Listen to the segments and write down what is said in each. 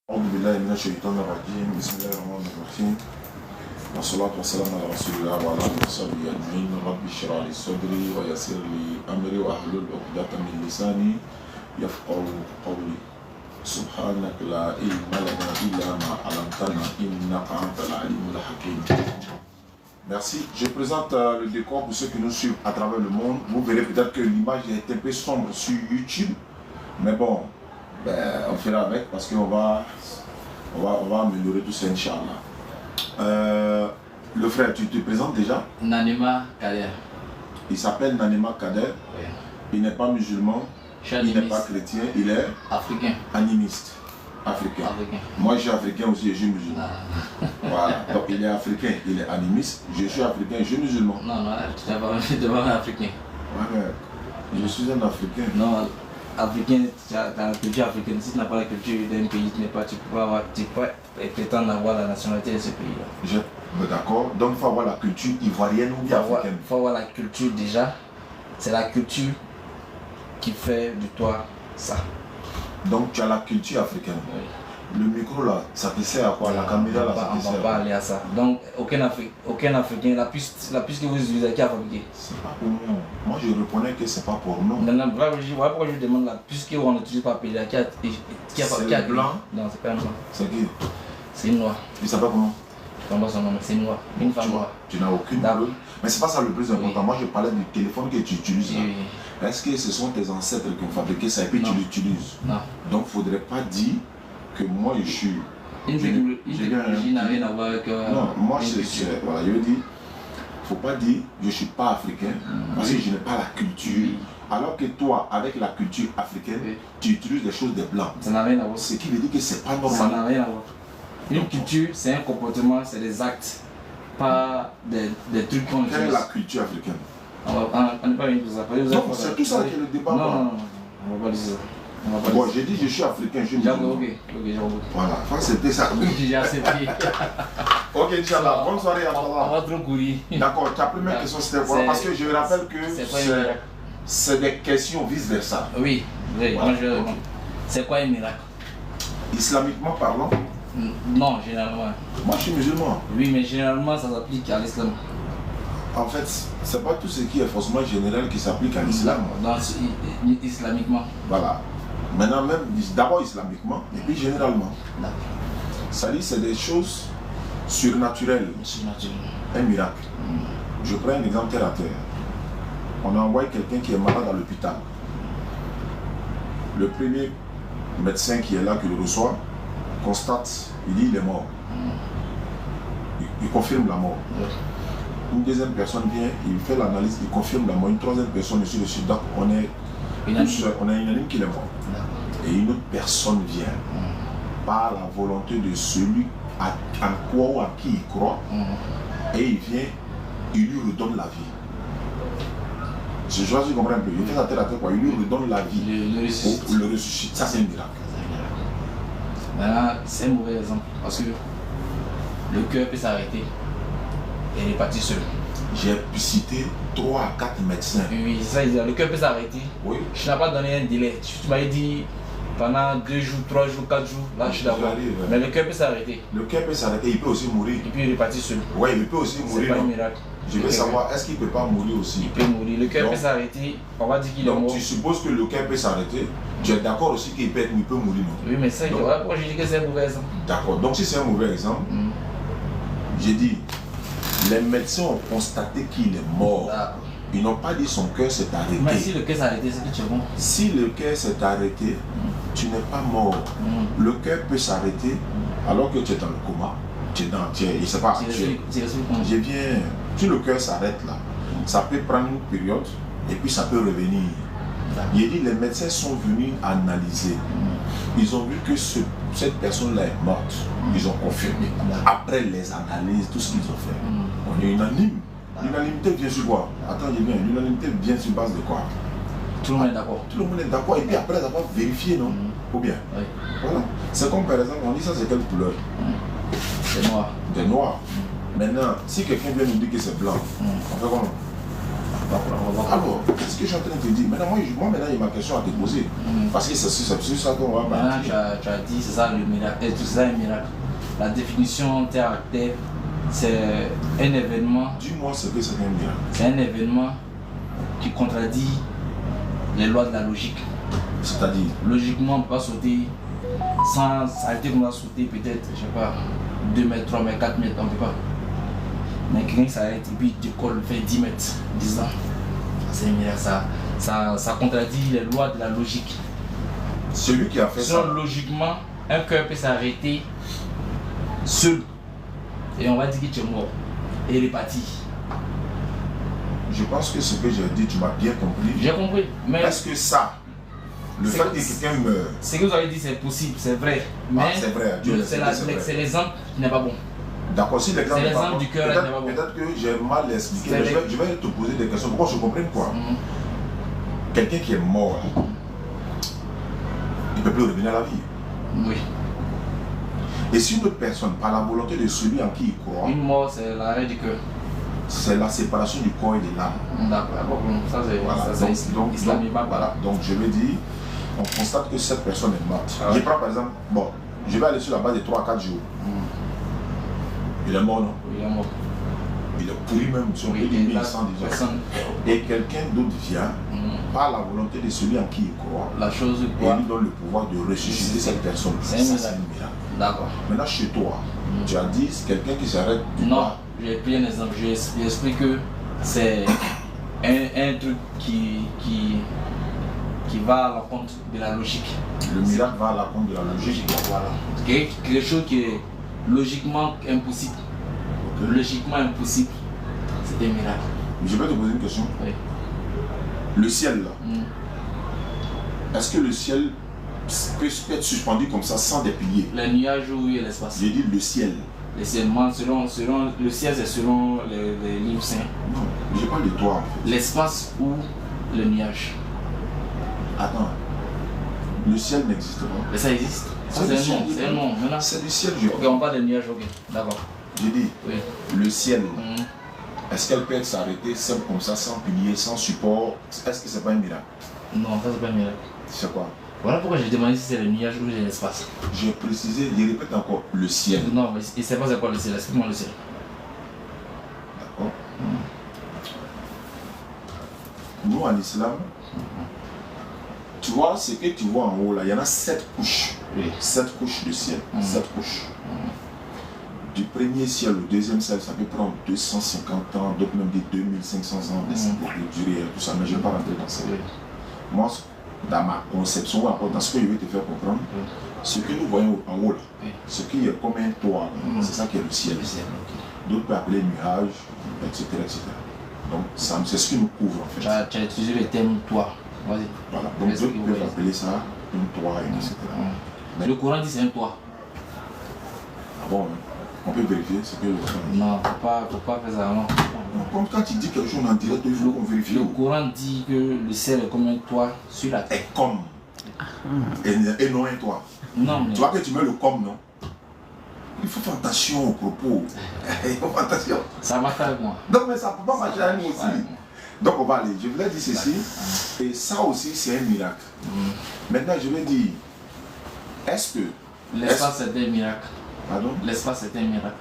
أعوذ بالله من الشيطان الرجيم بسم الله الرحمن الرحيم والصلاة والسلام على رسول الله وعلى آله وصحبه أجمعين رب اشرح لي صدري ويسر لي أمري واحلل عقدة من لساني يفقهوا قولي سبحانك لا علم لنا إلا ما علمتنا إنك أنت العليم الحكيم. Merci. Je présente le décor pour ceux qui nous suivent à travers le monde. Vous verrez peut-être que l'image est un peu sombre sur YouTube, mais bon, on fera avec parce qu'on va améliorer tout ça, Inch'Allah. Le frère, tu te présentes déjà? Nanema Kader. Il s'appelle Nanema Kader. Oui. Il n'est pas musulman, il n'est pas chrétien, il est africain. Animiste. Africain. Moi je suis africain aussi et je suis musulman. Voilà, donc il est africain, il est animiste, je suis africain et je suis musulman. Non, tu n'es pas un africain. Ouais, mais je suis un africain. Non, africain, tu as la culture africaine. Si tu n'as pas la culture d'un pays, tu peux prétendre avoir la nationalité de ce pays-là. D'accord, donc il faut avoir la culture ivoirienne ou bien africaine. Il faut avoir la culture déjà. C'est la culture qui fait de toi ça. Donc tu as la culture africaine. Oui. Le micro là, ça te sert à quoi? La caméra là, ça te sert à quoi? On ne va pas aller à ça. Donc aucun Africain, la puce que vous utilisez, qui a fabriqué? C'est pas pour nous. Moi je répondais que c'est pas pour nous. Non, pourquoi je demande la puce qu'on n'utilise pas pays, qui a c'est blanc? Non, c'est pas un blanc. C'est qui? C'est une noire. Il s'appelle comment? Je ne sais pas son nom, mais c'est une noire. Une femme noire. Tu n'as aucune preuve. Mais c'est pas ça le plus important. Oui. Moi je parlais du téléphone que tu utilises là. Oui. Est-ce que ce sont tes ancêtres qui ont fabriqué ça et puis tu l'utilises? Non. Donc il ne faudrait pas dire que moi je suis... Une technologie n'a rien à voir avec... non, moi voilà, je veux dire, il ne faut pas dire je ne suis pas africain parce que je n'ai pas la culture. Oui. Alors que toi, avec la culture africaine, oui, tu utilises des choses des blancs. Ça n'a rien à voir. Ce qui veut dire que c'est pas normal. Ça n'a rien à voir. Une culture, c'est un comportement, c'est des actes, pas des trucs qu'on utilise. Quelle est la culture africaine? On n'est pas venu pour ça. Donc c'est tout ça qui est le débat. Non, on va pas dire ça. Bon, j'ai dit je suis africain, je suis musulman. Ok, j'ai compris. Voilà, c'était ça. J'ai accepté. Ok, Inch'Allah, bonne soirée à On va trop courir. D'accord, ta première question c'était quoi? Parce que je rappelle que c'est des questions vice-versa. Oui, voilà. Moi je vais répondre. C'est quoi un miracle? Islamiquement parlant? Non, généralement. Moi je suis musulman. Oui, mais généralement ça s'applique à l'islam. En fait, c'est pas tout ce qui est forcément général qui s'applique à l'islam. Non, islamiquement. Voilà. Maintenant même, d'abord islamiquement et puis généralement. Ça dit, c'est des choses surnaturelles. Un miracle. Je prends un exemple terre à terre. On a envoyé quelqu'un qui est malade à l'hôpital. Le premier médecin qui est là, qui le reçoit, constate, il dit il est mort. Il confirme la mort. Une deuxième personne vient, il fait l'analyse, il confirme la mort. Une troisième personne dessus, donc on est unanime qu'il est mort. Et une autre personne vient, par la volonté de celui en quoi ou à qui il croit, et il vient, il lui redonne la vie. Je vois si tu comprends un peu. Il fait ça terre à terre, quoi. Il lui redonne la vie. Le ressuscite. Ça, c'est un miracle. Maintenant, c'est un mauvais exemple. Parce que le cœur peut s'arrêter. Et il est parti seul. J'ai pu citer 3 à 4 médecins. Oui, c'est ça, le cœur peut s'arrêter. Oui. Je n'ai pas donné un délai. Tu m'avais dit pendant 2 jours, 3 jours, 4 jours. Là, je suis d'accord. Mais le cœur peut s'arrêter. Le cœur peut s'arrêter, il peut aussi mourir. Et puis il est parti seul. Oui, il peut aussi mourir. C'est pas un miracle. Je veux savoir, est-ce qu'il ne peut pas mourir aussi? Il peut mourir. Le cœur peut s'arrêter. On va dire qu'il est mort. Donc tu supposes que le cœur peut s'arrêter. Tu es d'accord aussi qu'il peut mourir, non? Oui, mais ça, voilà pourquoi je dis que c'est un mauvais exemple. D'accord. Donc si c'est un mauvais exemple, j'ai dit, les médecins ont constaté qu'il est mort. Ils n'ont pas dit son cœur s'est arrêté. Mais si le cœur s'est arrêté, c'est que tu es mort. Si le cœur s'est arrêté, tu n'es pas mort. Le cœur peut s'arrêter alors que tu es dans le coma. Tu es dans, il ne sait pas. Je viens, si le cœur s'arrête là, ça peut prendre une période et puis ça peut revenir. Il dit les médecins sont venus analyser. Ils ont vu que cette personne-là est morte. Ils ont confirmé. Après les analyses, tout ce qu'ils ont fait, on est unanime. L'unanimité vient sur quoi? Attends, l'unanimité vient sur base de quoi? Tout le monde est d'accord. Tout le monde est d'accord. Et puis après avoir vérifié, non? Ou bien? Oui. Voilà. C'est comme par exemple, on dit ça, c'est quelle couleur? C'est noir. C'est noir. Maintenant, si quelqu'un vient nous dire que c'est blanc, on fait comment? Alors, c'est ce que je suis en train de te dire. Maintenant, moi maintenant, il y a ma question à te poser. Parce que c'est sur ça qu'on va Maintenant, partir. tu as dit, c'est ça le miracle. Et tout ça est un miracle. La définition terre à terre, c'est un événement. Dis-moi ce que c'est un miracle. C'est un événement qui contradit les lois de la logique. C'est-à-dire, Logiquement, on ne peut pas sauter sans s'arrêter comme on a sauté peut-être, je sais pas, 2 mètres, 3 mètres, 4 mètres, on ne peut pas. Mais quelqu'un s'arrête et puis il décolle, fait 10 mètres, 10 ans. C'est un miracle, ça contradit les lois de la logique. celui qui a fait ça, Logiquement, un cœur peut s'arrêter seul. Et on va dire que tu es mort. Et il est parti. je pense que ce que j'ai dit, tu m'as bien compris. J'ai compris. Mais Est-ce que ça, le fait que quelqu'un meurt, ce que vous avez dit, c'est possible, c'est vrai. Mais c'est vrai, Dieu le sait que c'est vrai. c'est l'exemple qui n'est pas bon. D'accord, si l'exemple C'est n'est pas l'exemple bon, du cœur, là, n'est pas bon. peut-être que j'ai mal expliqué, C'est mais je vais te poser des questions pour que je comprenne quoi. Quelqu'un qui est mort, là, il ne peut plus revenir à la vie. Oui. Et si une autre personne, par la volonté de celui en qui il croit, Une mort, c'est l'arrêt du cœur. c'est la séparation du corps et de l'âme. D'accord, ça c'est Voilà, islamique. voilà. Donc je veux dire, on constate que cette personne est morte. Ah ouais. Je prends par exemple, bon, je vais aller sur la base de 3 à 4 jours. Il est mort, non? Oui, il est mort. Il est pourri même, si on peut dire 1100 déjà. Personne. Et quelqu'un d'autre vient, par la volonté de celui en qui il croit, La chose et quoi? lui donne le pouvoir de ressusciter cette personne. C'est un Ça, miracle. c'est un miracle. D'accord. Maintenant, chez toi, tu as dit quelqu'un qui s'arrête du Non, pas. j'ai pris un exemple. J'explique que c'est un truc qui va à l'encontre de la logique. Le miracle va à la compte de la logique. Voilà. Quelque chose qui est logiquement impossible. Ok. Logiquement impossible, c'est un miracle. Je vais te poser une question. Oui. Le ciel, là, est-ce que le ciel peut être suspendu comme ça sans des piliers? Les nuages, oui, et l'espace. J'ai dit le ciel. Les ciels, selon le ciel, c'est selon les livres saints. Non, je parle de toi en fait. L'espace ou le nuage. Attends. Le ciel n'existe pas. Mais ça existe. Ça, C'est c'est le un nom. ciel. C'est un nom. Maintenant. C'est du ciel, je Ok, on parle des nuages, ok. D'accord. J'ai dit, Oui. le ciel, est-ce qu'elle peut être s'arrêter simple comme ça, sans pilier, sans support? Est-ce que c'est pas un miracle? Non, ça c'est pas un miracle. C'est quoi? Voilà pourquoi j'ai demandé si c'est le nuage ou l'espace. J'ai précisé, je répète encore, le ciel. Non, mais il ne sait pas c'est quoi le ciel. Explique-moi le ciel. D'accord? Nous, en islam, tu vois, ce que tu vois en haut là, il y en a 7 couches. Oui. 7 couches de ciel. 7 couches. Du premier ciel au deuxième ciel, ça peut prendre 250 ans, d'autres même des 2500 ans de durée, tout ça, mais je ne vais pas rentrer dans ça. Oui. Moi, dans ma conception, ou encore dans ce que je vais te faire comprendre, ce que nous voyons en haut là, Oui. ce qui est comme un toit, là, c'est ça qui est le ciel. Le ciel, ok. D'autres peuvent appeler nuages, etc., etc. Donc, c'est ce qui nous couvre en fait. Tu as utilisé le terme toi. Vas-y. Voilà. Donc, Qu'est-ce d'autres que vous peuvent voyez? appeler ça une toit, etc. Mais- Le Coran dit c'est un toit. Ah bon, hein. On peut vérifier ce que le Coran dit. Non, faut pas faire ça. Non. Comme quand tu dis quelque chose en direct, il faut qu'on vérifie. Le Coran dit que le ciel est comme un toit sur la terre. Et comme. Et non un toit. Non, mais Tu vois que tu mets le comme, non? Il faut faire attention aux propos. Il faut faire attention. ça marche avec moi. Donc, mais ça ne peut pas marcher avec nous aussi. Ouais. Donc, on va aller. Je voulais dire ceci. Et ça aussi, c'est un miracle. Maintenant, je vais dire, est-ce que. L'espace c'est un miracle. Pardon? L'espace c'est un miracle.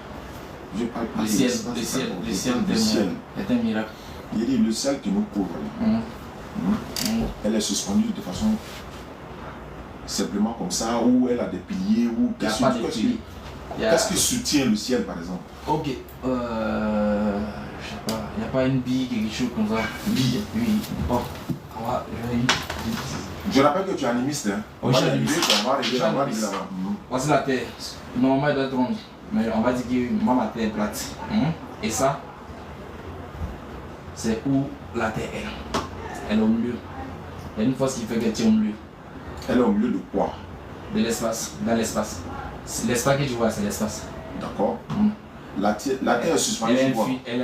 Je parle pas Le de ciel, l'espace, le ciel, pardon. le Je ciel parle du ciel. est un miracle. Il dit le ciel qui nous couvre, là, elle est suspendue de façon simplement comme ça, ou elle a des piliers, ou Il n'y a pas de piliers. Qu'est-ce qui soutient le ciel, par exemple? Ok. Je sais pas. Il n'y a pas une bille, quelque chose comme ça. Bille. Oui. Bon. Je rappelle que tu es animiste, hein? Oui, je suis animiste. On va arriver là-bas. Voici la terre. Normalement, elle doit être ronde. Mais on va dire que moi, ma terre est plate. Et ça, c'est où la terre est. Elle est au milieu. Il y a une force qui fait qu'elle tient au milieu. Elle est au milieu de quoi? De l'espace. Dans l'espace. L'espace que tu vois, c'est l'espace. D'accord. La terre est suspendue sur quoi? Elle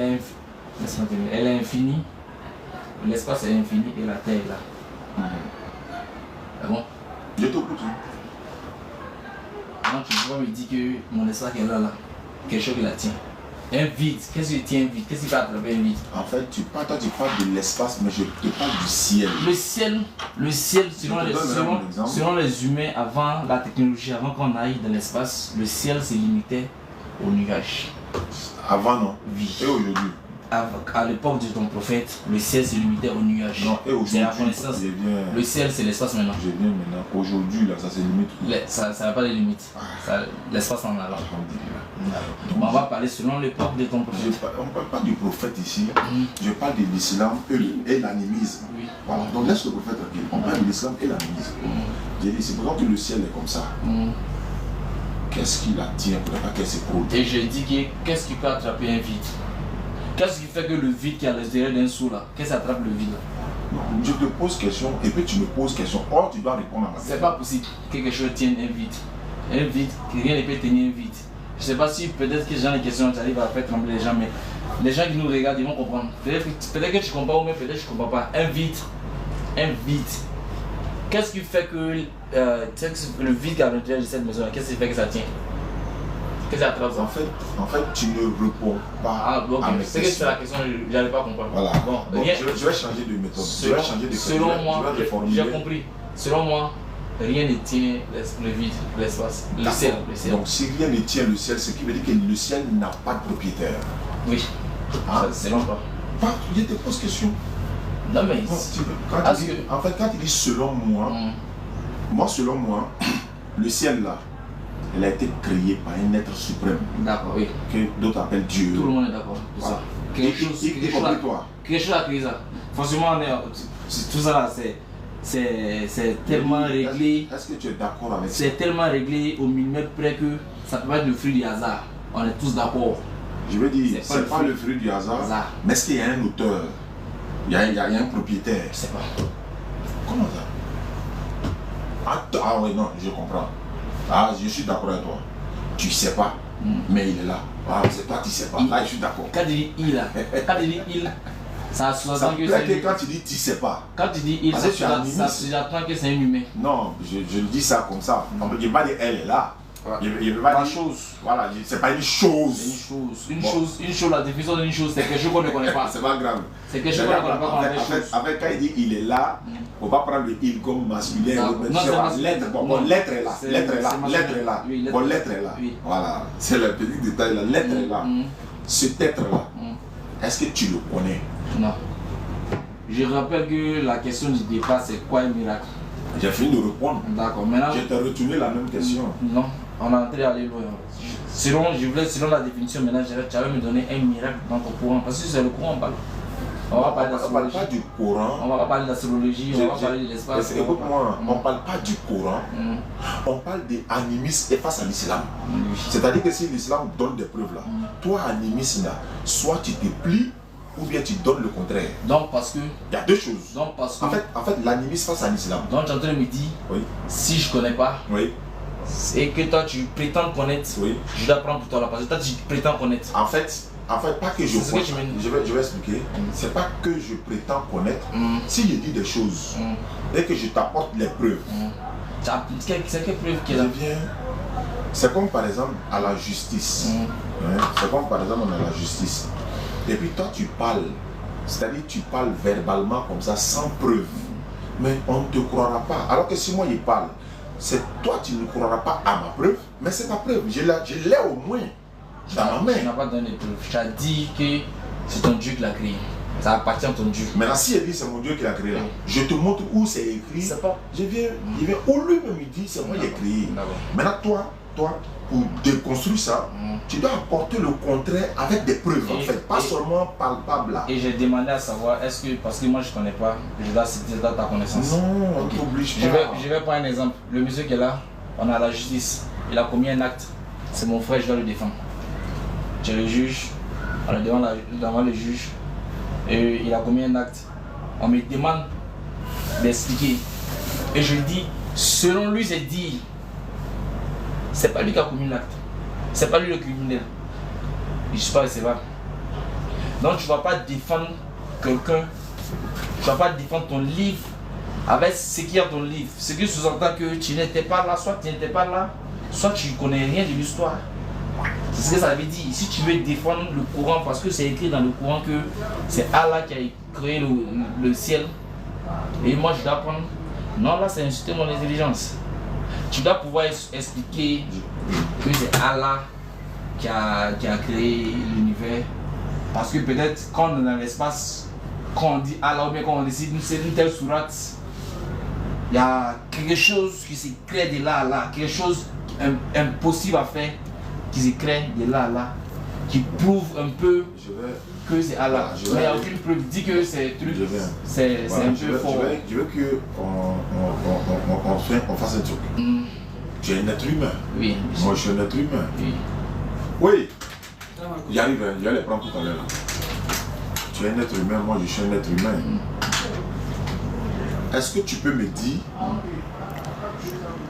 est infinie. L'espace est infini et la terre est là. Ah bon? Je t'écoute. Non, tu peux pas me dire que mon espace est là, quelque chose qui la tient. Un vide, qu'est-ce que tient un vide? Qu'est-ce qui va attraper un vide? En fait, toi tu parles de l'espace, mais je te parle du ciel. Le ciel, selon les humains, avant la technologie, avant qu'on aille dans l'espace, le ciel se limitait aux nuages. Avant, non? Oui. Et aujourd'hui? À l'époque de ton prophète, le ciel se limitait aux nuages. Non, et aujourd'hui, c'est la connaissance. Le ciel, c'est l'espace maintenant. Je viens maintenant. Aujourd'hui, là, ça se limite. Ça n'a pas de limite. L'espace en a là. On va parler selon l'époque de ton prophète. On ne parle pas du prophète ici. Je parle de l'islam et l'animisme. Oui. Voilà. Donc laisse le prophète tranquille. On parle de l'islam et l'animisme. J'ai dit, c'est pour ça que le ciel est comme ça. Qu'est-ce qui l'attire pour ne pas qu'elle se produise? Et je dis que qu'est-ce qui peut attraper un vide? Qu'est-ce qui fait que le vide qui est à l'intérieur d'un seau là, qu'est-ce qui attrape le vide là? Je te pose question et puis tu me poses question. Or tu dois répondre à ma question. C'est pas possible que quelque chose tienne un vide. Un vide, rien ne peut tenir un vide. Je sais pas si peut-être que j'ai des questions, j'arrive à faire trembler les gens, mais les gens qui nous regardent, ils vont comprendre. Peut-être que tu comprends ou même peut-être que tu comprends pas. Un vide. Qu'est-ce qui fait que le vide qui est à l'intérieur de cette maison, qu'est-ce qui fait que ça tient? Qu'est-ce qui attrape ça? En fait, tu ne réponds pas à mes c'est questions. que c'est la question, je n'arrive pas à comprendre. Voilà. Bon, je vais changer de méthode. Je vais changer de selon moi, je vais reformuler. j'ai compris. Selon moi, rien ne tient le vide, l'espace, le ciel. Donc si rien ne tient le ciel, ce qui veut dire que le ciel n'a pas de propriétaire. Oui. Hein? Selon toi. Je te pose question. Non mais. En fait, quand tu dis selon moi, selon moi, le ciel là, elle a été créée par un être suprême. D'accord, oui. Que d'autres appellent Dieu. Tout le monde est d'accord. Voilà. Quelque chose a créé ça. Forcément, tout ça là, c'est tellement réglé. Est-ce que tu es d'accord avec ça? C'est tellement réglé au millimètre près que ça peut pas être le fruit du hasard. On est tous d'accord. Je veux dire, c'est pas le fruit du hasard. Mais est-ce qu'il y a un auteur? Il y a un propriétaire? Je sais pas. Comment ça? Ah oui, non, je comprends. Ah, je suis d'accord avec toi. Tu sais pas, mais il est là. Ah, c'est toi qui sais pas. Là, je suis d'accord. Quand tu dis il, là, ça sous-entend que c'est. Quand tu dis tu sais pas. Quand tu dis il, ça sous-entend que c'est un humain. Non, je le dis ça comme ça. On ne peut pas dire elle est là. Il veut pas dire chose. Voilà, c'est pas une chose. Une chose, la définition d'une chose, c'est quelque chose qu'on ne connaît pas. C'est pas grave. C'est quelque chose qu'on ne connaît pas comme chose. Avec quand il dit il est là, on va prendre le il comme masculin. L'être, l'être est là. L'être est là. L'être est là. Bon, l'être est là. Voilà, c'est le petit détail là. L'être est là. Cet être là, est-ce que tu le connais? Non. Je rappelle que la question du départ, c'est quoi un miracle? J'ai fini de répondre. D'accord, maintenant. Je t'ai retourné la même question. Non, on est entré à aller loin. Selon la définition, maintenant, tu vas me donner un miracle dans ton courant. Parce que c'est le courant, on parle. On va parler d'astrologie. On ne parle pas du Coran. On va pas parler d'astrologie, on va parler de l'espace. Écoute-moi, on ne parle pas du Coran. On parle d'animisme et face à l'islam. C'est-à-dire que si l'islam donne des preuves là, toi, animisme là, soit tu te plies, ou bien tu donnes le contraire. Donc parce que... Il y a deux choses. Donc parce que... En fait l'animisme face à l'islam. Donc tu es en train de me dire, si je ne connais pas, et que toi tu prétends connaître, je dois prendre pour toi là, parce que toi tu prétends connaître. En fait, pas que je connais. Je vais expliquer. C'est pas que je prétends connaître. Si je dis des choses et que je t'apporte les preuves. C'est quelle preuve qui est là? C'est comme par exemple à la justice. C'est comme par exemple on a la justice. Et puis toi tu parles, c'est-à-dire tu parles verbalement comme ça sans preuve, mais on ne te croira pas. Alors que si moi je parle, c'est toi tu ne croiras pas à ma preuve, mais c'est ta preuve, je l'ai au moins dans ma main. Tu n'as pas donné de preuve, tu as dit que c'est ton Dieu qui l'a créé, ça appartient à ton Dieu. Maintenant si elle dit c'est mon Dieu qui l'a créé, je te montre où c'est écrit, je viens où lui-même il dit c'est moi qui l'ai créé. Maintenant toi, pour déconstruire ça, tu dois apporter le contraire avec des preuves en fait, pas seulement palpable là. Et j'ai demandé à savoir, est-ce que, parce que moi je ne connais pas, je dois citer dans ta connaissance. Non, on ne t'oblige pas. Je vais prendre un exemple. Le monsieur qui est là, on a la justice, il a commis un acte, c'est mon frère, je dois le défendre. J'ai le juge, on est devant le juge, et il a commis un acte. On me demande d'expliquer. Et je dis, selon lui c'est dit. C'est pas lui qui a commis l'acte. C'est pas lui le criminel. Je ne suis pas recevable. Donc tu ne vas pas défendre quelqu'un. Tu ne vas pas défendre ton livre avec ce qu'il y a dans ton livre. Ce qui sous-entend que tu n'étais pas là, soit tu n'étais pas là, soit tu ne connais rien de l'histoire. C'est ce que ça veut dire. Si tu veux défendre le Coran, parce que c'est écrit dans le Coran que c'est Allah qui a créé le ciel, et moi je dois prendre. Non, là c'est insulter mon intelligence. Tu dois pouvoir expliquer que c'est Allah qui a créé l'univers. Parce que peut-être quand on est dans l'espace, quand on dit Allah ou bien quand on décide c'est une telle sourate, il y a quelque chose qui se crée de là à là, quelque chose impossible à faire qui se crée de là à là, qui prouve un peu que c'est Allah. Mais il n'y a aucune preuve dit que c'est truc, c'est un peu fort. Je veux qu'on fasse un truc. Tu es un être humain. Oui. Moi je suis un être humain. Oui. Oui. J'arrive, je vais les prendre tout à l'heure. Tu es un être humain, moi je suis un être humain. Est-ce que tu peux me dire,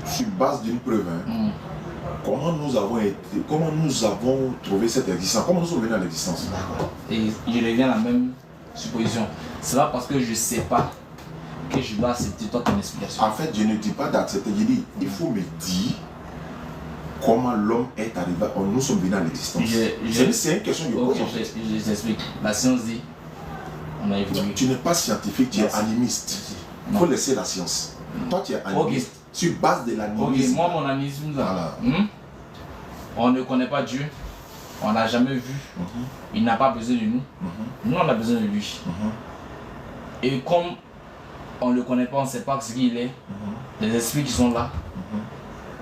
sur base d'une preuve, comment nous avons trouvé cette existence? Comment nous sommes venus à l'existence? D'accord. Et je reviens à la même supposition. C'est pas parce que je ne sais pas que je dois accepter toi ton explication. En fait, je ne dis pas d'accepter, je dis, il faut me dire comment l'homme est arrivé, nous sommes venus à l'existence. C'est une question que je pose en fait. Je t'explique. La science dit, on a évolué. Tu n'es pas scientifique, tu es animiste. Il faut laisser la science. Toi, tu es animiste. Sur base de l'animisme. Moi, mon animisme, là, on ne connaît pas Dieu. On n'a jamais vu. Il n'a pas besoin de nous. Nous, on a besoin de lui. Et comme on ne le connaît pas, on ne sait pas ce qu'il est, les esprits qui sont là,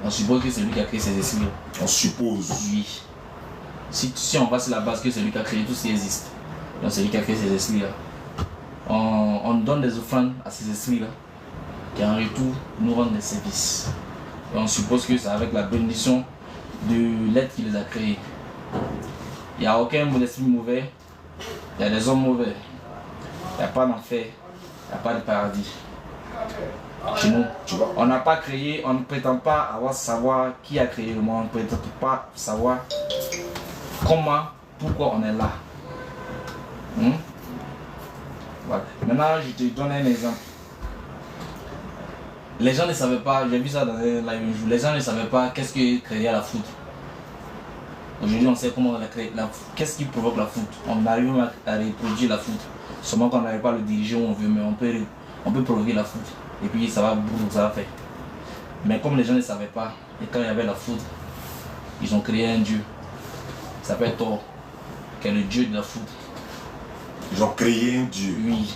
on suppose que c'est lui qui a créé ces esprits. On suppose. Oui. Si on va sur la base que c'est lui qui a créé tout ce qui existe, donc c'est lui qui a créé ces esprits-là. On donne des offrandes à ces esprits-là, qui en retour nous rendent des services. Et on suppose que c'est avec la bénédiction de l'être qui les a créés. Il n'y a aucun esprit mauvais, il y a des hommes mauvais. Il n'y a pas d'enfer, il n'y a pas de paradis. Chez nous, on n'a pas créé, on ne prétend pas avoir savoir qui a créé le monde, on ne prétend pas savoir comment, pourquoi on est là. Voilà. Maintenant, je te donne un exemple. Les gens ne savaient pas, j'ai vu ça dans un live un jour, les gens ne savaient pas qu'est-ce qui créait la foudre. Aujourd'hui, on sait comment on a créé la foudre. Qu'est-ce qui provoque la foudre? On arrive à reproduire la foudre. Seulement qu'on n'arrive pas à le diriger où on veut, mais on peut provoquer la foudre. Et puis ça va faire. Mais comme les gens ne savaient pas, et quand il y avait la foudre, ils ont créé un dieu. Il s'appelle Thor, qui est le dieu de la foudre. Ils ont créé un dieu. Oui,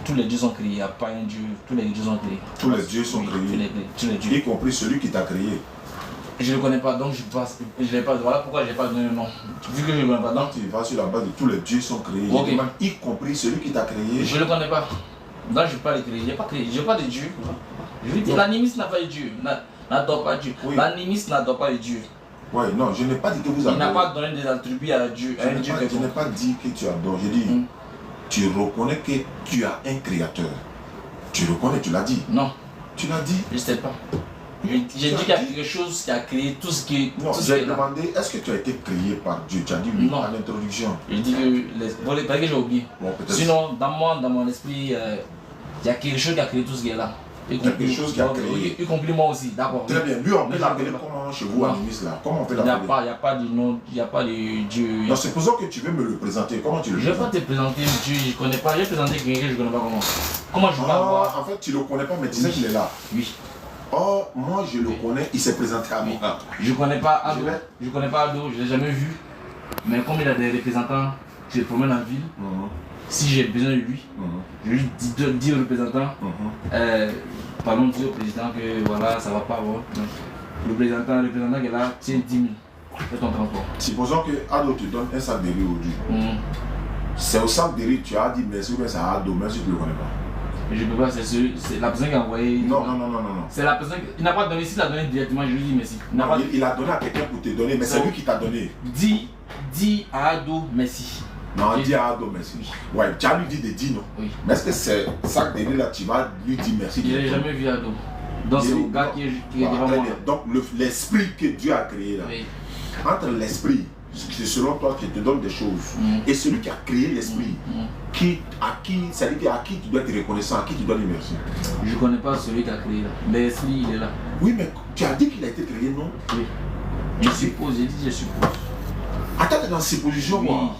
tous les dieux sont créés, il n'y a pas un dieu, tous les dieux sont créés. Tous les dieux sont créés. Tous les dieux. Y compris celui qui t'a créé. Je ne le connais pas, donc je l'ai pas. Voilà pourquoi je n'ai pas donné le nom. Vu que je ne le connais pas, donc tu vas sur la base de tous les dieux sont créés. Okay. Y compris celui qui t'a créé. Je ne le connais pas. Donc je ne vais pas le créer. Je n'ai pas créé. Je n'ai pas de Dieu. Je veux dire, l'animisme n'a pas de Dieu. N'adore pas Dieu. Oui. L'animisme n'adore pas de Dieu. Oui, non, je n'ai pas dit que vous adorez. Il n'a pas donné des attributs à Dieu. Je n'ai pas dit que tu adores. Je dis, tu reconnais que tu as un créateur. Tu reconnais, tu l'as dit. Non. Tu l'as dit. Je ne sais pas. J'ai dit qu'il y a quelque chose qui a créé tout ce qui est. Non, j'ai demandé, est-ce que tu as été créé par Dieu? Tu as dit oui à l'introduction. Je dis que. Parce que j'ai oublié. Bon, sinon, dans mon esprit, il y a quelque chose qui a créé tout ce qui est là. Quelque chose qui a créé. Y compris moi aussi, d'accord. Très bien. Lui, on peut l'appeler comment chez vous, animiste là? Comment on peut l'appeler? Il n'y a pas de nom, il n'y a pas de Dieu. Non, supposons que tu veux me le présenter. Comment tu le présentes? Je ne vais pas te présenter Dieu, je ne connais pas. Je vais présenter quelqu'un que je ne connais pas comment. Comment je vais voir? En fait, tu ne le connais pas, mais tu sais qu'il est là. Oui. Or, moi je le connais, il s'est présenté à moi. Je ne connais pas Ado, je ne connais pas Ado, je ne l'ai jamais vu. Mais comme il a des représentants qui se promènent en ville, si j'ai besoin de lui, je lui dis au représentant, pardon, dis au président que voilà, ça ne va pas avoir. Le représentant qui est là, tiens 10 000, fais ton transport. Supposons que Ado te donne un sac de riz aujourd'hui. C'est au sac de riz, tu as dit merci ou bien c'est à Ado, même si tu ne le connais pas. Je peux pas, c'est la personne qui a envoyé. Non. C'est la personne qui n'a pas donné, si il a donné directement, je lui dis merci. Il a donné à quelqu'un pour te donner, mais c'est lui qui t'a donné. Dis à Ado merci. Non, dis à Ado merci. Ouais, tu as lui dit de dire non. Oui. Mais est-ce que c'est ça que là, tu vas lui dire merci? Je n'ai jamais vu Ado. Donc c'est le gars qui est devant moi. Donc l'esprit que Dieu a créé là, entre l'esprit, c'est selon toi qui te donne des choses, et celui qui a créé l'esprit, c'est-à-dire à qui tu dois être reconnaissant, à qui tu dois dire merci. Je ne connais pas celui qui a créé là. L'esprit il est là. Oui, mais tu as dit qu'il a été créé, non? Oui. Je suppose, j'ai dit je suppose. Attends, t'es dans ces positions, Oui. moi.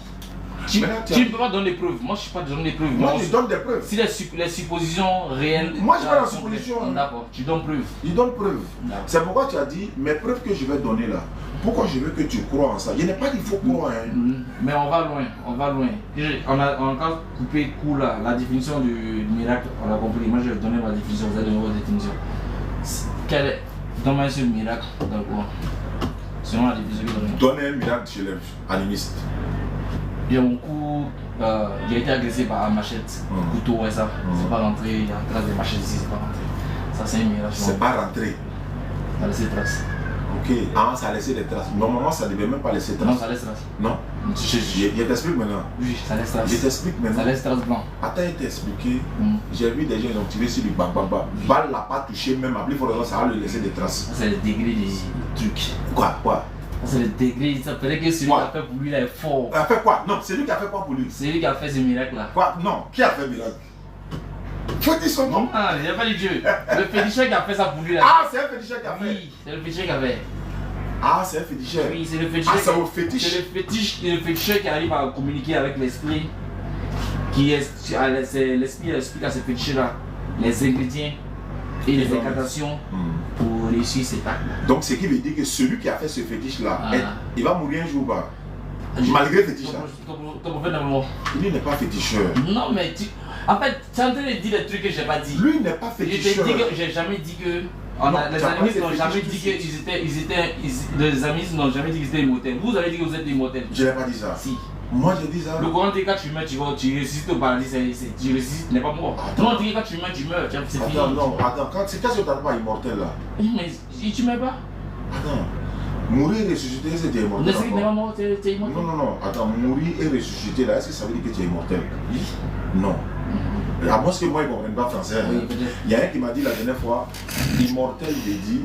Tu Maintenant, ne peux pas donner des preuves. Moi, je ne suis pas de donner des preuves. Moi, je donne des preuves. Si les suppositions réelles. Moi, je suis pas dans la sont supposition. vraies, d'accord, tu donnes preuve. Il donne preuve. D'accord. C'est pourquoi tu as dit, mes preuves que je vais donner là, pourquoi je veux que tu crois en ça? Il n'est pas qu'il faut croire. Hein. Mais on va loin, on va loin. On a encore coupé coup là, la définition du miracle, on a compris. Moi, je vais donner ma définition, vous allez donner votre définition. Quel est, donne-moi un seul miracle dans le Coran, selon la définition que je donne. Donne un miracle chez les animistes. Il y a mon coup, il a été agressé par un machette, couteau et ça. C'est pas rentré, il y a une trace de machette ici, c'est pas rentré. Ça, c'est un miracle. C'est pas rentré. Ça a laissé trace. Ok, ah, ça a laissé des traces. Normalement, ça ne devait même pas laisser traces. Non, ça laisse trace. Non. Je t'explique maintenant. Oui, ça laisse trace. Je t'explique maintenant. Ça laisse trace blanc. Attends, il t'a expliqué. J'ai vu des gens qui ont tiré sur du bambamba. Balle l'a pas touché, même à plus fort raison, ça va lui laisser des traces. Ça, c'est le degré des trucs. Quoi? Ça, c'est le degré. Ça paraît que celui qui a fait pour lui là est fort. Il a fait quoi? Non, c'est lui qui a fait quoi pour lui? C'est lui qui a fait ce miracle là. Quoi? Non, qui a fait le miracle? Faut dire son nom. Ah, il n'y a pas dit Dieu. Le féticheur qui a fait ça pour lui là. Ah, c'est un féticheur qui a fait. Oui, c'est le féticheur qui a fait. Ah, c'est un féticheur. Oui, c'est le féticheur. Ah, c'est au fétiche. C'est le féticheur qui arrive à communiquer avec l'esprit. C'est l'esprit explique à ce féticheur là les ingrédients et les incantations pour réussir cet acte là. Donc, ce qui veut dire que celui qui a fait ce fétiche là, Ah. il va mourir un jour ou pas? Malgré le fétiche là. Comme fait normalement. Lui n'est pas féticheur. Non, mais tu. En fait, tu es en train de dire des trucs que j'ai pas dit. Lui n'est pas Je t'ai féticheur. dit que j'ai jamais dit que. Non, Les tu as animistes pas n'ont été jamais fétiche dit les animistes n'ont jamais dit qu'ils étaient immortels. Vous avez dit que vous êtes immortels. Je n'ai pas dit ça. Si. Moi, j'ai dit ça. Le Coran dit que quand tu meurs, tu ressuscites au paradis. Tu ressuscites, n'est pas mort. Non, on dit que quand tu meurs, c'est fini. Attends, non, attends. C'est qu'est-ce que tu n'as pas immortel là? Mais tu meurs pas. Attends. Mourir et ressusciter, c'est tu es immortel. Ne sais n'est pas mort, tu es immortel. Non, non, non. Attends, mourir et ressusciter là, est-ce que ça veut dire que tu es immortel? Oui. Non. À moins que moi, ils ne comprennent pas français. Oui, Hein. peut-être. Il y a un qui m'a dit la dernière fois, immortel, il dit,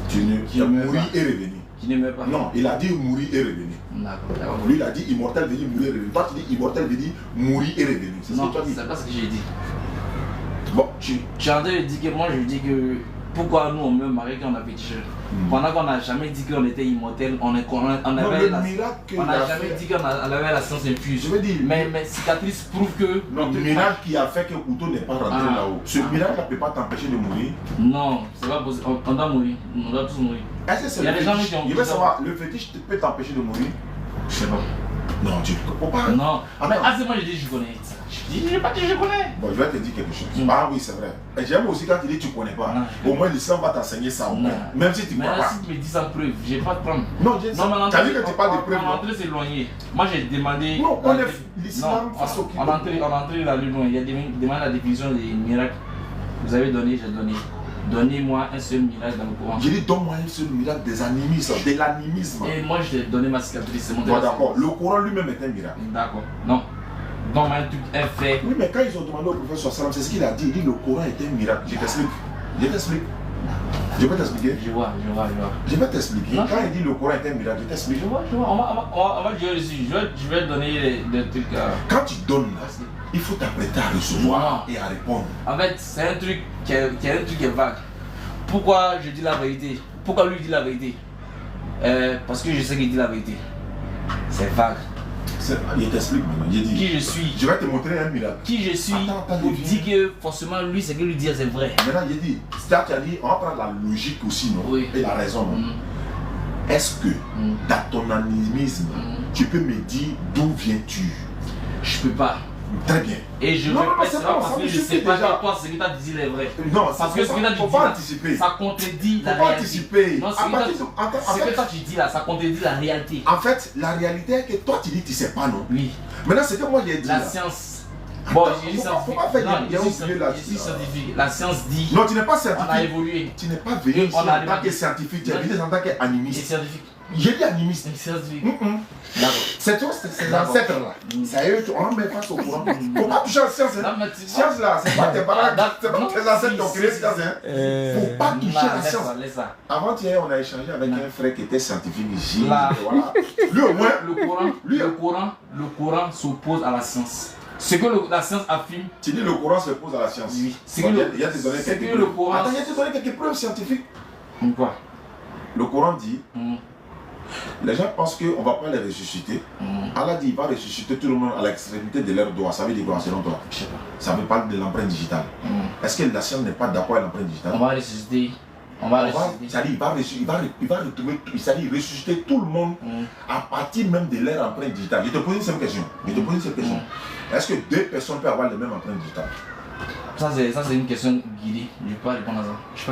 tu ne ne meurs mourir pas. et revenir. Qui ne meurt pas. Non, il a dit mourir et revenir. D'accord. Lui, il a dit immortel veut dire mourir et revenir. Toi, tu dis immortel veut dire mourir et revenir. C'est ce Non, que tu as dit. c'est pas ce que j'ai dit. Bon, Tu es en train de dire que moi je dis que pourquoi nous on meurt marié quand on a féticheur. Pendant qu'on n'a jamais dit qu'on était immortel, on avait le miracle on n'a jamais dit qu'on avait la science infuse. Je veux dire, mais cicatrices prouvent que. non, le miracle qui a fait que Couteau n'est pas rentré là-haut. Ce miracle ne peut pas t'empêcher de mourir. Non, c'est pas possible. On doit mourir. On doit tous mourir. Est-ce que c'est Il y a le des gens fétiche? qui ont Je veux savoir, le fétiche peut t'empêcher de mourir? Je sais pas. Non, tu ne peux pas. Non. Mais Attends. assez moi j'ai dit je connais. Je n'ai pas dit je connais. Bon, je vais te dire quelque chose. Ah oui, c'est vrai. Et j'aime aussi quand tu dis que tu ne connais pas. Non. Au moins, l'islam va t'enseigner ça au moins. Même si tu ne Mais crois là, pas. si tu me dis sans preuve, j'ai pas de preuve. Non, j'ai Non, mais tu as dit que tu parles de preuves. on est entré s'éloigner. Moi j'ai demandé. Non, on est l'islam Non, face au on est entré là loin. Il y a demandé la définition des miracles. Vous avez donné, j'ai donné. Donnez-moi un seul miracle dans le Coran. J'ai dit, donne-moi un seul miracle des animistes, de l'animisme. Et moi je t'ai donné ma cicatrice, c'est mon Bon, d'accord. Le Coran lui-même est un miracle. D'accord. Non. Donne-moi un truc, un fait. Oui, mais quand ils ont demandé au prophète sallam, c'est ce qu'il a dit. Il dit, le Coran est un miracle. Je t'explique. Je t'explique. Je peux t'expliquer? Je vois. Je vais t'expliquer. Non. Quand il dit le Coran est un miracle, je t'explique. Je vois. On va jouer dessus. Je vais donner des trucs. Quand tu donnes là, il faut t'apprêter à recevoir et à répondre. En fait, c'est un truc qui est vague. Pourquoi je dis la vérité? Pourquoi lui dit la vérité? Parce que je sais qu'il dit la vérité. C'est vague. Il t'explique maintenant. Il dit, Qui je suis? je vais te montrer un miracle. Qui je suis? Attends, Pour dire que forcément lui, c'est que lui dire c'est vrai. Maintenant, il dit, c'est-à-dire tu as dit, on va prendre la logique aussi, non? Oui. Et la raison, non? Est-ce que dans ton animisme, tu peux me dire d'où viens-tu? Je peux pas. Très bien. Et je Non, répète c'est cela bon, parce ça que me je sais suffit pas déjà. que toi ce que tu as dit est vrai. Non, Parce que ce que tu as dit faut pas anticiper. ça contredit la Faut pas réalité. anticiper. Non, À ce partir de- attends, en que fait- toi tu dis là, ça contredit la réalité. En fait, la réalité est que toi tu dis que tu sais pas, non? Oui. Maintenant, c'est que moi j'ai dit. La là. science. Bon, Attends, j'ai dit faut pas scientifique. faire Non, bien je au suis milieu là. je suis scientifique. La science dit. Non, tu n'es pas On a scientifique. évolué. Tu n'es pas venu ici On a en tant évolué. que scientifique, tu es Non. venu en tant C'est qu'animiste. scientifique. J'ai dit animiste. C'est scientifique. D'accord. C'est toi, c'est D'accord. l'ancêtre là. C'est eux, on en met pas au courant. Faut pas toucher à la science. Non, Hein. mais tu- Science là, c'est pas tes parents, c'est pas Non, tes ancêtres si, qui ont si, créé si. science. Hein. Faut pas toucher à la Laisse science. ça, laisse ça. Avant-hier, on a échangé avec un frère qui était scientifique ici. Là. Voilà. Lui au moins, Le Coran s'oppose à la science. Ce que la science affirme. tu dis le Coran se pose à la science. Oui. C'est Bon, que il y a des données c'est quelques que le preuves. Coran. Attends, il y a des données quelques preuves scientifiques. Quoi? Le Coran dit Les gens pensent qu'on ne va pas les ressusciter. Allah dit qu'il va ressusciter tout le monde à l'extrémité de leurs doigts. Ça veut dire quoi selon toi? Je sais pas. Ça veut parler de l'empreinte digitale. Est-ce que la science n'est pas d'accord avec l'empreinte digitale? On va ressusciter. C'est-à-dire il va retrouver, c'est-à-dire ressusciter tout le monde à partir même de leur empreinte digitale. Je te pose une simple question. Est-ce que 2 personnes peuvent avoir les mêmes empreintes digitales? Ça c'est une question guidée. Je ne peux pas répondre à ça. Je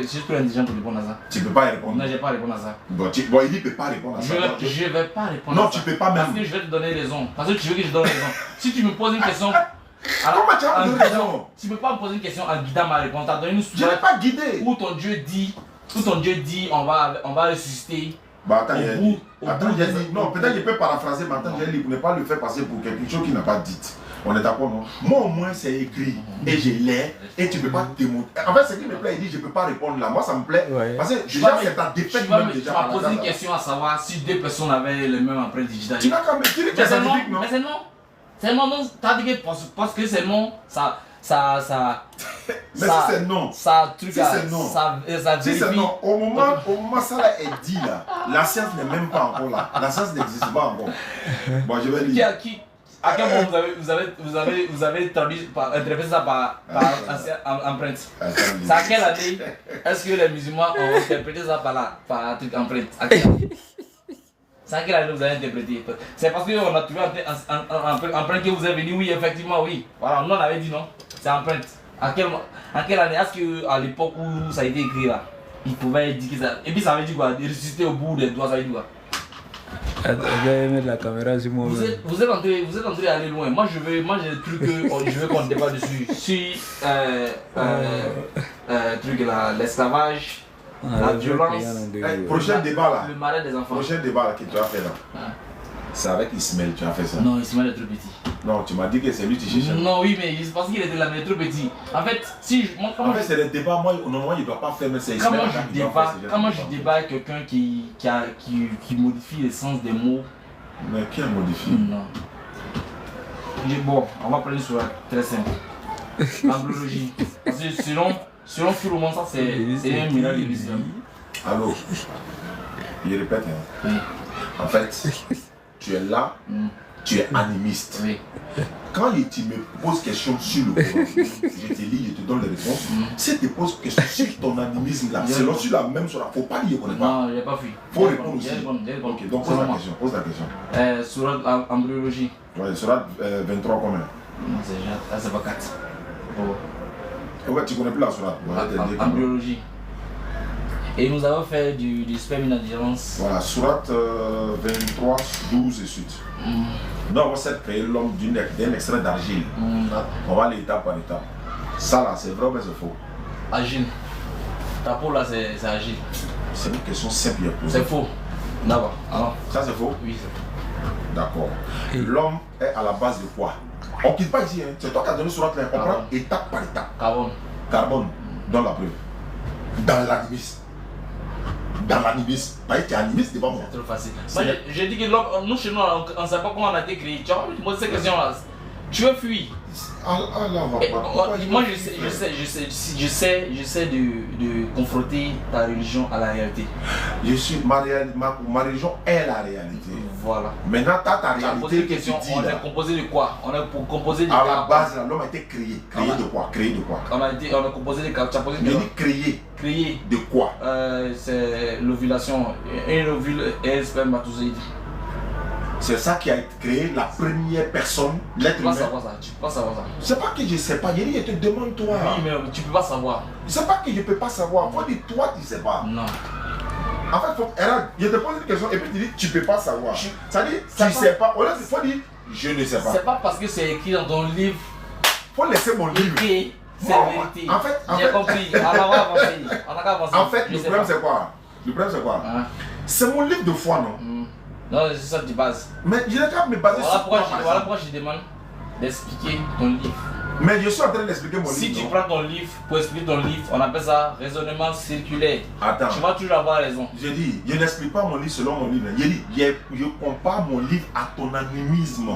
suis trop intelligent pour répondre à ça. Tu ne peux pas y répondre. Non, je ne vais pas répondre à ça. Bon, il dit ne peut pas répondre à ça. Je ne vais pas répondre non, à ça. tu ne peux pas même. Parce que je vais te donner raison. Parce que tu veux que je donne raison. Si tu me poses une question. Comment tu vas me donner raison? Tu ne peux pas me poser une question en guidant ma réponse. Tu as donné une je n'ai pas guidé. Où ton Dieu dit on va ressusciter. Bah attends, non, peut-être je peux paraphraser, mais attends, j'ai dit, pour ne pas le faire passer pour quelque chose qu'il n'a pas dit. On est d'accord, non? Moi au moins c'est écrit et je l'ai et tu ne peux pas te démontrer. En fait, ce qui me plaît, il dit je ne peux pas répondre là. Moi ça me plaît parce que déjà c'est ta défaite même déjà. Tu m'as posé une question à savoir si 2 personnes avaient le même empreinte digitale. Tu n'as qu'à me dire que c'est scientifique, non? Mais c'est non. C'est non, non. Tu as dit que parce que c'est non, ça. Mais si c'est non, truc si c'est non, ça si c'est non, au moment ça là est dit là, la science n'est même pas encore là. La science n'existe pas encore. Bon, je vais lire. À quel moment vous avez traduit interprété ça par empreinte? C'est à quelle année est-ce que les musulmans ont interprété ça par truc empreinte? C'est à quelle année vous avez interprété? C'est parce qu'on a trouvé empreinte que vous êtes venu, oui, effectivement, oui. Voilà, nous on avait dit non, c'est empreinte. À quelle année? Est-ce qu'à l'époque où ça a été écrit là, il pouvait dire que ça. Et puis ça veut dire quoi? Ressusciter au bout des doigts, ça veut dire quoi? Vais mettre la caméra sur moi. Vous êtes en train d'aller loin. Moi j'ai des trucs que je veux qu'on débat dessus. Sur truc là, l'esclavage, la violence. Prochain débat là. Le malheur des enfants. Prochain débat là que tu as fait là. C'est avec Ismaël tu as fait ça. Non, Ismaël est trop petit. Non, tu m'as dit que c'est lui qui cherchait. Non, oui, mais c'est parce qu'il était là, mais trop petit. En fait, en fait, c'est le débat. Moi, normalement, il ne doit pas faire, mais c'est Ismaël. Comment je débat avec quelqu'un qui modifie le sens des mots. Mais qui a modifié? Non. Bon, on va prendre sur très simple. L'embryologie. Parce que selon tout le monde, ça c'est un miracle de l'islam. Allô? Je répète. Oui. En fait, tu es là, tu es animiste. Oui. Quand tu me poses question sur le Coran, je te lis, je te donne les réponses. Si tu te poses question sur ton animisme là, c'est sur la même chose, il ne faut pas lire, on n'est pas. Non, il n'y a pas fui. Il faut répondre aussi. Ok, donc pose la question. Sur l'embryologie. Ouais, surat 23 combien? Non, c'est pas 4. Ouais, tu connais plus la surat. Embryologie. Et nous avons fait du sperme inadhérence. Voilà, surat 23, 12 et suite. Nous avons créé l'homme d'un extrait d'argile. On va aller étape par étape. Ça là, c'est vrai ou c'est faux? Agile. Ta peau là, c'est agile. C'est une question simple. C'est faux. D'abord. Alors. Ça c'est faux? Oui, c'est faux. D'accord. L'homme est à la base de quoi? On ne quitte pas ici, hein. C'est toi qui as donné surat là. On prend étape par étape. Carbone. Carbone, dans la preuve. Dans l'animisme. Dans l'animisme. Tu es animiste devant moi. C'est trop facile. Moi, j'ai dit que l'homme, nous chez nous, on ne sait pas comment on a été créé. Tu vois, moi, cette question-là. Tu veux fuir? Moi, je sais de confronter ta religion à la réalité. Ma religion est la réalité. Voilà. Maintenant, tu as ta réalité. Posé une question, on est composé de quoi? On est composé de. À la base, l'homme a été créé. Créé de quoi? Créé de quoi? On est composé de. Tu as posé une question. Créé. Créé. De quoi? C'est l'ovulation. Un ovule et un spermatozoïde. C'est ça qui a créé la première personne, l'être humain. Tu peux pas savoir ça. C'est pas que je sais pas, je te demande toi. Oui, mais tu peux pas savoir. C'est pas que je peux pas savoir, faut dire toi tu sais pas. Non. En fait, je te pose une question et puis tu dis tu peux pas savoir. Ça dit tu sais pas, au lieu il faut dire je ne sais pas. C'est pas parce que c'est écrit dans ton livre. Faut laisser mon livre. C'est vérité. En fait, j'ai compris. On va avancer. En fait, le problème c'est quoi? C'est mon livre de foi, non? Non, c'est ça de base. Mais je n'ai qu'à me baser sur voilà pourquoi je demande d'expliquer ton livre. Mais je suis en train d'expliquer mon livre. Si tu non? prends ton livre, pour expliquer ton livre, on appelle ça raisonnement circulaire. Attends. Tu vas toujours avoir raison. J'ai dit, je n'explique pas mon livre selon mon livre. J'ai dit, je compare mon livre à ton animisme.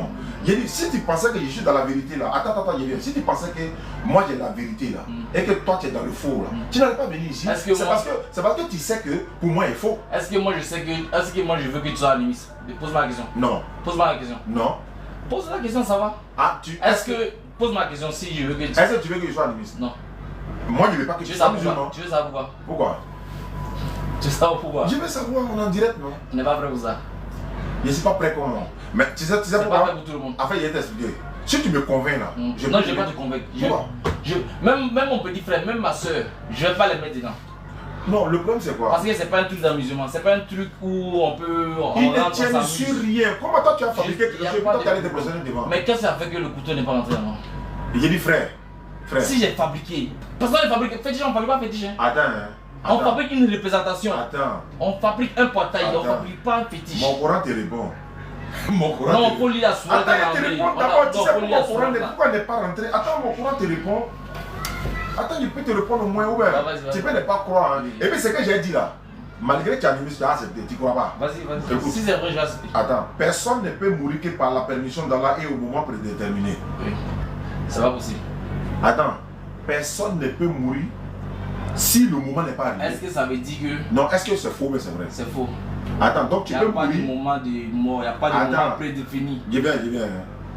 J'ai dit, si tu pensais que je suis dans la vérité là, attends, je viens. Si tu pensais que moi j'ai la vérité là, et que toi tu es dans le faux là, tu n'allais pas venir ici. C'est parce que tu sais que pour moi il est faux. Est-ce que moi je veux que tu sois animiste? Pose-moi la question. Non. Pose-moi la question. Non. Pose la question, ça va? Ah, Pose-moi la question si je veux que tu... Est-ce que tu veux que je sois animiste? Non. Moi je ne veux pas que tu sois musulman. Tu veux savoir pourquoi? Pourquoi? Tu veux savoir pourquoi? Je veux savoir, on est en direct, non? On n'est pas prêt pour ça. Je ne suis pas prêt pour moi. Mais tu sais C'est pourquoi? pas prêt pour tout le monde. En fait, je vais t'expliquer. Si tu me convaincs là, Non, je ne vais pas te convaincre. Même mon petit frère, même ma soeur, je ne vais pas les mettre dedans. Non, le problème c'est quoi? Parce que c'est pas un truc d'amusement, c'est pas un truc où on peut... Ils ne tiennent sur rien. Comment toi tu as fabriqué quelque chose pour t'aller te positionner devant? Mais qu'est-ce que ça fait que le couteau n'est pas rentré dedans? J'ai dit frère. Si j'ai fabriqué, parce qu'on fabrique, fétiche, on ne fabrique pas fétiche. Hein. Attends. On fabrique une représentation. Attends. On fabrique un portail, on ne fabrique pas un fétiche. Mon courant te répond. Mon courant non, on peut lire la sourate. Attends, il te répond d'abord. Tu sais pourquoi pourquoi n'est pas rentré? Attends, mon courant te répond. Attends, je peux te répondre au moins ouvert. Tu peux ne pas croire. Hein. Et puis, ce que j'ai dit là, malgré que tu as animiste, tu as accepté, tu ne crois pas? Vas-y. Si c'est vrai, je vais accepter. Attends, personne ne peut mourir que par la permission d'Allah et au moment prédéterminé. Oui, c'est pas possible. Attends, personne ne peut mourir si le moment n'est pas arrivé. Est-ce que ça veut dire que... Non, est-ce que c'est faux, mais c'est vrai? C'est faux. Attends, donc tu peux mourir. Il n'y a pas de moment de mort, il n'y a pas de moment prédéfini. Je viens.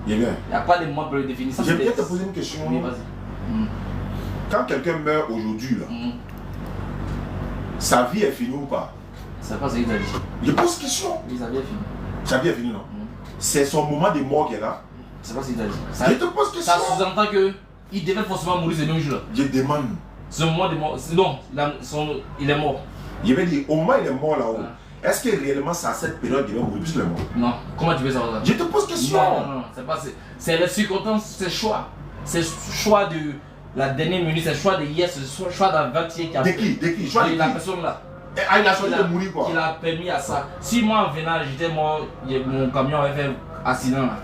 Il n'y a pas de moment prédéfini. Je viens te poser une question. Oui, vas-y. Quand quelqu'un meurt aujourd'hui, là, sa vie est finie ou pas? C'est pas ce qu'il a dit. Je pose question. Oui, sa vie est finie. Sa vie est finie, non? C'est son moment de mort qui est là. C'est pas ce qu'il a dit. Je te pose question. Ça sous-entend qu'il devait forcément mourir ce même jour-là. Je demande. Ce moment de mort. Non, il est mort. Je vais dire, au moment où il est mort là-haut, est-ce que réellement c'est à cette période qu'il va mourir puisqu'il est mort? Non. Comment tu veux savoir ça? Je te pose question. Non, c'est pas. C'est les circonstances, c'est choix. C'est choix de la dernière minute, c'est choix de hier, c'est choix d'avant-hier qui a. De qui? Choix de qui? La personne là. Ah, il a choisi de mourir quoi? Qui l'a permis à ça. Si moi en venant, j'étais mort, mon camion avait fait accident là.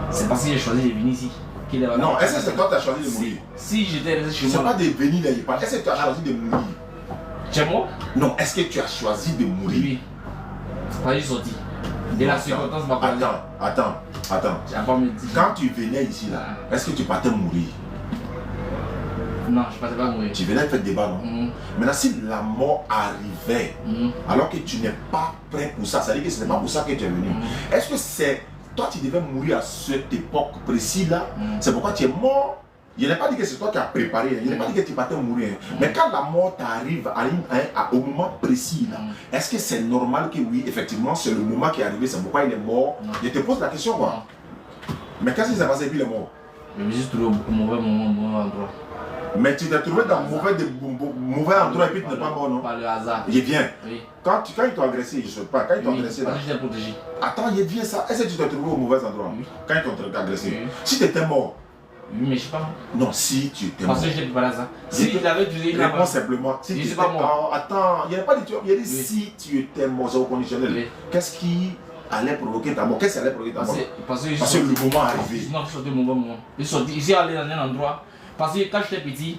C'est parce que j'ai choisi de venir ici. Non, est-ce que c'est toi qui as choisi de mourir? Si j'étais resté chez moi. C'est pas de venir là, il parle. Est-ce que tu as choisi de mourir? Chez moi? Non, est-ce que tu as choisi de mourir? Oui. C'est pas juste sorti. Et la circonstance m'a pas dit. Attends. Tu n'as pas me dit. Quand tu venais ici là, est-ce que tu partais mourir? Non, je ne partais pas mourir. Tu venais faire débat, non? Maintenant, si la mort arrivait, alors que tu n'es pas prêt pour ça, ça veut dire que ce n'est pas pour ça que tu es venu. Est-ce que c'est toi qui devais mourir à cette époque précise là? C'est pourquoi tu es mort? Je n'ai pas dit que c'est toi qui as préparé, je n'ai pas dit que tu partais mourir. Mais quand la mort t'arrive au moment précis là, est-ce que c'est normal que oui, effectivement, c'est le moment qui est arrivé, c'est pourquoi il est mort? Je te pose la question quoi. Mais qu'est-ce qui s'est passé et puis il est mort? Je me suis trouvé au mauvais moment, au mauvais endroit. Mais tu t'es trouvé dans mauvais endroit et puis tu n'es pas mort, non? Par le hasard. Je viens. Oui. Quand ils t'ont agressé, je ne sais pas, quand ils t'ont agressé là. Parce que j'étais protégé. Attends, je viens ça. Est-ce que tu t'es trouvé au mauvais endroit? Oui. Quand ils t'ont agressé. Oui. Si tu étais mort. Oui, mais je ne suis pas mort. Non, si tu étais mort. Parce que j'étais préparé à ça. Si il avait utilisé une réponds simplement. Si je tu suis étais pas mort. Attends, il n'y a pas de tu. Il y a dit si tu étais mort, c'est au conditionnel. Oui. Qu'est-ce qui allait provoquer ta mort? Qu'est-ce qui allait provoquer ta mort? Parce que le moment est arrivé. Non, je suis sorti au mauvais moment. Je suis sorti ici, aller dans un endroit. Parce que quand j'étais petit,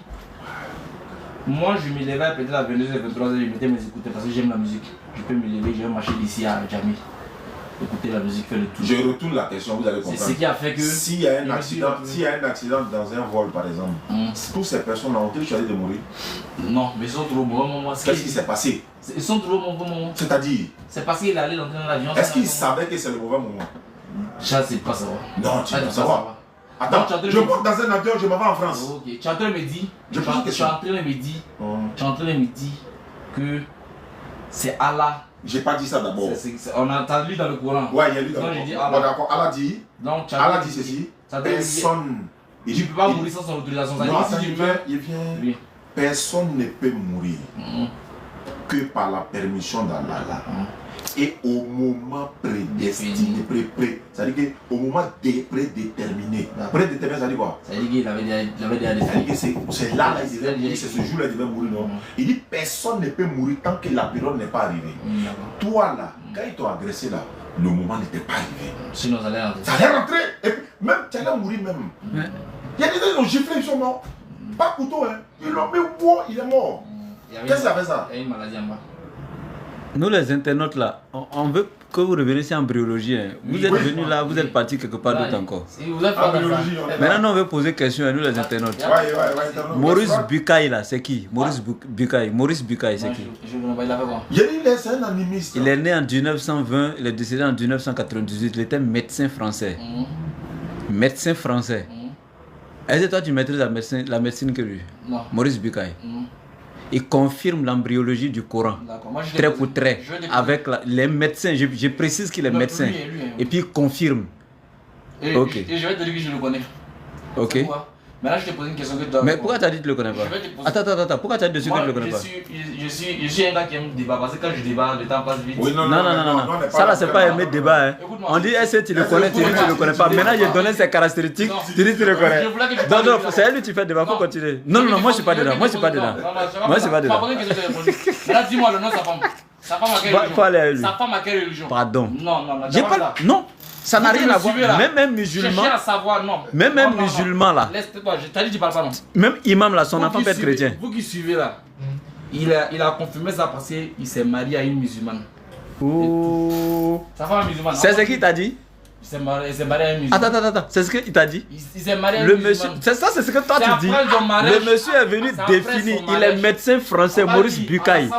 moi je me levais peut-être à 22h, 23h, je mettais mes écouteurs parce que j'aime la musique. Je peux me lever, je vais marcher d'ici à Djamé. Écouter la musique, faire le tour. Je retourne la question, vous allez comprendre. C'est ce qui a fait que. S'il y a un accident dans un vol par exemple, pour ces personnes-là, ont-ils choisi de mourir? Non, mais ils sont trop au mauvais moment. Qu'est-ce qui s'est passé? Ils sont trop au mauvais moment. C'est-à-dire? C'est parce qu'il allait dans l'avion. Est-ce qu'il savait que c'est le mauvais moment? Ça, c'est pas savoir. Non, tu ne peux pas savoir. Attends, je monte dans un avion, je m'en vais en France. Ok, tu es en train de me dire. Tu es en train de me dire que c'est Allah. J'ai pas dit ça d'abord. On a lu dans le Coran. Ouais, il y a lu dans le Coran. Bon, d'accord, Allah dit. Donc, Allah dit ceci. Personne. Tu ne peux pas mourir sans son autorisation. Non, si tu meurs, il vient. Personne ne peut mourir que par la permission d'Allah. Et au moment prédestiné, c'est-à-dire qu'au moment prédéterminé. Prédéterminé, ça dit quoi? Ça dit qu'il avait déjà décidé. C'est là, il devait mourir, c'est ce jour-là, il devait mourir. Non? Il dit personne ne peut mourir tant que la période n'est pas arrivée. Toi là, quand ils t'ont agressé là, le moment n'était pas arrivé. Sinon, ça allait rentrer. Ça allait rentrer. Et puis, même, tu allais mourir même. Il y a des gens qui l'ont giflé, ils sont morts. Pas couteau, hein. Ils l'ont mis au bois, il est mort. Qu'est-ce qu'il a fait ça? Il y a une maladie en bas. Nous les internautes là, on veut que vous reveniez en embryologie. Hein. Vous êtes venus là, vous êtes partis quelque part d'autre encore. Vous êtes pas Maintenant, on veut poser question à nous les internautes. Ouais. Maurice Bucaille là, c'est qui? Maurice Bucaille, c'est qui? Il a dit, c'est un animiste. Il est né en 1920, il est décédé en 1998. Il était médecin français. Médecin français. Est-ce que toi tu maîtrises la médecine que lui? Non. Maurice Bucaille. Il confirme l'embryologie du Coran, trait pour trait, avec les médecins. Je précise qu'il est médecin. Lui. Et puis il confirme. Ok. Et je vais te dire que je le connais. Ok. Mais là, je te pose une question que tu dois. Mais pourquoi tu as dit que tu ne le connais pas? Attends, pourquoi tu as dit dessus que tu ne le connais pas? Je suis un gars qui aime débat parce que quand je débat, le temps passe vite. Oui, non. Ça là, c'est pas aimer le débat. Hein. On dit est-ce que tu le connais, tu dis que tu ne le connais pas. Maintenant, j'ai donné ses caractéristiques, tu dis que tu le connais. Non, c'est elle qui fait le débat, faut continuer. Non, moi je suis pas dedans. Moi je suis pas dedans. Là, dis-moi le nom de sa femme. Sa femme à quelle religion? Faut aller à lui. Sa femme à quelle religion? Pardon. Non. J'ai pas. Non. Ça n'a rien à voir. Même musulman. Cherchez à savoir, non. Même musulman là. Laisse-toi, je t'ai dit, tu parles pas, non. Même imam là, son enfant peut être chrétien. Vous qui suivez là, il a confirmé ça parce qu'il s'est marié à une musulmane. Oh. Sa femme est musulmane. C'est ce qu'il t'a dit? Il s'est marié à une musulmane. Attends, c'est ce qu'il t'a dit? Il s'est marié à une Le musulmane. monsieur, c'est ce que toi tu dis. Le monsieur est venu définir. Il est médecin français, Maurice Bucaille.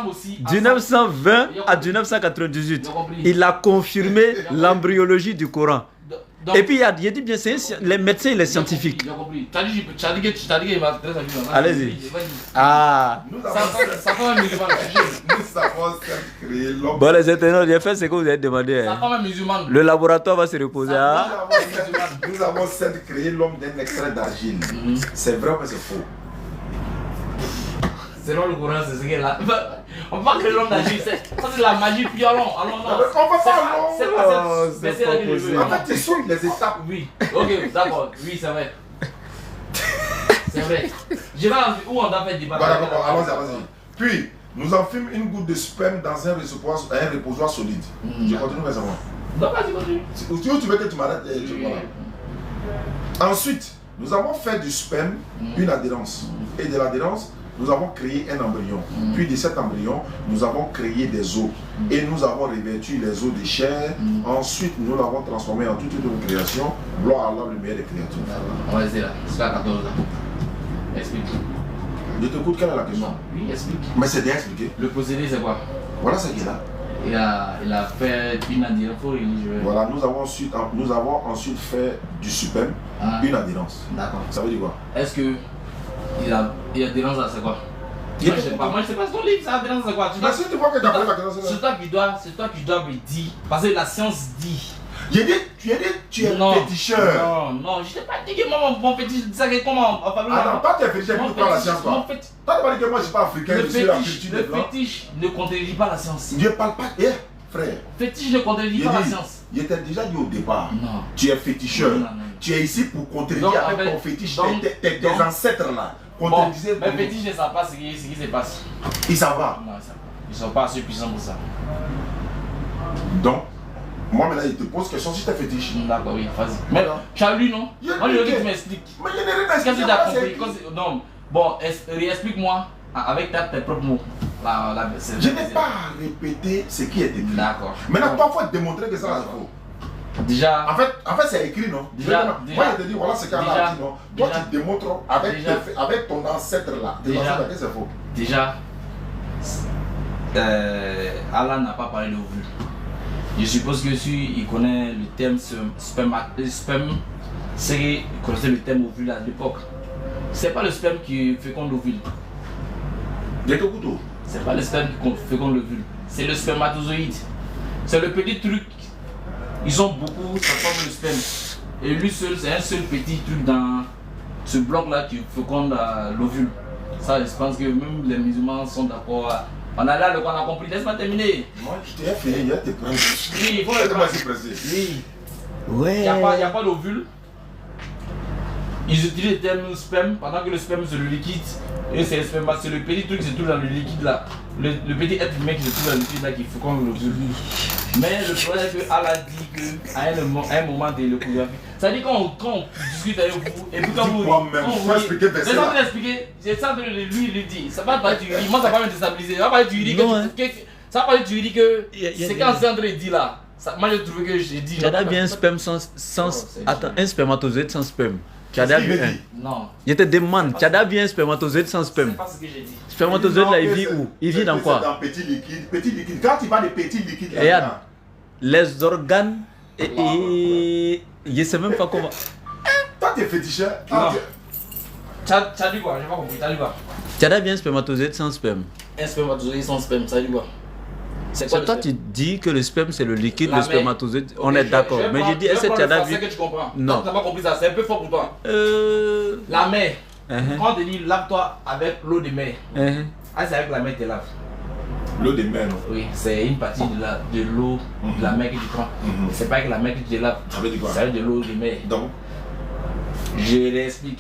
1920 à 1998. Il a confirmé l'embryologie du Coran. Et puis il a dit bien, les médecins, il est scientifique. J'ai compris. Tu as dit qu'il m'a fait ça. Allez-y. Ah. Sa femme est musulmane. Nous savons créer l'homme. Bon, les internautes, j'ai fait ce que vous avez demandé. Sa femme est musulmane. Le laboratoire va se reposer. Nous avons certes créé l'homme d'un extrait d'argile. C'est vrai que c'est faux. Selon le Coran, c'est ce qu'elle a. On va créer l'homme d'agir. Ça, c'est la magie violente. Alors, non. On va pas long. C'est pas cette. C'est En fait, tu sautes les étapes. Oui. Ok, d'accord. Oui, c'est vrai. C'est vrai. Je vais où on a fait débat. D'accord, allons-y. Puis, nous enfilons une goutte de sperme dans un reposoir solide. Je continue, mais c'est moi. Non, vas-y, continue. Où tu veux que tu m'arrêtes? Voilà. Ensuite, nous avons fait du sperme une adhérence. Et de l'adhérence, nous avons créé un embryon. Puis de cet embryon, nous avons créé des os. Et nous avons revêtu les os de chair. Ensuite, nous l'avons transformé en toute une création. Gloire à Allah, le meilleur des créatures. On va essayer là. C'est à 14 là. Explique. Je t'écoute, quelle est la question? Oui, explique. Mais c'est bien expliqué. Le procédé, c'est quoi? Voilà ce qu'il a. Il a fait une adhérence religieuse. Voilà, nous avons ensuite fait du sperme une adhérence. D'accord. Ça veut dire quoi? Est-ce que il a adhérence là, c'est quoi? Moi je sais pas ton livre, ça adhérence c'est quoi? Mais si tu vois que tu as posé la question, c'est toi qui dois me dire. Parce que la science dit. J'ai dit, tu es féticheur. Non, je t'ai pas dit que moi mon fétiche, ça que comment on va attends, toi tu es féticheur, tu prends la science quoi. Toi tu pas dit que moi je suis pas africain, je suis africain. Le fétiche ne contredit pas la science. Je parle pas, frère. Fétiche ne contredit pas la science. Je t'ai déjà dit au départ. Non. Tu es féticheur. Tu es ici pour contredire avec ton fétiche. Tes ancêtres là. Mais fétiche ne savent pas ce qui se passe. Ils savent pas. Non, ils savent pas. Ils sont pas assez puissants pour ça. Donc, moi maintenant il te pose question si tu es fétiche. D'accord, oui, vas-y. Mais tu as lu non? Moi je veux que tu m'expliques. Mais je n'ai rien expliqué. Qu'est-ce que tu as compris? Non. Bon, explique-moi avec tes propres mots. Je n'ai pas répété ce qui est écrit. D'accord. Maintenant, toi, il faut te démontrer que ça c'est faux. Déjà. En fait c'est écrit, non? Déjà. Moi, je te dis, voilà ce qu'elle a dit, non? Toi, tu démontres avec ton ancêtre là. Tes ancêtres, que c'est faux. Déjà, Allah n'a pas parlé d'ovule. Je suppose que si il connaît le terme sperme, c'est qu'il connaissait le terme ovule à l'époque. C'est pas le sperme qui féconde l'ovule. C'est pas le sperme qui féconde l'ovule. C'est le spermatozoïde. C'est le petit truc. Ils ont beaucoup, ça forme le sperme. Et lui seul, c'est un seul petit truc dans ce bloc là qui féconde l'ovule. Ça, je pense que même les musulmans sont d'accord. On a là le qu'on a compris. Laisse-moi terminer. Moi, je t'ai fait, il y a tes prendre. Oui, il faut le prendre. Oui. Ouais. Il n'y a pas d'ovule. Ils utilisent le terme sperme pendant que le sperme c'est le liquide. Et c'est le sperme, c'est le petit truc qui se trouve dans le liquide là. Le petit être humain qui se trouve dans le liquide là qui féconde l'ovule. Mais le problème est que Allah dit qu'à un moment de l'échographie, ça veut dire quand on discute avec vous, et puis quand vous. C'est ça de l'expliquer, c'est ça de lui dit. Ça va pas être du riz, moi ça va me déstabiliser. Ça va pas être du riz ça va pas être du riz que. C'est quand c'est André dit là. Moi j'ai trouvé que j'ai dit. Tchada bien un sperme sans. Attends, un spermatozoïde sans sperme. Tchada bien. Non. Je te demande, Tchada bien un spermatozoïde sans sperme. C'est pas ce que j'ai dit. Spermatozoïde là, il vit où? Il vit dans quoi? Dans petit liquide. Petit liquide. Quand tu parles de petit liquide, regarde, les organes et je sais même pas comment. Toi t'es féticheur. T'as dit quoi? J'ai pas compris. T'as dit quoi? Tchada bien un spermatozoïde sans sperme. Un spermatozoïde sans sperme, ça dit quoi? C'est quoi toi tu dis que le sperme c'est le liquide, la le spermatozoïde, on est d'accord. Mais je dis, est-ce que Tchada bien. C'est que tu comprends. Non. T'as pas compris ça, c'est un peu fort pour toi. La mer. Quand on te dit lave-toi avec l'eau de mer. Ah, c'est avec la mer que tu laves. L'eau de mer, non? Oui, c'est une partie de l'eau de la mer que tu prends. C'est pas avec la mer que tu te laves. Ça veut dire quoi? C'est avec de l'eau de mer. Donc, je l'explique.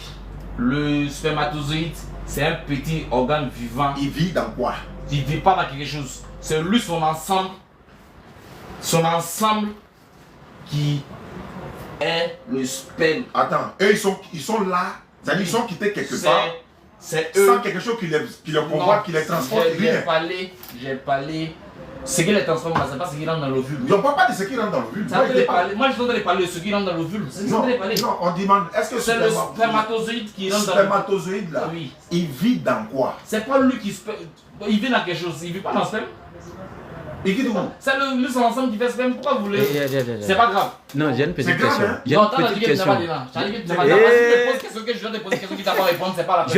Le spermatozoïde, c'est un petit organe vivant. il vit dans quoi? Il vit pas dans quelque chose. C'est lui son ensemble qui est le sperme. Attends, eux ils sont là, c'est-à-dire ils sont quittés quelque part. C'est eux. Sans quelque chose qui les convoite, qui les transporte. J'ai parlé. Ce qui les transforme, c'est pas ce qui rentre dans l'ovule. On ne parle pas de ce qui rentre dans l'ovule. Moi je voudrais parler de ce qui rentre dans l'ovule. Non, on demande, est-ce que c'est le spermatozoïde qui rentre dans l'ovule? Le spermatozoïde là, oui. Il vit dans quoi? C'est pas lui qui il vit dans quelque chose, il vit pas dans le sperme. Il vit où? C'est lui son ensemble qui fait sperme, pourquoi vous voulez? C'est pas grave. Non, j'ai une petite question. Hein? J'ai une petite question. Si tu me poses question que je viens de poser question qui t'a pas répondre, c'est pas la peine.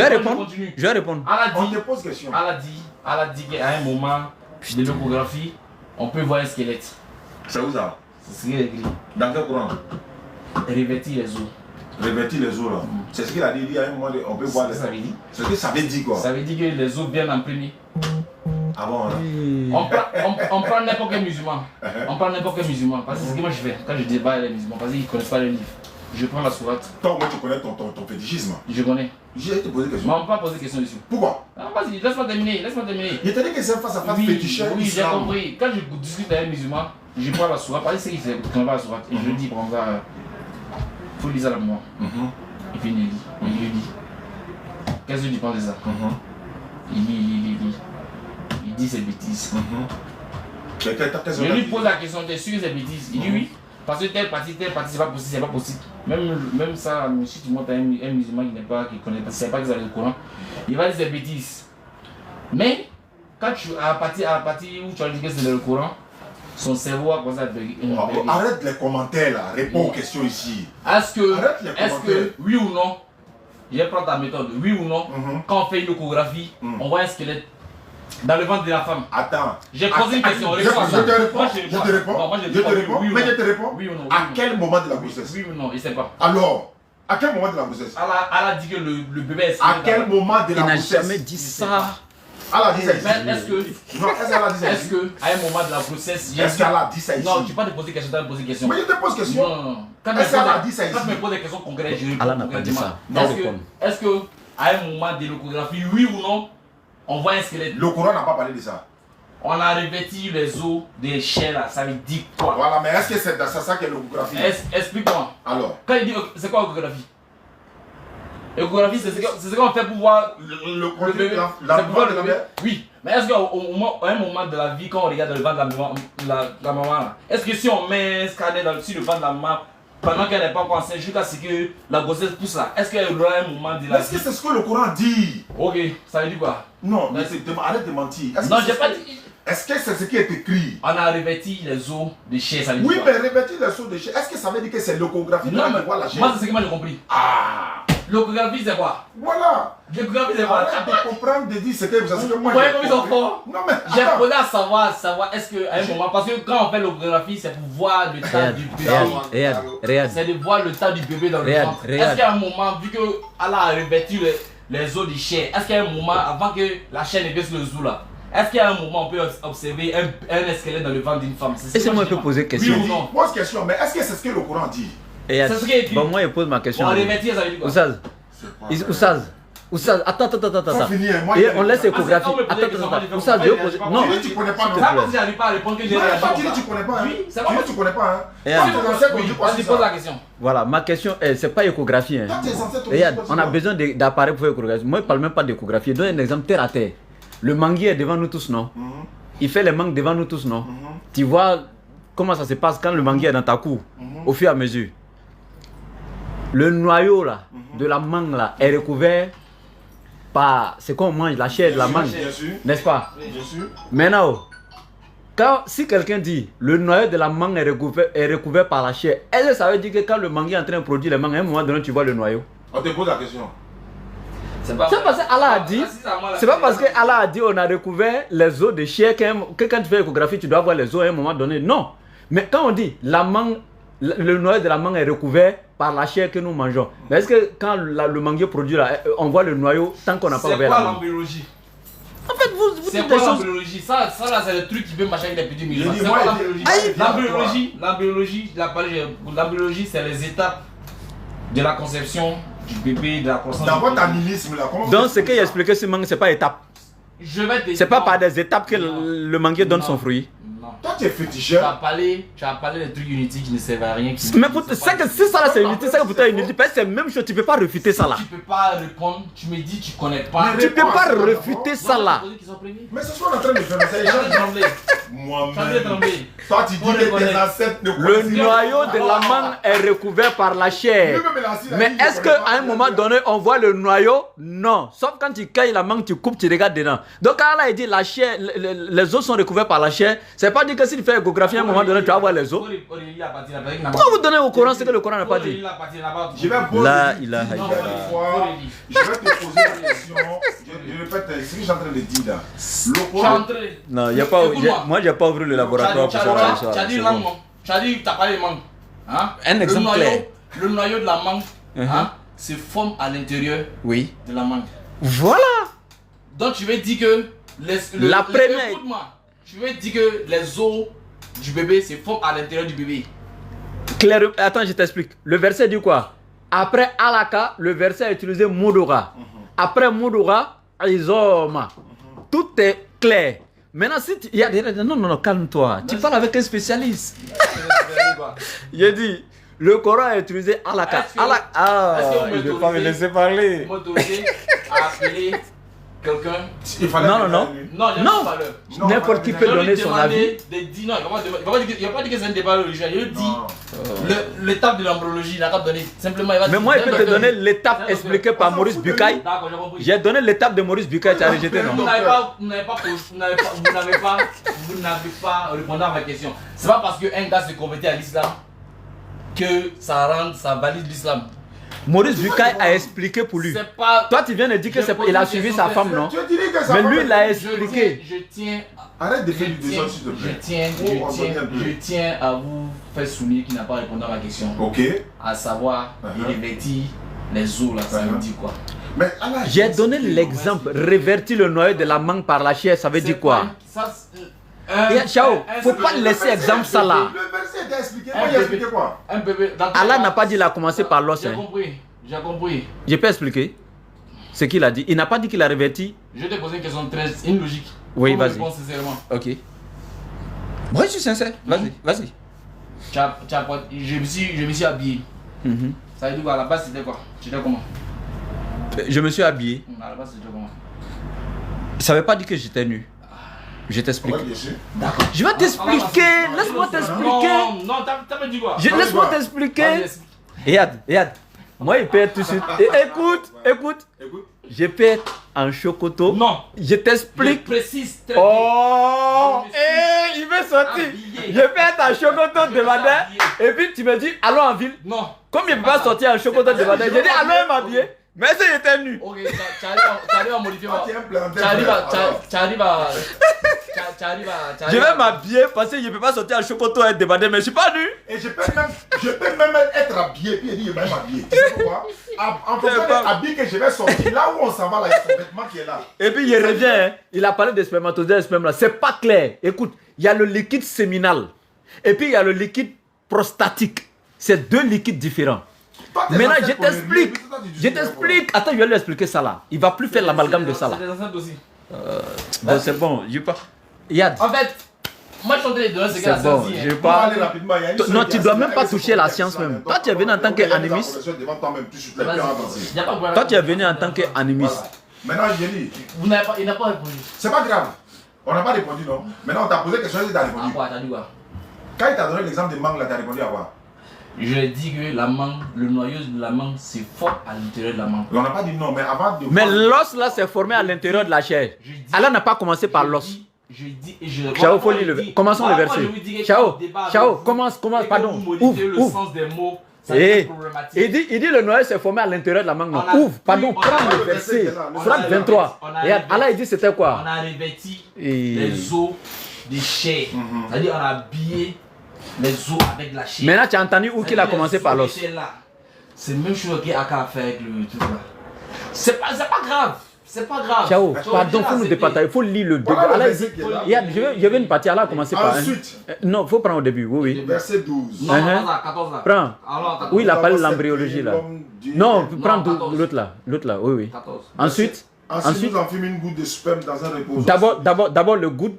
Je vais répondre. On te pose question. Allah dit qu'à un moment de l'échographie, on peut voir un squelette. C'est où ça? C'est ce qu'il a écrit. Dans quel courant? Revêtir les os. Revêtir les os là. C'est ce qu'il a dit, il y a un moment on peut voir les os. Ça veut dire? C'est ce que ça veut dire quoi? Ça veut dire que les os viennent en premier. Ah bon là? On prend n'importe quel musulman. On prend n'importe quel musulman. Parce que c'est ce que moi je fais quand je débat avec les musulmans. Parce qu'ils ne connaissent pas le livre. Je prends la sourate. Toi, moi tu connais ton fétichisme. Je connais. J'ai te posé une question. Mais on ne peut pas poser question dessus. Pourquoi? Ah, vas-y, laisse-moi terminer. Je t'ai dit que c'est face à face féticheur. Oui, j'ai compris. Quand je discute avec un musulman, je prends la sourate. Parce que c'est qu'il ne connaît pas la sourate. Et je lui dis, par exemple, il faut lire ça la mémoire. Et puis il lit. Il lui dit, qu'est-ce que tu penses de ça? Il lit. Il dit ses bêtises. Je lui pose la question, t'es sûr que c'est bêtises? Il dit oui. Parce que telle partie, c'est pas possible. Même ça, si tu montres à un musulman qui connaît pas, c'est pas qu'ils ont le Coran, il va dire c'est bêtises. Mais, quand à partir où tu as dit que c'est le Coran, son cerveau a commencé à bugger. Arrête les commentaires là, réponds aux questions ici. Est-ce que, oui ou non, je vais prendre ta méthode, oui ou non, quand on fait une échographie, on voit un squelette dans le ventre de la femme? Attends. J'ai posé une question. Je te réponds. Mais je te réponds. Oui ou non? À quel moment de la grossesse? Oui ou non? Il ne sait pas. Alors, à quel moment de la grossesse? Allah dit que le bébé est. À quel moment de la grossesse? Il n'a jamais dit ça. Allah dit ça ici. Mais est-ce que à un moment de la grossesse, est-ce qu'Allah dit ça ici? Non, tu ne peux pas te poser question, tu vas te poser question. Mais je te pose question. Non. Quand Allah dit ça ici? Quand tu me poses des questions concrètes, je réponds. Allah n'a pas dit ça. Est-ce que à un moment de l'échographie, oui ou non, on voit un squelette? Le Coran n'a pas parlé de ça. On a revêti les os des chairs là, ça veut dire quoi? Voilà, mais est-ce que c'est ça qu'est l'échographie? Explique-moi. Alors? Quand il dit, c'est quoi l'échographie? L'échographie, c'est ce qu'on fait pour voir le bébé. Oui, mais est-ce qu'à un moment de la vie, quand on regarde le ventre de la maman là, est-ce que si on met un scanner sur le ventre de la maman, pendant qu'elle n'est pas encore enceinte, jusqu'à ce que la grossesse pousse là, est-ce qu'il y aura un moment de la vie? Est-ce que c'est ce que le Coran dit? Ok, ça veut dire quoi? Non, mais arrête de mentir. Non, j'ai pas dit. Est-ce que c'est ce qui est écrit? On a revêti les os de chair, ça veut dire oui, quoi? mais revêtir les os de chair, est-ce que ça veut dire que c'est l'échographie? Non, mais moi c'est ce que moi j'ai compris. Ah! L'échographie c'est quoi? Voilà! L'échographie c'est quoi? Arrête de comprendre, de dire ce que moi j'ai compris. Non, mais j'ai posé à savoir est-ce qu'à un moment, parce que quand on fait l'échographie, c'est pour voir le tas du bébé. Regarde. C'est de voir le tas du bébé dans le ventre. Est-ce qu'il y a un moment, vu que Allah a revêtu les os de chair, est-ce qu'il y a un moment, avant que la chair ne baisse le zoo là, est-ce qu'il y a un moment où on peut observer un squelette dans le ventre d'une femme? Est-ce que moi je peux poser question? Oui ou non? Pose question, mais est-ce que c'est ce que le Coran dit? C'est ce qui est écrit. Bon, moi je pose ma question. On revêtit, ça veut dire quoi? Oussaz, Oussad, attends. Faut finir, moi, Et je- on laisse échographie. Ah, c'est quand Attends. on me pose Oussad, des je veux questions, poser. moi, Non, Tu dis tu connais pas, non. C'est pas parce que j'arrive pas à répondre que j'ai Non, réagi. tu dis tu connais pas, hein. Oui, c'est Tu pas dis tu connais pas, hein. Et Toi, alors tes ancêtres ont dit quoi, Vas-y, c'est pose ça? la question. Voilà, ma question, c'est pas échographie. Hein. Toi, tes ancêtres ont dit Regarde, quoi, on c'est a ça? besoin d'appareils pour échographie. Moi, je parle même pas d'échographie. Je donne un exemple terre à terre. Le manguier est devant nous tous, non? Il fait les mangues devant nous tous, non? Tu vois comment ça se passe quand le manguier est dans ta cour, au fur et à mesure. Le noyau là, de la mangue là, est recouvert par ce qu'on mange, la chair de la mangue. Bien sûr. N'est-ce pas? Bien sûr. Maintenant, si quelqu'un dit le noyau de la mangue est recouvert par la chair, est-ce que ça veut dire que quand le manguier est en train de produire les mangues, à un moment donné, tu vois le noyau? On te pose la question. C'est pas C'est parce qu'Allah a dit, c'est pas parce qu'Allah a dit on a recouvert les os de chair que quand tu fais l'échographie, tu dois voir les os à un moment donné. Non. Mais quand on dit la mangue, le noyau de la mangue est recouvert par la chair que nous mangeons. Mais est-ce que quand le manguier produit là, on voit le noyau tant qu'on n'a pas C'est ouvert quoi la mangue? l'embryologie? En fait, vous C'est dites quoi des choses. l'embryologie? Ça là, c'est le truc qui peut marcher avec des petits musulmans. dis, C'est moi, quoi il- l'embryologie? Aïe, L'embryologie, c'est les étapes de la conception du bébé, de la croissance. Dans du votre bébé. animisme là, comment Donc ce qu'il a expliqué sur mangue, c'est pas étape. Je vais te C'est pas non. par des étapes que Non. le manguier donne Non. son fruit. Non. Toi, tu es féticheur. Tu as parlé des trucs inutiles qui ne servent à rien. Mais pour, ça que si ça là c'est inutile, ça que pour toi inutile, parce que c'est la même chose, tu peux pas refuter ça là. Tu peux pas répondre, tu me dis tu connais pas. Mais Tu peux réponds à pas ça, refuter ça là. Mais c'est ce qu'on est en train de faire. C'est les Changez gens. trembler. Changez Moi-même. trembler. Toi, tu dis On que reconnaît. tes ancêtres ne Le connaissent pas. noyau de la mangue est recouvert par la chair. Lui-même, il a assis là, Mais il dit, est-ce je connais qu'à pas. un moment donné, on voit le noyau? Non. Sauf quand tu cailles la mangue, tu coupes, tu regardes dedans. Donc quand là, il dit la chair, les os sont recouverts par la chair, c'est pas dire que si tu fais échographie, à un moment donné, tu vas voir les os. Pourquoi vous donnez au Coran ce que le Coran n'a pas dit? Je vais poser. La ilaha Une illallah. fois, je vais te poser la question. Je répète ce que je suis en train de dire là. Le Coran. Non, y a pas, Écoute-moi. moi, j'ai pas ouvert le laboratoire pour savoir ça. Tu as dit C'est langue, bon. non? Tu as dit, tu as parlé de mangue. Hein? Un exemple clair. Le noyau de la mangue Mhm. hein, se forme à l'intérieur Oui. de la mangue. Voilà. Donc tu veux dire que La première- Écoute-moi. Tu veux dire que les os du bébé se forment à l'intérieur du bébé. Claire, attends, je t'explique. Le verset dit quoi? Après alaka, le verset a utilisé Moudora. Après Moudora, Izoma. Tout est clair. Maintenant, si tu. Non, calme-toi. Tu parles avec un spécialiste. J'ai dit, le Coran a utilisé alaka. Est-ce que- Ah, est-ce que vous il ne veut m'autorisez- pas me laisser parler. M'autoriser à appeler quelqu'un. Il fallait Non, que non, non. lui. Non, j'ai Non. pas valeur. Non, N'importe qui non, peut Je vais donner lui son demander avis. de dire non, il va pas dire que c'est un débat religieux. Je lui dis Non. l'étape de l'embryologie, il n'a qu'à donner. Simplement, il va Mais dire. moi, je peux te Docteur. donner l'étape Docteur. expliquée par Maurice Bucaille. D'accord, j'ai compris. J'ai donné l'étape de Maurice Bucaille, tu as rejeté, non? Vous n'avez pas répondu à ma question. C'est pas parce qu'un gars se convertit à l'islam que ça valide l'islam. Maurice Bucaille a expliqué pour lui. C'est pas. Toi, tu viens de dire que Je pose il a une suivi question sa femme, très non? Tu as dit que ça Mais va lui, pas- il a Je expliqué. tiens. Arrête de faire du Je désordre, s'il te plaît. je tiens à vous faire souligner qu'il n'a pas répondu à ma question. Ok. À savoir, il révertit les os là, ça veut dire quoi? Mais Allah, J'ai donné l'exemple. Révertir le noyau de la mangue par la chair, ça veut dire quoi? Chao, faut pas laisser exemple ça là. Le verset t'a expliqué. Moi, il a expliqué quoi? Un bébé. Allah n'a pas dit qu'il a commencé par l'os. J'ai Hein. compris. J'ai compris. Je peux expliquer ce qu'il a dit. Il n'a pas dit qu'il a réverti. Je vais te poser une question très. Une logique. Oui, Faut me vas-y. répondre sincèrement. Ok. Moi, je suis sincère. Vas-y. Je me suis habillé. Mhm. Ça veut dire quoi? À la base, c'était quoi? C'était comment? Je me suis habillé. À la base, c'était comment? Ça veut pas dire que j'étais nu. Je t'explique. Ouais, bien sûr. D'accord. Je vais t'expliquer. Laisse-moi t'expliquer. Non, t'as pas dit quoi? Laisse-moi Vas-y, t'expliquer. explique. Regarde. Moi, il peut être tout de suite. Et écoute. Écoute. Je peux être en chocoto. Non. Je Je t'explique. précise très bien. Oh, Je me suis il veut sortir. habillé. Je peux être en chocoto de madame. Et puis tu me dis, allons en ville. Non. Comme il ne peut pas sortir en chocoto de madame, j'ai dit, allons m'habiller. Mais si j'étais nu. Ok, tu arrives à modifier. Toi, tu es un plantain. Tu arrives à. Je vais m'habiller parce que je ne peux pas sortir en chocoto et être débardé, mais je ne suis pas nu. Et je peux même être habillé. Puis il dit, je vais m'habiller. Tu sais pourquoi? En fonction de l'habit que je vais sortir, là où on s'en va, là, il y a son vêtement qui est là. Et puis il revient, hein. Il a parlé de spermatozoïdes et sperme là. C'est pas clair. Écoute, il y a le liquide séminal. Et puis il y a le liquide prostatique. C'est deux liquides différents. Maintenant, je t'explique. Je t'explique. Attends, je vais lui expliquer ça là. Il va plus faire l'amalgame de ça là. C'est des enceintes aussi. Bon, c'est bon. Je pas. Yad. En fait, moi je chantais les deux, C'est bon. Je vais pas. Non, tu dois même pas toucher la science même. Toi, tu es venu en tant qu'animiste. Toi, tu es venu en tant qu'animiste. Maintenant, je dis. Il n'a pas répondu. C'est pas grave. On n'a pas répondu, non. Maintenant, on t'a posé quelque chose et tu as répondu. À quoi? T'as dit quoi? Quand il t'a donné l'exemple de mangue, là, tu as répondu à quoi? Je lui ai dit que la mangue, le noyau de la mangue, c'est fort à l'intérieur de la mangue. On n'a pas dit non, mais avant de. Mais l'os là, c'est formé à l'intérieur de la chair. Allah n'a pas commencé par l'os. Je dis et je. Chao, faut lire le. Commençons le verset. Chao, commence, pardon. Ouvre. Il dit le noyau c'est formé à l'intérieur de la mangue. Ouvre, pardon, prends le verset. Surat 23. Et Allah il dit c'était quoi? On a revêti les os des chairs. C'est-à-dire on a habillé les os avec la chair. Maintenant tu as entendu où qu'il a commencé par l'os? C'est même chose qu'il a qu'à faire avec le truc là. C'est pas grave. C'est pas grave. Ciao, pardon, il faut nous départager, il faut lire le début. Allah dit, je vais une partie, Allah a commencé par. Ensuite. Non, il faut prendre au début, oui. Verset 12. Non, 14 là. Prends. Oui, il a parlé de l'embryologie là. Non, prends l'autre là, oui. 14. Ensuite, nous en fîmes une goutte de sperme dans un reposoir. D'abord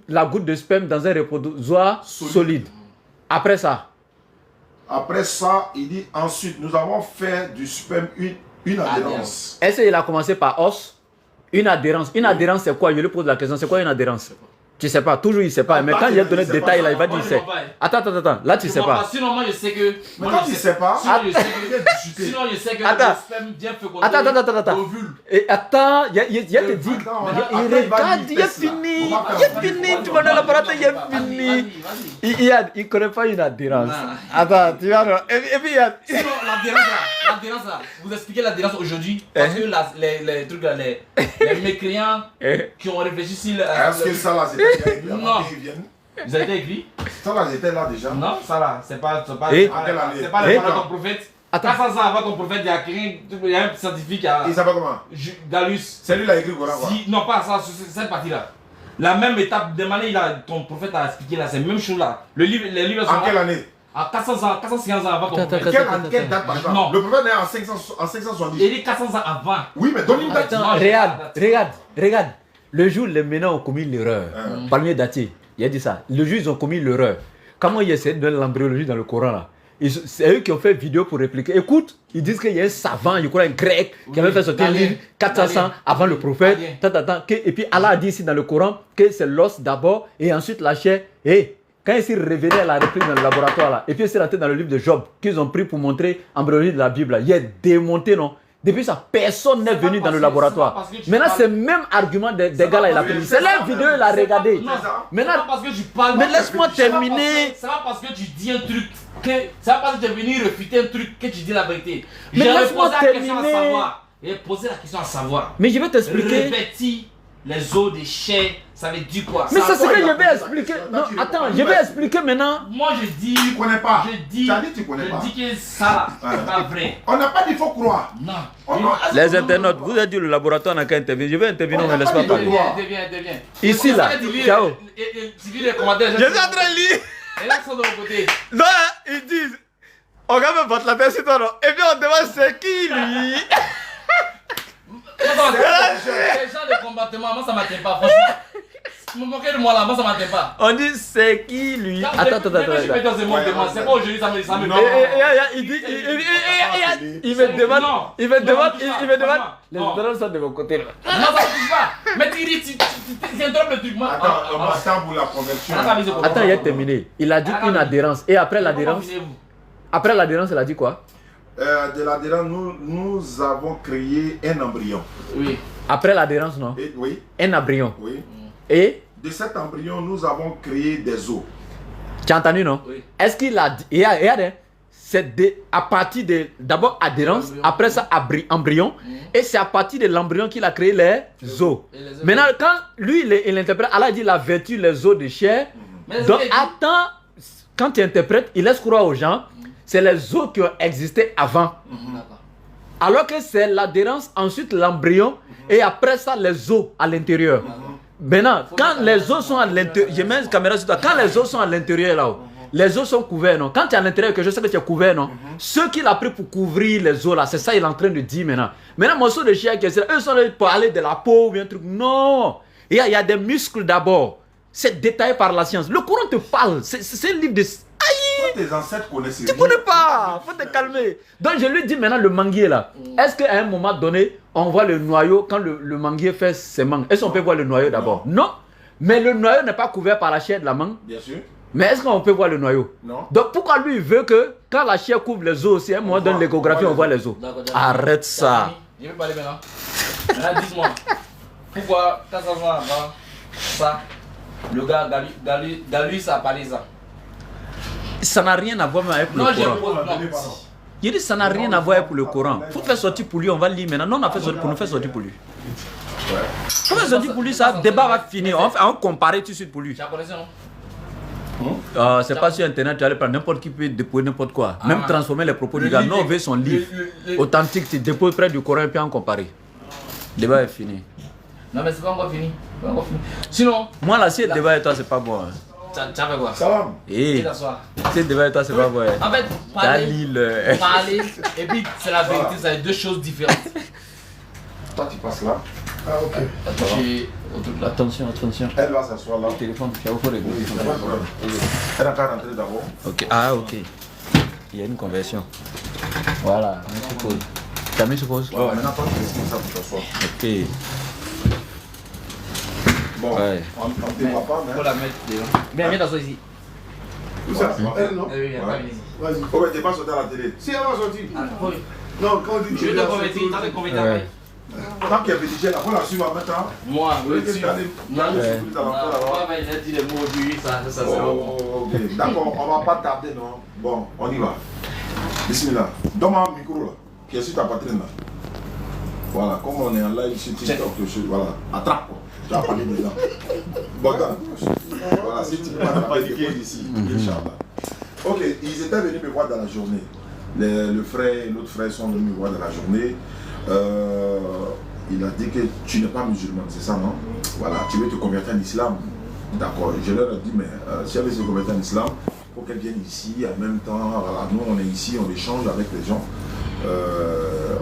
la goutte de sperme dans un reposoir solide. Après ça, il dit ensuite, nous avons fait du sperme une adhérence. Est-ce qu'il a commencé par os? Une adhérence. Une adhérence, c'est quoi? Je lui pose la question. C'est quoi une adhérence? Tu sais pas. Toujours, il sait pas. Mais quand il a donné des détails, là, il va dire il sait. Attends. Là, tu sais pas. Sinon, moi, je sais que. Mais quand tu sais pas. Sinon, je sais que le sperme vient féconder l'ovule. Et attends, il te dit. Il regarde, il est fini. Tu vas dans laboratoire, il est fini. Il connaît pas une adhérence. Attends, tu vas. Et puis, sinon, l'adhérence là. Vous expliquez l'adhérence aujourd'hui. Parce que les trucs là, les mécréants qui ont réfléchi sur. Est-ce que ça là, c'était non. Vous avez été écrit? Ça là, j'étais là déjà. Non, ça là, c'est pas le ton prophète. 400 ans avant ton prophète, il y a un scientifique qui a. Il s'appelle comment? Gallus. C'est lui qui a écrit le Coran quoi? Non, pas ça, cette partie-là. La même étape de manière, ton prophète a expliqué là, c'est la même chose là. Les livres sont. En quelle année? À 400 ans, 450 ans avant ton prophète. Quelle date par exemple? Non. Le prophète est en 570. Il dit 400 ans avant. Oui, mais donne une date. Attends, regarde. Le jour, les menants ont commis l'erreur. Palmier daté, il a dit ça. Le jour, ils ont commis l'erreur. Comment ils essaient de donner l'embryologie dans le Coran là? C'est eux qui ont fait vidéo pour répliquer. Écoute, ils disent qu'il y a un savant, je crois un grec, qui avait fait sortir un livre 400 ans avant le prophète. Et puis Allah a dit ici dans le Coran que c'est l'os d'abord et ensuite la chair. Et quand ils s'est révélé à la reprise dans le laboratoire là, et puis ils s'est rentré dans le livre de Job, qu'ils ont pris pour montrer l'embryologie de la Bible là, il est démonté, non? Depuis ça, personne n'est venu dans le laboratoire. Maintenant, c'est le même argument des gars là, il a pris. C'est la vidéo, il a regardé. Maintenant, parce que je parle. Mais laisse-moi terminer. C'est pas parce que tu dis un truc que. C'est pas parce que tu es venu réfuter un truc que tu dis la vérité. Mais laisse-moi terminer. J'ai posé la question à savoir. Mais je vais t'expliquer. Revêtis les os des chairs, ça veut dire quoi? Mais c'est ce que je vais expliquer. Non, attends, je vais expliquer maintenant. Moi je dis. Tu connais pas. Je dis. Je dis que ça, c'est pas vrai. On n'a pas dit qu'il faut croire. Non. Les internautes, vous avez dit le laboratoire n'a qu'à intervenir. Je vais intervenir, on ne laisse pas parler. Deviens. Ici là. Ciao. Tu lis les commentaires. Je suis en train de lire. Et là, ils sont de mon côté. Non, ils disent. On va me battre la tête sur toi, non? Et puis on demande c'est qui lui? Les gens de combattement, moi ça m'atteint pas, franchement. Vous me moquez de moi là, moi ça m'atteint pas. On dit c'est qui lui? Attends. C'est pas aujourd'hui, ça me Il dit, il me demande, les internautes sont de mon côté là. Non, ça ne touche pas. Mais tu interrompes le truc. Attends, on attend pour la conversion. Attends, il a terminé. Il a dit une adhérence. Et après l'adhérence, il a dit quoi? De l'adhérence, nous avons créé un embryon. Oui. Après l'adhérence, non? Oui. Un embryon. Oui. Et? De cet embryon, nous avons créé des os. Tu as entendu, non? Oui. Est-ce qu'il a dit, c'est à partir de, d'abord adhérence, après ça embryon, et c'est à partir de l'embryon qu'il a créé les os. Maintenant, quand lui, il interprète, Allah dit la vertu, les os de chair. Donc, attends, quand tu interprètes, il laisse croire aux gens, c'est les os qui ont existé avant. Alors que c'est l'adhérence, ensuite l'embryon, et après ça, les os à l'intérieur. Maintenant, quand les os sont à l'intérieur, je mets une caméra sur toi, quand les os sont à l'intérieur là-haut, les os sont couverts, non? Quand tu es à l'intérieur, que je sais que tu es couvert, non? Ceux qu'il a pris pour couvrir les os là, c'est ça qu'il est en train de dire maintenant. Maintenant, morceau de chien, eux sont là pour aller de la peau ou bien un truc. Non! Il y a des muscles d'abord. C'est détaillé par la science. Le Coran te parle. C'est un livre de... Tes ancêtres connaissent. Tu connais pas, faut te calmer. Donc je lui dis maintenant le manguier là. Est-ce qu'à un moment donné, on voit le noyau quand le manguier fait ses mangues? Est-ce qu'on peut voir le noyau d'abord? Non. Mais le noyau n'est pas couvert par la chair de la mangue. Bien sûr. Mais est-ce qu'on peut voir le noyau? Non. Donc pourquoi lui il veut que quand la chair couvre les os aussi, à un moment donné l'échographie on voit les os? Arrête ça. Je vais parler maintenant. Maintenant dis-moi, pourquoi quand ça va avant ça, le gars Galus a parlé ça? Ça n'a rien à voir avec le Coran. Il dit ça n'a rien à voir avec le Coran. Faut faire sortir pour lui, on va le lire maintenant. Non, on a fait sortir pour nous faire sortir pour lui. Faut faire sortir pour lui, ça, le débat va finir. On va comparer tout de suite pour lui. Tu as connaissé, non? C'est pas sur internet, tu allais prendre n'importe qui peut déposer n'importe quoi. Même transformer les propos du gars. Non, on veut son livre authentique, tu déposes près du Coran et puis on compare. Le débat est fini. Non, mais c'est pas encore fini. Sinon, moi là, si le débat est toi, c'est pas bon. Tu as fait quoi? Ça va? Si le débat est toi, c'est pas bon. En fait, parler et puis c'est la vérité, c'est deux choses différentes. Toi, tu passes là. Ah, ok. Attention. Elle va s'asseoir là. Le téléphone, tu as au régler. Elle a qu'à rentrer d'abord. Ok, ok. Il y a une conversion. Voilà, on suppose. Tu as mis suppose? Ouais, maintenant, toi, tu laisses ça pour t'asseoir. Ok. Bon, ouais. On ne voit pas, mais... Faut la mettre dedans. Viens t'asseoir ici. Où ça? Elle, non? Oui, pas venir ici. Vas-y. Oh, ouais, t'es pas sorti à la télé. Si, elle va sortir. Non, quand on dit... Je vais te convertir, t'as te convertir après. Tant qu'il y a petit là, faut la suivre en même temps. Moi, oui, tu non, mais j'ai dit ça, c'est bon. Ok, d'accord, on va pas tarder, non? Bon, on y va. Bismillah. Donne-moi un micro là, qui est sur ta poitrine là. Voilà, comme on est en live sur TikTok, voilà, attrape quoi. Tu vas parler dedans. Bon, voilà, si tu peux pas paniquer ici, Inch'Allah. Ok, ils étaient venus me voir dans la journée. Le frère et l'autre frère sont venus me voir dans la journée. Il a dit que tu n'es pas musulman, c'est ça, non? Voilà, tu veux te convertir en islam. D'accord, je leur ai dit, mais si elle veut se convertir en islam, il faut qu'elle vienne ici en même temps. Voilà, nous on est ici, on échange avec les gens.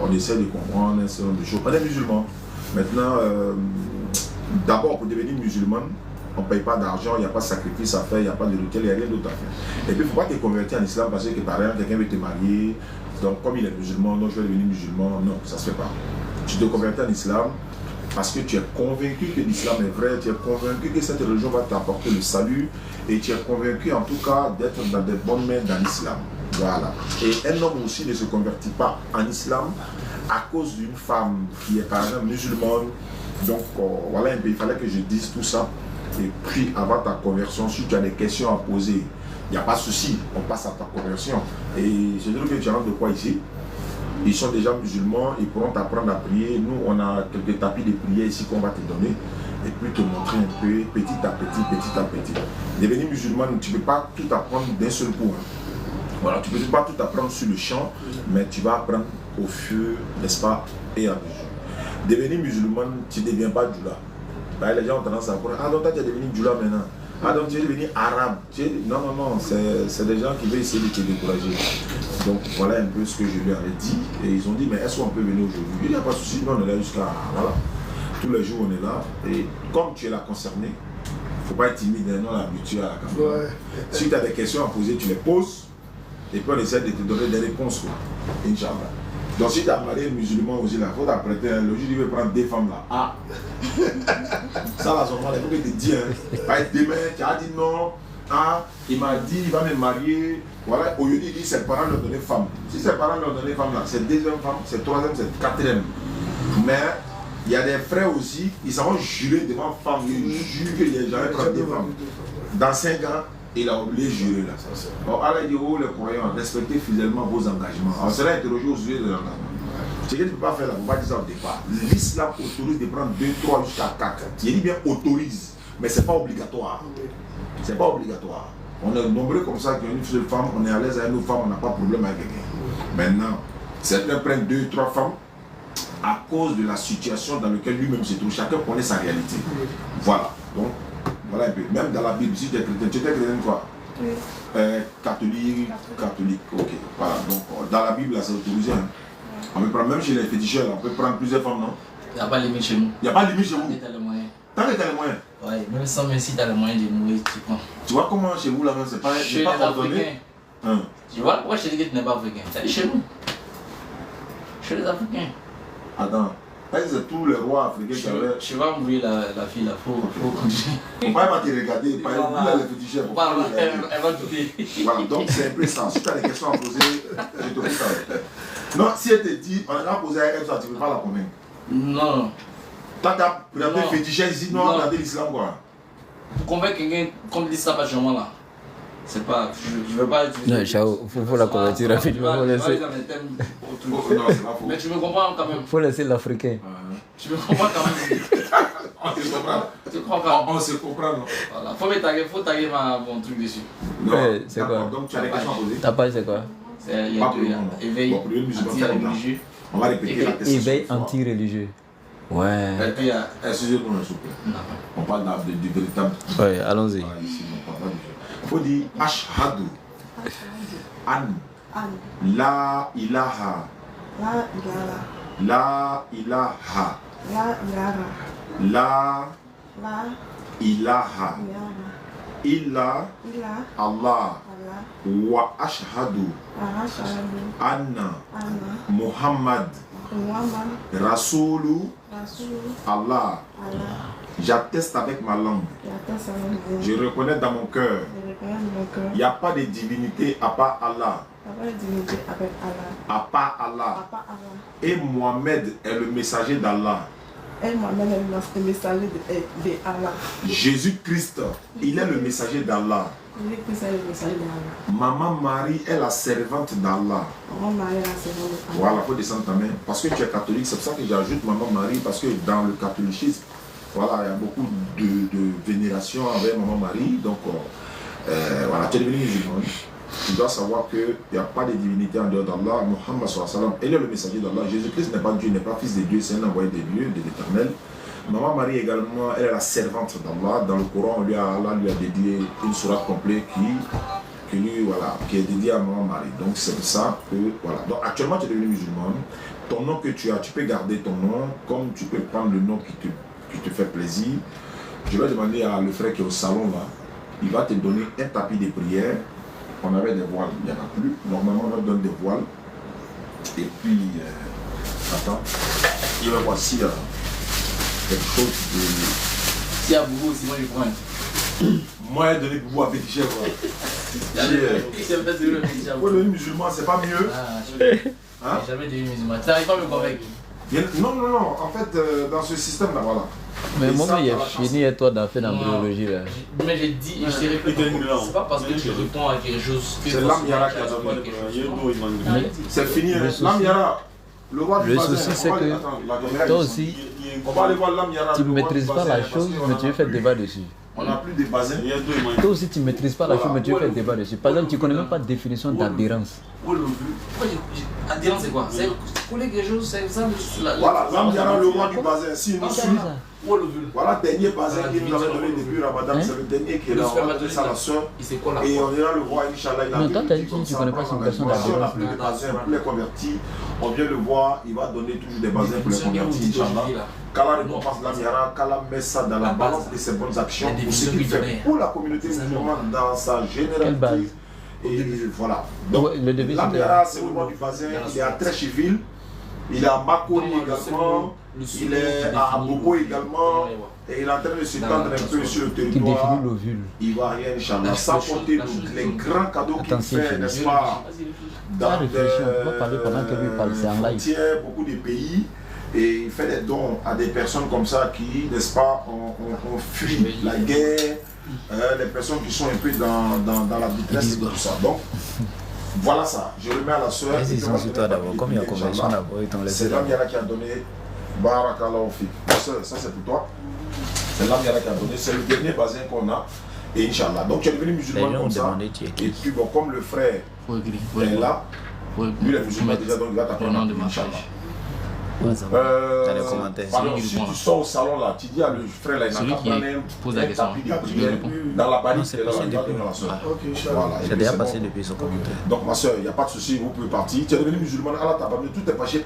On essaie de comprendre un certain nombre de choses. On est musulmans. Maintenant, d'abord pour devenir musulman, on ne paye pas d'argent, il n'y a pas de sacrifice à faire, il n'y a pas de rituel, il n'y a rien d'autre à faire. Et puis il ne faut pas te convertir en islam parce que par exemple quelqu'un veut te marier, donc comme il est musulman, donc je vais devenir musulman, non, ça ne se fait pas. Tu te convertis en islam parce que tu es convaincu que l'islam est vrai, tu es convaincu que cette religion va t'apporter le salut et tu es convaincu en tout cas d'être dans des bonnes mains dans l'islam. Voilà. Et un homme aussi ne se convertit pas en islam à cause d'une femme qui est par exemple musulmane. Donc voilà un peu, il fallait que je dise tout ça. Et puis avant ta conversion, si tu as des questions à poser, il n'y a pas de souci, on passe à ta conversion. Et c'est dire que tu rentres de quoi ici? Ils sont déjà musulmans, ils pourront t'apprendre à prier. Nous, on a quelques tapis de prière ici qu'on va te donner. Et puis te montrer un peu, petit à petit. Devenir musulman, tu ne peux pas tout apprendre d'un seul coup. Voilà, tu ne peux pas tout apprendre sur le champ, mais tu vas apprendre au fur, n'est-ce pas, et à mesure. Devenir musulman, tu ne deviens pas djoula. Les gens ont tendance à croire, ah donc toi tu es devenu djoula maintenant. Ah donc tu es devenu arabe. Non, c'est des gens qui veulent essayer de te décourager. Donc voilà un peu ce que je leur ai dit. Et ils ont dit, mais est-ce qu'on peut venir aujourd'hui? Il n'y a pas de souci, nous on est là jusqu'à... Voilà. Tous les jours on est là. Et comme tu es là concerné, il ne faut pas être timide, nous on est habitué à la caméra. Ouais. Si tu as des questions à poser, tu les poses. Et puis on essaie de te donner des réponses. Inch'Allah. Donc si tu as marié musulman aussi là, il faut t'apprêter. Le juge il veut prendre des femmes là. Ah. Ça là, il faut que tu te dises. Demain, tu as dit non. Ah, il m'a dit, il va me marier. Voilà, aujourd'hui il dit ses parents lui ont donné femme. Si ses parents lui ont donné femme là, c'est deuxième femme, c'est troisième, c'est quatrième. Mais il y a des frères aussi, ils s'en vont jurer devant femme. Ils jurent qu'il n'y a jamais pris des femmes. Dans 5 ans, il a oublié de jurer là. Bon, Allah dit, oh les croyants, respectez fidèlement vos engagements. Alors cela interrogé au sujet de l'engagement. Ce que tu ne peux pas faire là, on va dire ça au départ. L'islam autorise de prendre 2, 3 jusqu'à 4. Il dit bien autorise, mais ce n'est pas obligatoire. C'est pas obligatoire. On est nombreux comme ça qui ont une seule femme, on est à l'aise avec nos femmes, on n'a pas de problème avec quelqu'un. Maintenant, certains prennent 2, 3 femmes à cause de la situation dans laquelle lui-même se trouve. Chacun connaît sa réalité. Voilà. Donc, voilà un peu. Même dans la Bible, si tu es chrétien quoi? Oui. Catholique, ok. Voilà, donc dans la Bible, là, c'est autorisé. Hein. On peut prendre, même chez les féticheurs, on peut prendre plusieurs femmes, non? Il n'y a pas de limite chez nous. Il n'y a pas de limite chez vous? Tant que tu as les moyens. Tant que tu as les moyens. Ouais, même si tu as les moyens de mourir, tu prends. Tu vois comment chez vous, là, c'est pas, Chez pas les ordonné? Africains. Hein? Tu vois pourquoi je te dis que tu n'es pas africain? C'est chez nous. Chez les Africains. Attends, c'est tous les rois africains qui avaient. Tu vas mourir la fille là, faut continuer. On va pas te regarder, pas les féticheurs. Elle va douter. Voilà, donc c'est un peu ça. Si tu as des questions à poser, je te pose ça. Non, si elle te dit, on a posé à elle, ça, tu ne peux pas la convaincre. Non. Toi, tu as regardé le féticheur ici, non, regardé l'islam quoi. Pour convaincre quelqu'un contre l'islam, pas chez moi là. C'est pas. Je veux pas utiliser. Non, Chao, faut la convertir rapidement. Faut laisser. Mais tu me comprends quand même. Faut laisser l'Africain. Tu me comprends quand même. On se comprend. Tu comprends quand même. On se comprend, non? Voilà. Faut taguer mon truc dessus. Non, Ouais, c'est quoi? Donc tu as des questions à poser? Ta page, c'est quoi? Il y a deux. Éveil anti-religieux. On va répéter la question. Éveil anti-religieux. Ouais. Et puis, excusez-nous, s'il vous plaît. On parle du véritable. Ouais, allons-y. Voilà, ici, on parle pas du jeu. Il faut dire Ashhadu an la ilaha la ilaha illa Allah wa ashhadu anna Muhammad Rasoulu Allah. J'atteste avec ma langue. Je reconnais dans mon cœur. Il n'y a pas de divinité à part Allah. À part Allah. Et Mohamed est le messager d'Allah. Jésus-Christ, il est le messager d'Allah. Maman Marie est la servante d'Allah. Voilà, il faut descendre ta main. Parce que tu es catholique, c'est pour ça que j'ajoute Maman Marie. Parce que dans le catholicisme, voilà, il y a beaucoup de vénération envers Maman Marie. Donc, voilà, tu es devenu musulman. Tu dois savoir qu'il n'y a pas de divinité en dehors d'Allah. Muhammad sallam, il est le messager d'Allah. Jésus-Christ n'est pas Dieu, n'est pas fils de Dieu, c'est un envoyé de Dieu, de l'Éternel. Maman Marie également, elle est la servante d'Allah. Dans le Coran, Allah lui a dédié une sourate complète qui est dédiée à Maman Marie. Donc c'est pour ça que, voilà. Donc actuellement, tu es devenu musulman. Ton nom que tu as, tu peux garder ton nom, comme tu peux prendre le nom qui te fait plaisir. Je vais demander à le frère qui est au salon là, il va te donner un tapis de prière. On avait des voiles, il n'y en a plus. Normalement, on donne des voiles. Et puis, attends, il va voir s'il y a quelque chose de. S'il y a beaucoup aussi, moi je prends. Moi, donner beaucoup à féticher. Pour le musulman, c'est pas mieux. Hein? Jamais devenu musulman. Tu n'arrives pas à me convaincre. Non. En fait, dans ce système-là, voilà. Mais moi, il est fini et toi d'en faire l'embryologie là. Mais j'ai dit, je t'ai répété, c'est pas parce que tu réponds à quelque chose que c'est l'Amyara qui a donné. C'est fini, l'Amyara. Le souci c'est que toi aussi, tu ne maîtrises pas la chose, mais tu veux faire débat dessus. On n'a plus de basin. Toi aussi tu ne maîtrises pas la chose, mais tu veux faire débat dessus. Par exemple, tu ne connais même pas de définition d'adhérence. Adhérence c'est quoi? C'est coller quelque chose, c'est ça. Voilà, l'Amyara, le roi du basin. Si nous suivons. Voilà le dernier bazin qu'il nous avait donné depuis Ramadan, c'est le dernier qui est là. On va donner ça à la soeur. Et on ira le voir, Inch'Allah. Non, toi, tu as dit que tu ne connais pas son personne d'adhérence. Plus de bazin, plus les convertis. On vient le voir, il va donner toujours des bazins pour les convertis, Inch'Allah. Qu'Allah récompense l'Amyara, qu'Allah met ça dans la balance de ses bonnes actions pour ce qu'il fait pour la communauté musulmane dans sa généralité. Et voilà. Donc, l'Amyara, c'est le roi du bazin, il est à Trécheville. Il est à Makoni également, il est à Bobo également, et il est en train de s'étendre un peu sur le territoire. Qui définit l'ovule. Il va rien, Inch'Allah. Sans compter les grands cadeaux qu'il fait, n'est-ce pas, dans beaucoup de pays. Et il fait des dons à des personnes comme ça qui, n'est-ce pas, ont fui la guerre, les personnes qui sont un peu dans la détresse et tout ça. Donc, voilà ça, je le mets à la soeur. Vas-y, sans sur toi d'abord, comme il y a conversion d'abord, ils t'ont laissé. C'est l'Amyara qui a donné Barakallahu Fik. Ça c'est pour toi. C'est l'Amyara qui a donné, c'est le dernier bazin qu'on a. Et Inch'Allah. Donc tu es devenu musulman comme ça. Et puis bon, comme le frère est là, lui il est musulman déjà, donc il va t'apprendre Inch'Allah. Ouais, ça va. Dans les commentaires. Pardon, si tu sors au salon là, tu dis à le frère là, il n'a qu'à prendre pose la question. Dans la barrique, c'est passé depuis. C'est déjà passé depuis son commentaire. Donc ma soeur, il n'y a pas de souci, vous pouvez partir. Tu es devenu musulmane, Allah t'a pardonné tous tes péchés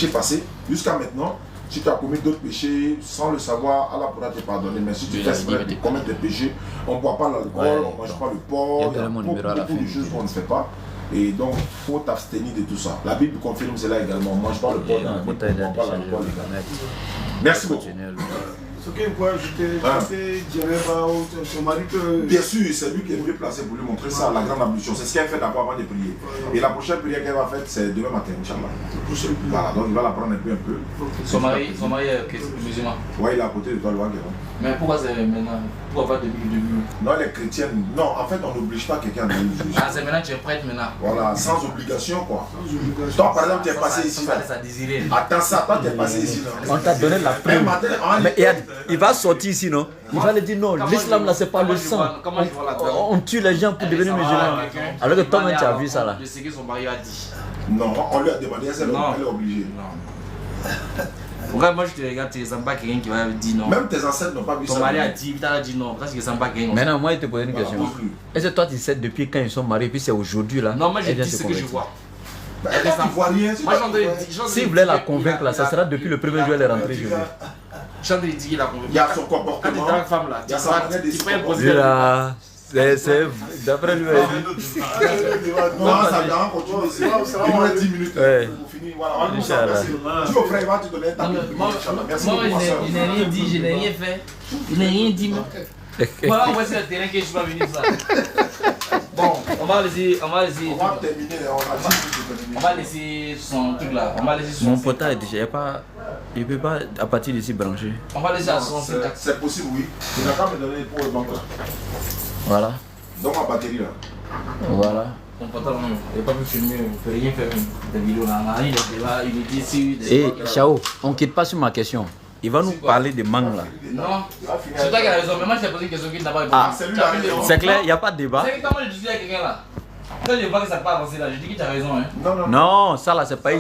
passés jusqu'à maintenant. Si tu as commis d'autres péchés sans le savoir, Allah pourra te pardonner. Mais si tu fais exprès de commettre des péchés, on ne boit pas l'alcool, on ne mange pas le porc, il y a beaucoup de choses qu'on ne fait pas. Et donc, il faut t'abstenir de tout ça. La Bible confirme cela également. On ne mange pas le porc, on ne boit pas l'alcool. Merci beaucoup. Ce qu'il faut ajouter, son mari que... Bien sûr, c'est lui qui est mieux placé pour lui montrer ça, la grande ablution. C'est ce qu'elle fait d'abord avant de prier. Et la prochaine prière qu'elle va faire, c'est demain matin, Inch'Allah. Voilà, donc il va la prendre un peu. Son mari est musulman. Oui, il est à côté de toi, le Guéron. Mais pourquoi c'est maintenant? Pourquoi pas depuis le début? Non, elle est chrétienne. Non, en fait, on n'oblige pas quelqu'un à devenir musulman. Ah, c'est maintenant que tu es prêtre maintenant. Voilà, sans obligation quoi. Toi, par exemple, tu es passé ici là. Attends ça, toi, tu es passé ici là. On t'a donné la prime. Mais il va sortir ici, non? Il va lui dire non, l'islam là, c'est pas le sang. On tue les gens pour devenir musulmans. Alors que toi-même, tu as vu ça là. De ce que son mari a dit. Non, on lui a demandé, elle est obligée. Pourquoi moi je te regarde, tu ne sens pas quelqu'un qui va dire non? Même tes ancêtres n'ont pas vu ça. Ton mari a dit, il t'a dit non, parce qu'il ne sent pas quelqu'un. Maintenant, moi, il te pose une question. Est-ce que toi, tu sais depuis quand ils sont mariés, puis c'est aujourd'hui là? Non, moi je dis ce que je vois. Elle ne voit rien. S'il voulait la convaincre là, ça sera depuis le premier jour elle est rentrée chez lui. Chante dit qu'il a convaincu. Il y a son comportement. Quand tu es une femme là, tu peux imposer. C'est d'après lui. Non, ça vient continuer. Il nous reste 10 minutes pour finir. Voilà, dis au frère, il va te donner ta Bible. Moi, je n'ai rien dit, je n'ai rien fait. Je n'ai rien dit. Voilà, voici le terrain que je vais venir ça. Bon, on va laisser. On va terminer. On va laisser son truc là. On va laisser son. Mon portable est déjà pas. Il peut pas à partir d'ici brancher. On va laisser à son. C'est possible, oui. Il n'a qu'à me donner pour le banque là. Voilà. Donc ma batterie là. Voilà. Mon portable, il n'est pas pu filmer, il ne peut rien faire même. Des vidéos là, il est là, il est ici. Et Chao, on ne quitte pas sur ma question. Il va nous parler de mangue là. Non, c'est toi qui as raison, mais moi je t'ai posé une question qui n'a pas répondu. Ah, c'est clair, il n'y a pas de débat. C'est comment je dis à quelqu'un là. Quand je vois que ça n'a pas avancé là, je dis que tu as raison. Hein. Non, ça là, c'est pas.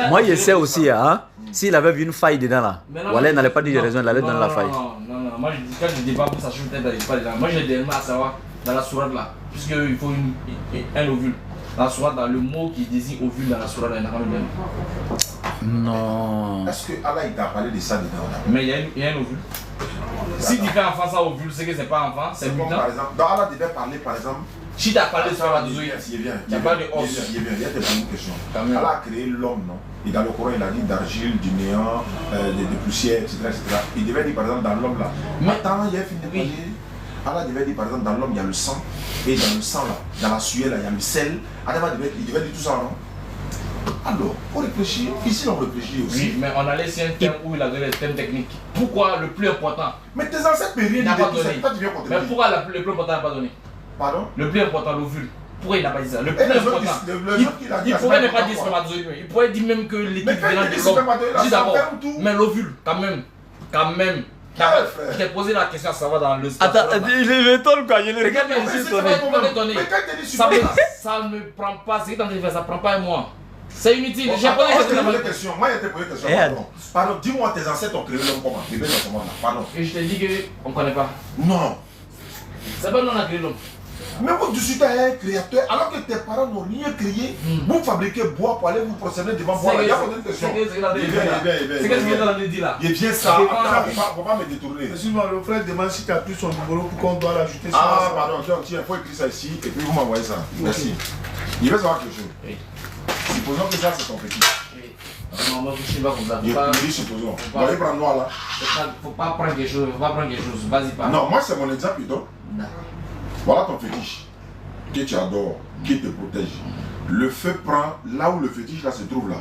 Moi, je sais aussi, hein. S'il avait vu une faille dedans là, voilà, il n'allait pas dire raison, il allait donner la faille. Non, moi quand je débat pour ça, je ne pas dedans. Moi j'ai des mots à savoir dans la sourate là, puisqu'il faut un ovule. Dans la sourate, dans le mot qui désigne ovule dans la sourate, il n'y en a pas même. Non. Est-ce que Allah il t'a parlé de ça dedans là? Mais il y a un ovule. Si tu fais enfant sans ovule, c'est que c'est pas enfant, c'est mutant. Par exemple, dans Allah devait parler par exemple. Si tu as parlé de ça, il y a pas de os. Il y a des bonnes questions. Allah a créé l'homme, non? Et dans le Coran, il a dit d'argile, du néant, de poussière, etc., etc. Il devait dire par exemple dans l'homme là. Maintenant, il y a fini de parler. Allah devait dire par exemple dans l'homme, il y a le sang. Et dans le sang là, dans la sueur là, il y a le sel. Il devait dire tout ça, non? Alors, on réfléchit. Ici, on réfléchit aussi. Oui, mais on a laissé un thème où il a donné le thème technique. Pourquoi le plus important? Mais tes ancêtres ne rien n'a pas donné. Mais pourquoi le plus important n'a pas donné? Pardon? Le plus important, l'ovule. Pourquoi il n'a pas dit ça? Le plus important. Il pourrait ne pas dire spermatozoïde. Il pourrait dire même que l'équivalent de l'homme. Dis d'abord. Mais l'ovule, quand même. Je t'ai posé la question à savoir dans le. Attends, je m'étonne quoi. Je le regarde ici. Ça ne prend pas. C'est que tu fais, ça prend pas un mois. C'est inutile. J'ai posé une question. Moi, j'ai posé une question. Pardon, dis-moi, tes ancêtres ont créé l'homme comment? Pardon. Et je te dis qu'on ne connaît pas. Non. C'est pas nous on a créé l'homme. Mais vous, tu suis un créateur, alors que tes parents n'ont rien créé, vous fabriquez bois pour aller vous procéder devant bois. Il y a une question. C'est ce qu'il a dit là. Il vient ça, il ne faut pas me détourner. Excuse-moi, le frère demande si tu as plus son numéro pour qu'on doit l'ajouter. Ah, pardon, tiens, il faut écrire ça ici et puis vous m'envoyez ça. Merci. Il veut savoir quelque chose. Supposons que ça, c'est ton petit. Non, moi je ne sais pas comme ça. Je dis supposons. Vous allez prendre noir là. Faut pas prendre quelque chose, vas-y pas. Non, moi c'est mon exemple, donc. Voilà ton fétiche que tu adores, qui te protège. Le feu prend là où le fétiche là se trouve là.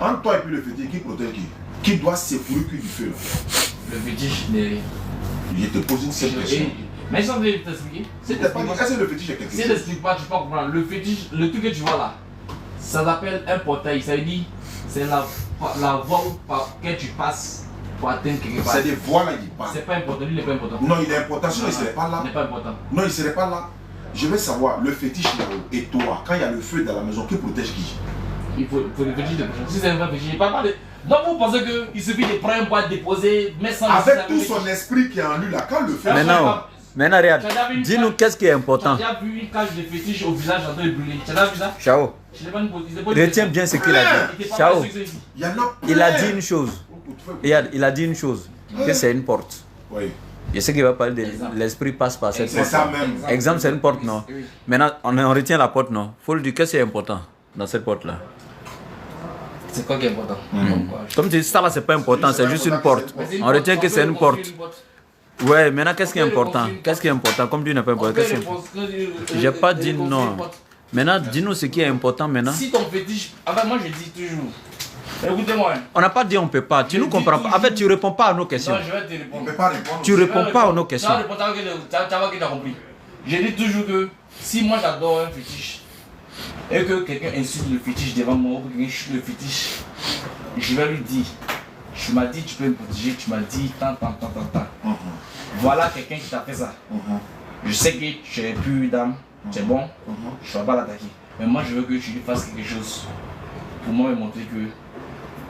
Entre toi et puis le fétiche, qui protège qui? Qui doit secourir du feu là? Le fétiche n'est. Je te pose une simple question. Mais je vais t'expliquer. Est-ce que le fétiche est quelque chose? Si je n'explique pas, tu peux pas comprendre. Le fétiche, le truc que tu vois là, ça s'appelle un portail. Ça veut dire c'est la voie par laquelle tu passes pour atteindre quelque part. C'est des voies là qui passent. C'est pas important, lui il n'est pas important. Non, il est important, sinon il ne serait pas là. Il n'est pas important. Non, il ne serait pas là. Je veux savoir, le fétiche là et toi, quand il y a le feu dans la maison, qui protège qui? Il faut le fétiche de prochain. Si c'est un vrai fétiche, il parle pas de. Donc vous pensez qu'il suffit de prendre un boîte, déposer, mettre ça. Avec tout son esprit qui est en lui, là, quand le fait. Maintenant, regarde, dis-nous qu'est-ce qui est important. Tu as déjà vu une cage de fétiche au visage en train de brûler? Tu as déjà vu ça? Ciao. Retiens bien ce qu'il a dit. Ciao. Il a dit une chose. Il a dit une chose. Que c'est une porte. Oui. Je sais qu'il va parler de l'esprit passe par cette porte. C'est ça même. Exemple, c'est une porte, non? Maintenant, on retient la porte, non? Faut le dire, qu'est-ce qui est important dans cette porte-là? C'est quoi qui est important? Comme tu dis, ça là, c'est pas important, c'est juste une porte. On retient que c'est une porte. Ouais, maintenant, qu'est-ce qui est important? Qu'est-ce qui est important? Comme tu n'as pas important, qu'est-ce qui est important? J'ai pas dit non. Maintenant, dis-nous ce qui est important maintenant. Si ton fétiche. Enfin, moi je dis toujours. Écoutez-moi. On n'a pas dit on peut pas. Tu nous comprends pas. En fait, tu réponds pas à nos questions. Non, je vais te répondre. On peut pas répondre. Tu réponds pas à nos questions. Tu vas voir que tu as compris. Je dis toujours que si moi j'adore un fétiche et que quelqu'un insulte le fétiche devant moi ou quelqu'un chute le fétiche, je vais lui dire. Tu m'as dit tu peux me protéger, tu m'as dit tant. Voilà quelqu'un qui t'a fait ça. Je sais que tu es pur d'âme, tu es bon, je ne vais pas l'attaquer. Mais moi je veux que tu lui fasses quelque chose pour moi me montrer que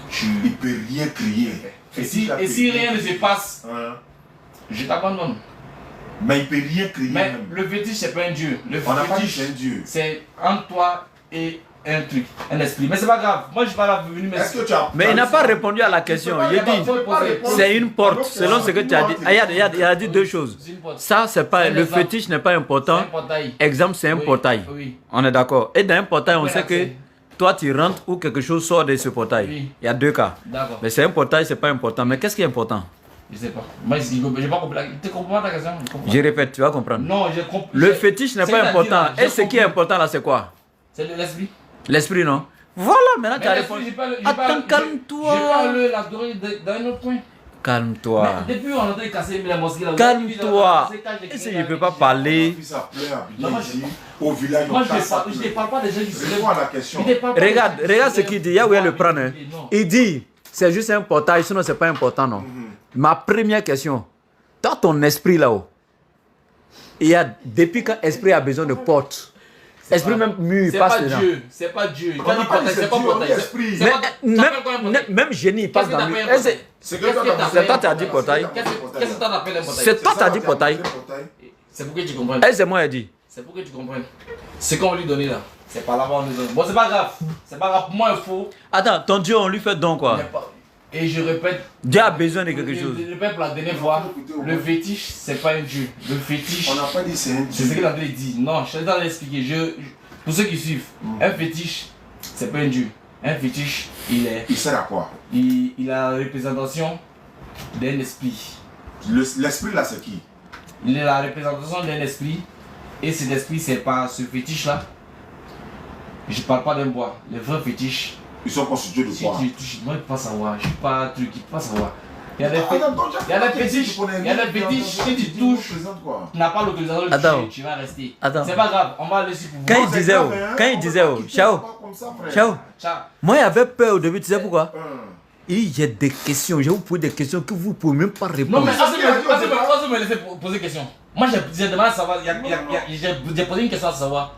tu... Il peut rien crier. Et si rien ne se passe, je t'abandonne. Mais il peut rien crier. Mais même. le fétiche c'est pas un dieu. Le On n'a pas dit fétiche c'est un dieu. c'est entre toi et un truc, un esprit. Mais c'est pas grave, moi je suis pas là pour venir Est-ce que tu as... Mais il n'a pas répondu à la question. Il dit, c'est une porte. Selon ce que tu as dit. Il a dit deux choses. Ça, c'est pas, le fétiche n'est pas important. Exemple, c'est un portail. Oui. On est d'accord. Et dans un portail, on sait que toi, tu rentres ou quelque chose sort de ce portail. Oui. Il y a deux cas. D'accord. Mais c'est un portail, c'est pas important. Mais qu'est-ce qui est important? Je sais pas. Moi, j'ai pas compris. Tu comprends ta question? Je répète, tu vas comprendre. Non, j'ai compris. Le fétiche n'est pas important. Et ce qui est important là, c'est quoi? C'est l'esprit. L'esprit, non? Voilà, maintenant tu as répondu. Attends, calme-toi. Je pas l'adorer dans un autre coin. Calme-toi. Mais depuis on a entendu casser les mosquées là. Calme-toi. Est-ce que je ne peux pas parler? Au village, moi je ne parle pas des gens qui se lèvent. La question. Regarde ce qu'il dit. Il y a où il le prendre. Hein. Il dit, c'est juste un portail, sinon c'est pas important, non? Ma première question, dans ton esprit là-haut, il y a, depuis quand l'esprit a besoin de porte? Esprit même mûr, il passe dedans. C'est pas Dieu. C'est pas portail. Même génie, il passe dans lui. C'est toi qui as dit portail. Qu'est-ce que tu appelles un portail? C'est toi qui as dit portail. C'est pour que tu comprennes. C'est moi qui ai dit. C'est pour que tu comprennes. Ce qu'on lui donnait là, c'est pas là-bas on lui donne. Bon, c'est pas grave. C'est pas grave. Pour moi, il faut. Attends, ton Dieu, on lui fait don quoi? Et je répète. Dieu a besoin de quelque chose. Je répète pour la dernière fois. Le fétiche, c'est pas un dieu. Le fétiche. On n'a pas dit c'est un dieu. C'est ce que l'André dit. Non, je suis en train d'expliquer. Pour ceux qui suivent, un fétiche, c'est pas un dieu. Un fétiche, il sert à quoi? Il a la représentation d'un esprit. L'esprit là, c'est qui? Il est la représentation d'un esprit. Et cet esprit, c'est pas ce fétiche là. Je parle pas d'un bois. Les vrais fétiches. Ils sont constitués de quoi? Moi, je ne peux pas savoir. Je ne suis pas un truc, je ne peux pas savoir. Il y a des fétiches, si tu touches, tu n'as pas l'autorisation de toucher, tu vas rester. C'est pas grave, on va aller sur pour vous. Quand il disait, ciao, moi j'avais peur au début, tu sais pourquoi? Il y a des questions, je vous pose des questions que vous ne pouvez même pas répondre. Non mais Azou me laisser poser des questions. Moi j'ai demandé à savoir, j'ai posé une question à savoir.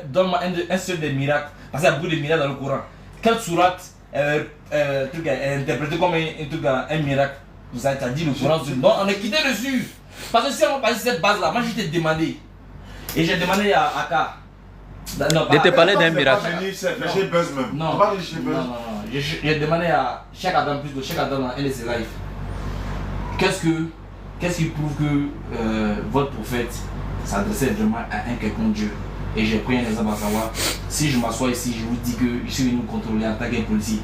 Donne-moi un seul des miracles, parce qu'il y a beaucoup de miracles dans le Coran. Quelle sourate est interprétée comme un miracle? Vous avez dit le Coran. Non, on est quitté dessus. Parce que si on passe cette base là, moi je t'ai demandé. Et j'ai demandé à Aka. De te parler d'un miracle. Non, j'ai demandé à chaque Adam plus de chaque Adam dans un de ses lives. Qu'est-ce qui prouve que votre prophète s'adressait vraiment à un quelconque Dieu? Et j'ai pris un exemple à savoir, si je m'assois ici, je vous dis que je suis venu me contrôler en tant qu'un policier,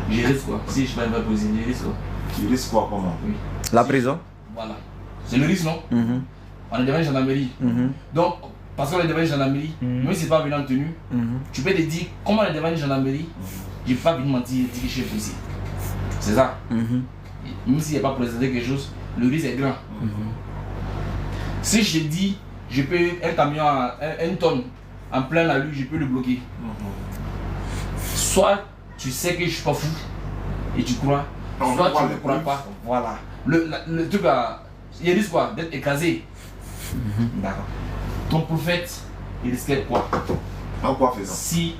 je risque quoi? Si je ne suis pas un vrai policier, je risque quoi? Tu risques quoi comment? Oui. La prison? Voilà. C'est le risque, non? On est devant une gendarmerie. Donc, parce qu'on est devant une gendarmerie, même si c'est pas venu en tenue, tu peux te dire, comment on est devant une gendarmerie, je ne peux pas venir mentir et dire que je suis policier. C'est ça. Même s'il n'y a pas présenté quelque chose, le risque est grand. Si je te dis, je peux un camion à une tonne en plein la rue, je peux le bloquer. Soit tu sais que je suis pas fou et tu crois, soit tu ne crois pas. Voilà. Le truc là, il risque quoi? D'être écrasé. D'accord. Ton prophète, il risquait quoi? En quoi faisant? Si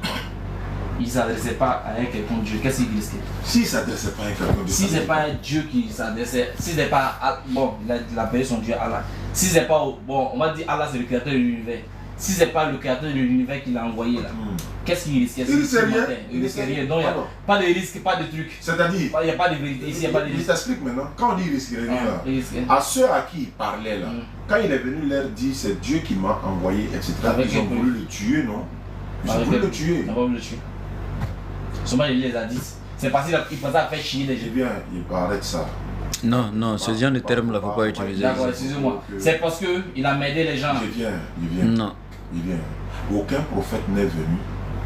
il ne s'adressait pas à un quelconque Dieu, qu'est-ce qu'il risquait? S'il ne s'adressait pas à un quelconque Dieu. Si ce n'est pas un Dieu qui s'adressait, si ce n'est pas. Bon, il a payé son Dieu Allah. Si ce n'est pas. Bon, on va dire Allah c'est le créateur de l'univers. Si ce n'est pas le créateur de l'univers qui l'a envoyé là, qu'est-ce qu'il risquait? Il risquait rien. Il risquait rien. Donc il n'y a pas de risque, pas de truc. C'est-à-dire, il n'y a pas de vérité ici, il n'y a pas de il risque. t'explique maintenant, quand on dit il risquait rien, à ceux à qui il parlait là, quand il est venu leur dire c'est Dieu qui m'a envoyé, etc., ils ont voulu le tuer, non? Ils ont voulu le tuer. Ils ont voulu le tuer. Seulement il les a dit. C'est parce qu'il pensait à faire chier les gens. Eh bien, il parlait de ça. Non, non, ce genre de terme là, faut pas utiliser. D'accord, excusez-moi. C'est parce qu'il a m'aidé les gens. Il vient. Non. Il vient. Aucun prophète n'est venu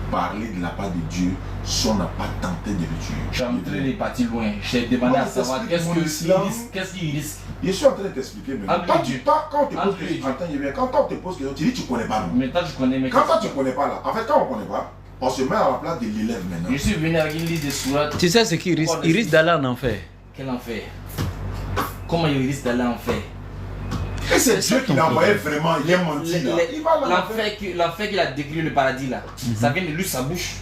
parler de la part de Dieu si on n'a pas tenté de le tuer. Je suis en train de partir loin. J'ai demandé à savoir qu'est-ce qu'il risque. Je suis en train de t'expliquer maintenant. Quand on te pose question, quand on te pose question, tu dis tu ne connais pas. Non. Mais toi tu connais. Mais quand toi tu ne connais pas là, en fait quand on ne connaît pas, on se met à la place de l'élève maintenant. Je suis venu avec une liste de sourates. Tu sais ce qu'il risque? Il risque d'aller en enfer. Quel enfer? Comment il risque d'aller en enfer? Et c'est Dieu qui l'a envoyé vraiment, il est menti là. L'enfer qu'il a décrit le paradis là, ça vient de lui sa bouche.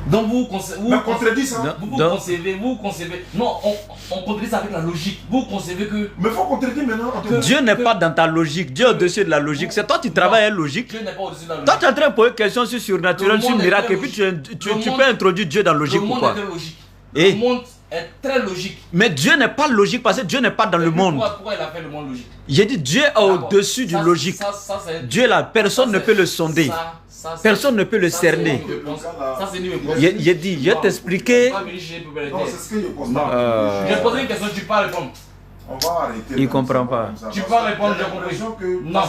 Donc vous contredit ça. Vous concevez. Non, on contredit ça avec la logique. Vous concevez que. Mais faut contredire maintenant. Dieu n'est pas dans ta logique. Dieu est au-dessus de la logique. C'est toi qui travailles à la logique. Dieu n'est pas au-dessus de la logique. Toi tu es en train de poser une question sur surnaturel, sur miracle, et puis tu peux introduire Dieu dans la logique ou quoi? Le monde est très logique. Mais Dieu n'est pas logique parce que Dieu n'est pas dans le monde. Pourquoi il a fait le monde logique? J'ai dit Dieu est au-dessus du logique. Dieu là, personne ne peut le sonder. Personne ne peut le cerner. J'ai dit, je vais t'expliquer. Non, c'est ce que je pose. Je vais poser une question, tu peux pas répondre. On va arrêter. Il ne comprend pas. Tu peux répondre, j'ai compris. Non.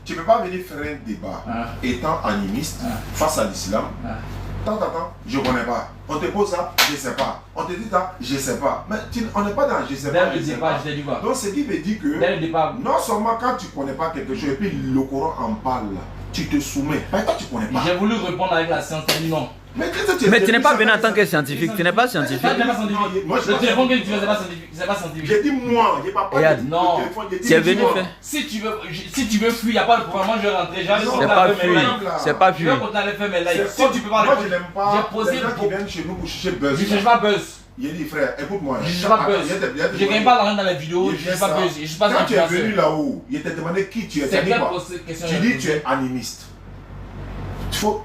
Tu ne peux pas venir faire un débat étant animiste face à l'islam. Attends, je ne connais pas. On te pose ça, je ne sais pas. On te dit ça, je ne sais pas. Mais on n'est pas dans je ne sais pas. Je sais pas, je te dis quoi. Donc ce qui veut dire que non seulement quand tu ne connais pas quelque chose et puis le Coran en parle, tu te soumets. Mais toi tu ne connais pas. J'ai voulu répondre avec la science, tu as dit non. Mais tu n'es pas venu en tant que scientifique, tu n'es pas scientifique. Le téléphone que tu fais, c'est pas scientifique. J'ai dit moi, j'ai pas parlé. Non, tu es venu faire. Si tu veux fuir, il n'y a pas de problème. Moi je vais rentrer. C'est pas fuir. C'est pas fuir. Je vais continuer à faire mes lives. Si tu peux pas répondre. Moi je n'aime pas les gens qui viennent chez nous pour chercher buzz. Je ne cherche pas buzz. Il dit frère, écoute-moi. Je ne cherche pas buzz. Je ne gagne pas l'argent dans les vidéos. Je ne cherche pas buzz. Je suis pas quand tu es venu là-haut, il t'a demandé qui tu es. Tu dis tu es animiste.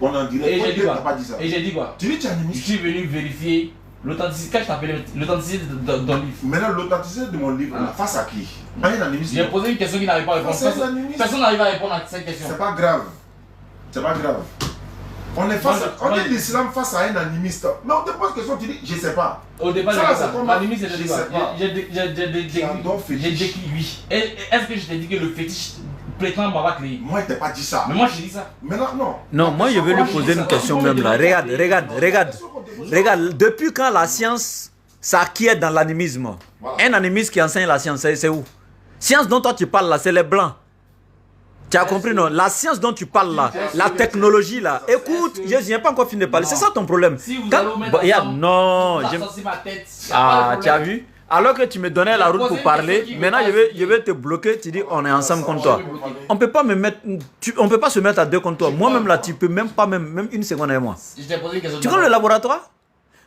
On en dirait. Et j'ai dit quoi? Pas dit ça. Et j'ai dit quoi? Tu dis tu es animiste. Je suis venu vérifier l'authenticité. Quand je t'appelle l'authenticité de ton livre. Maintenant l'authenticité de mon livre, face à qui? Un animiste. J'ai posé une question qui n'arrive pas à répondre. Personne n'arrive à répondre à cette question. C'est pas grave. C'est pas grave. On est face on dit l'islam face à un animiste. Mais on te pose question, tu dis je sais pas. Au départ, l'animiste c'est le débat. J'ai décrit oui. Est-ce que je t'ai dit que le fétiche prétend m'avoir créé? Moi je t'ai pas dit ça. Mais moi je dis ça. Maintenant non. Non, moi je vais lui poser une question même là. Regarde. Depuis quand la science s'acquiert dans l'animisme? Un animiste qui enseigne la science, c'est où? Science dont toi tu parles là, c'est les blancs. Tu as compris, non? La science dont tu parles là, la technologie là. Écoute, je n'ai pas encore fini de parler. C'est ça ton problème. Si vous allez non. Ah, tu as vu? Alors que tu me donnais la route pour parler, maintenant je vais te bloquer. Tu dis on est ensemble contre toi. On peut pas me mettre, on peut pas se mettre à deux contre toi. Moi-même là, tu peux même pas même une seconde avec moi. Tu connais le laboratoire?